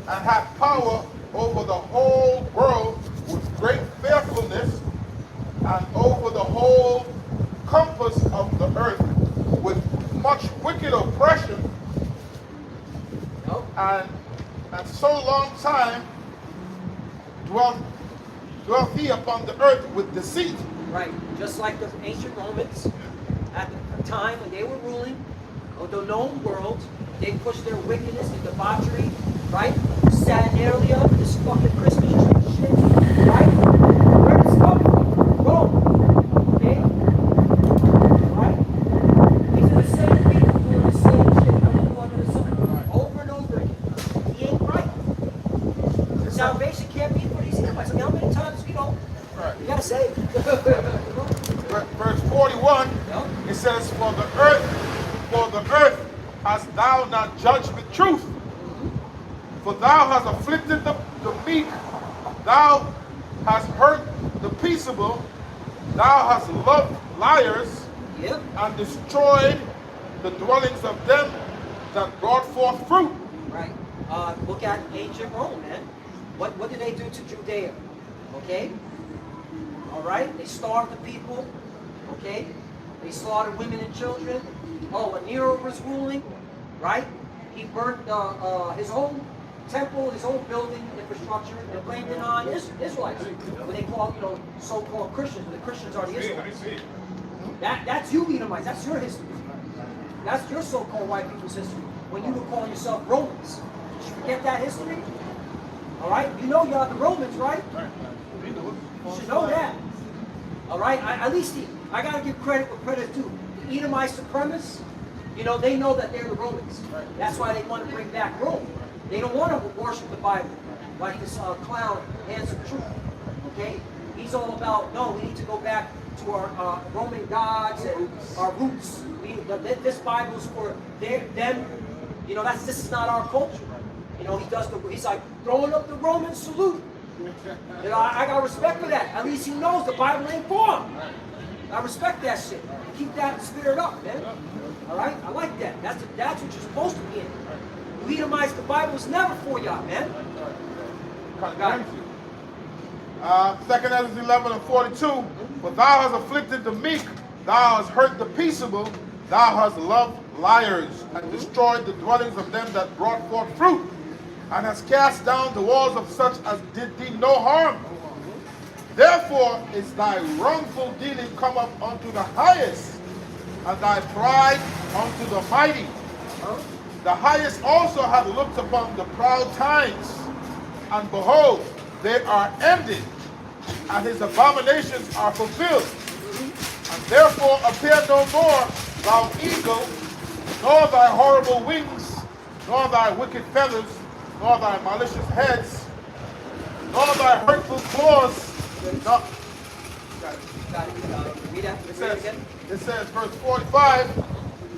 Speaker 2: and had power over the whole world with great fearfulness, and over the whole compass of the earth with much wicked oppression, and so long time dwelt he upon the earth with deceit.
Speaker 1: Right, just like the ancient Romans, at the time when they were ruling of the known world, they pushed their wickedness and debauchery, right? Saturnalia, this fucking Christmas tree shit, right? Where does it come from? Rome, okay? Right? These are the same people doing the same shit under the sun, over and over again. He ain't right. Salvation can't be for these Edomites. I mean, how many times, you gotta say.
Speaker 2: Verse 41, it says, for the earth hast thou not judged with truth, for thou hast afflicted the meek, thou hast hurt the peaceable, thou hast loved liars, and destroyed the dwellings of them that brought forth fruit.
Speaker 1: Right. Look at ancient Rome, man. What did they do to Judea? Okay? All right? They starved the people. Okay? They slaughtered women and children. Oh, when Nero was ruling, right? He burnt his whole temple, his whole building infrastructure, and blamed it on Israelites. What they call, so-called Christians. But the Christians are the Israelites. That's you, Edomites. That's your history. That's your so-called white people's history. When you were calling yourself Romans. Did you forget that history? All right? You know y'all the Romans, right? You should know that. All right? At least I got to give credit where credit's due. The Edomite supremacists, they know that they're the Romans. That's why they want to bring back Rome. They don't want to worship the Bible like this clown, Hands of Truth. Okay? He's all about, no, we need to go back to our Roman gods and our roots. This Bible is for them. This is not our culture. He's like throwing up the Roman salute. I got respect for that. At least he knows the Bible ain't for him. I respect that shit. Keep that spirit up, man. All right? I like that. That's what you're supposed to be in. You Edomites, the Bible was never for y'all, man.
Speaker 2: Got it. 2 Ezra 11 and 42. For thou hast afflicted the meek, thou hast hurt the peaceable, thou hast loved liars, and destroyed the dwellings of them that brought forth fruit, and hast cast down the walls of such as did thee no harm. Therefore is thy wrongful dealing come up unto the highest, and thy pride unto the mighty. The highest also hath looked upon the proud times, and behold, they are ended, and his abominations are fulfilled. And therefore appear no more thou eagle, nor thy horrible wings, nor thy wicked feathers, nor thy malicious heads, nor thy hurtful claws. It says, verse 45,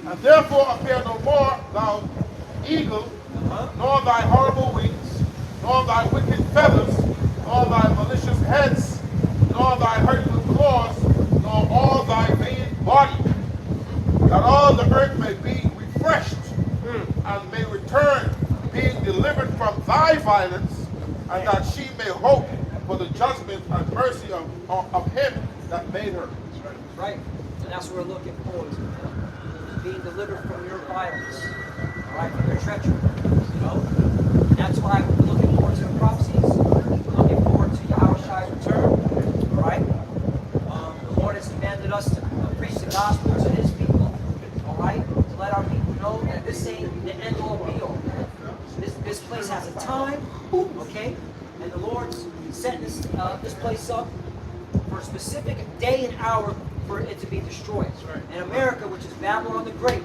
Speaker 2: and therefore appear no more thou eagle, nor thy horrible wings, nor thy wicked feathers, nor thy malicious heads, nor thy hurtful claws, nor all thy vain body, that all the earth may be refreshed, and may return, being delivered from thy violence, and that she may hope for the judgment and mercy of him that made her.
Speaker 1: Right. And that's what we're looking forward to. Being delivered from your violence. All right, from your treachery. And that's why we're looking forward to the prophecies. We're looking forward to Yahushua's return. All right. The Lord has commanded us to preach the gospel to his people. All right. To let our people know that this ain't the end all be all. This place has a time. Okay. And the Lord's setting this place up for a specific day and hour for it to be destroyed. And America, which is Babylon the Great,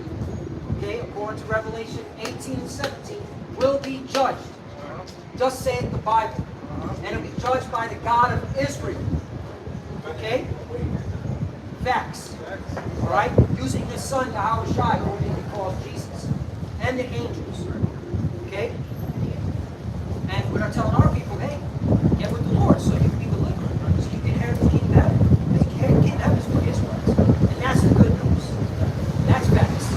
Speaker 1: okay, according to Revelation 18 and 17, will be judged. Thus saith the Bible. And it'll be judged by the God of Israel. Okay? Facts. Alright? Using his son, Yahweh Shai, who he calls Jesus. And the angels. Okay? And we're telling our people, hey, get with the Lord so you can be delivered. So you can inherit the kingdom of heaven. Because the kingdom of heaven is for Israelites. And that's the good news. That's facts.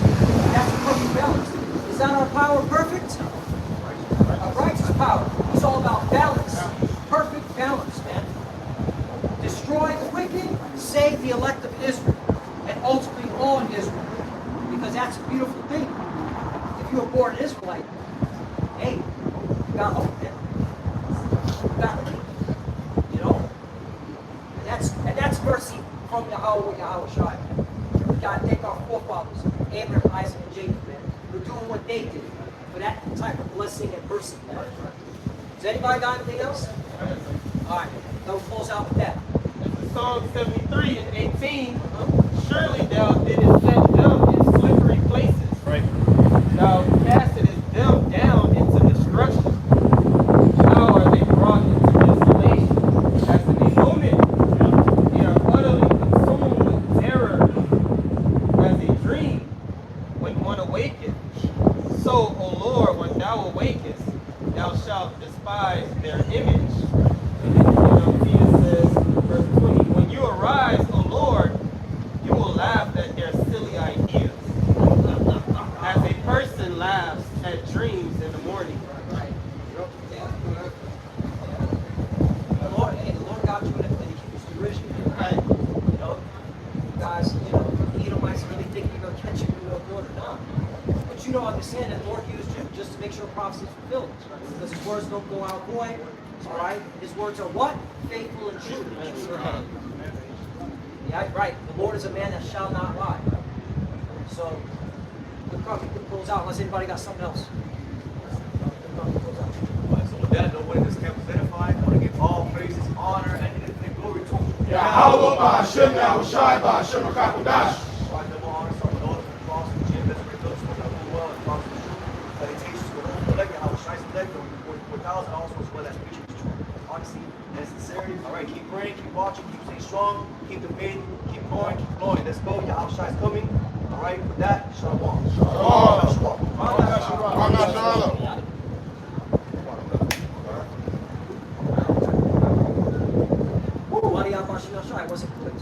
Speaker 1: That's the perfect balance. Is that our power perfect? A righteous power. It's all about balance. Perfect balance, man. Destroy the wicked, save the elect of Israel. And ultimately all Israel. Because that's a beautiful thing. If you were born Israelite, hey, you got hope, man. You got hope. You know? And that's mercy from Yahweh Shai. We gotta thank our forefathers, Abraham, Isaac, and Jacob, man, for doing what they did. For that type of blessing and mercy. Does anybody got anything else? Alright, then we'll close out with that.
Speaker 7: Psalm 73 and 18. Surely thou didst set them in slippery places.
Speaker 3: Right.
Speaker 7: Thou castest them down into destruction. How are they brought into desolation? As in a moment, they are utterly consumed with terror. As a dream, when one awaketh. So, O Lord, when thou awakest, thou shalt despise their image. Peter says, verse 20, when you arise, O Lord, you will laugh at their silly ideas. As a person laughs at dreams in the morning.
Speaker 1: Right. The Lord got you in it, and he keeps you rich.
Speaker 7: Right.
Speaker 1: You know, guys, you know, the Edomites really think you're going to catch you real good or not. But you don't understand that the Lord used you just to make sure prophecy is fulfilled. Because his words don't go out void. All right? His words are what? Faithful and true. Yeah, right. The Lord is a man that shall not lie. So, the prophet can close out unless anybody got something else.
Speaker 6: So with that, nobody in this camp is edified. I want to give all praises, honor, and infinite glory to
Speaker 2: Yahweh Ba'Hashem Yahushai Ba'Hashem HaKadosh.
Speaker 6: Provide them all honor, start with all the cross, and GMS Miami Refined Gold, that well, and promise the truth. Meditations with all the leg, how Shai's leg, with thousand also as well as preaching the truth. Honesty and sincerity. All right, keep praying, keep watching, keep staying strong, keep the faith, keep going, keep flowing. Let's go. Yahweh Shai's coming. All right, with that, Shalom.
Speaker 2: Shalom.
Speaker 6: Shalom.
Speaker 1: Wadi Abashim Shai wasn't good.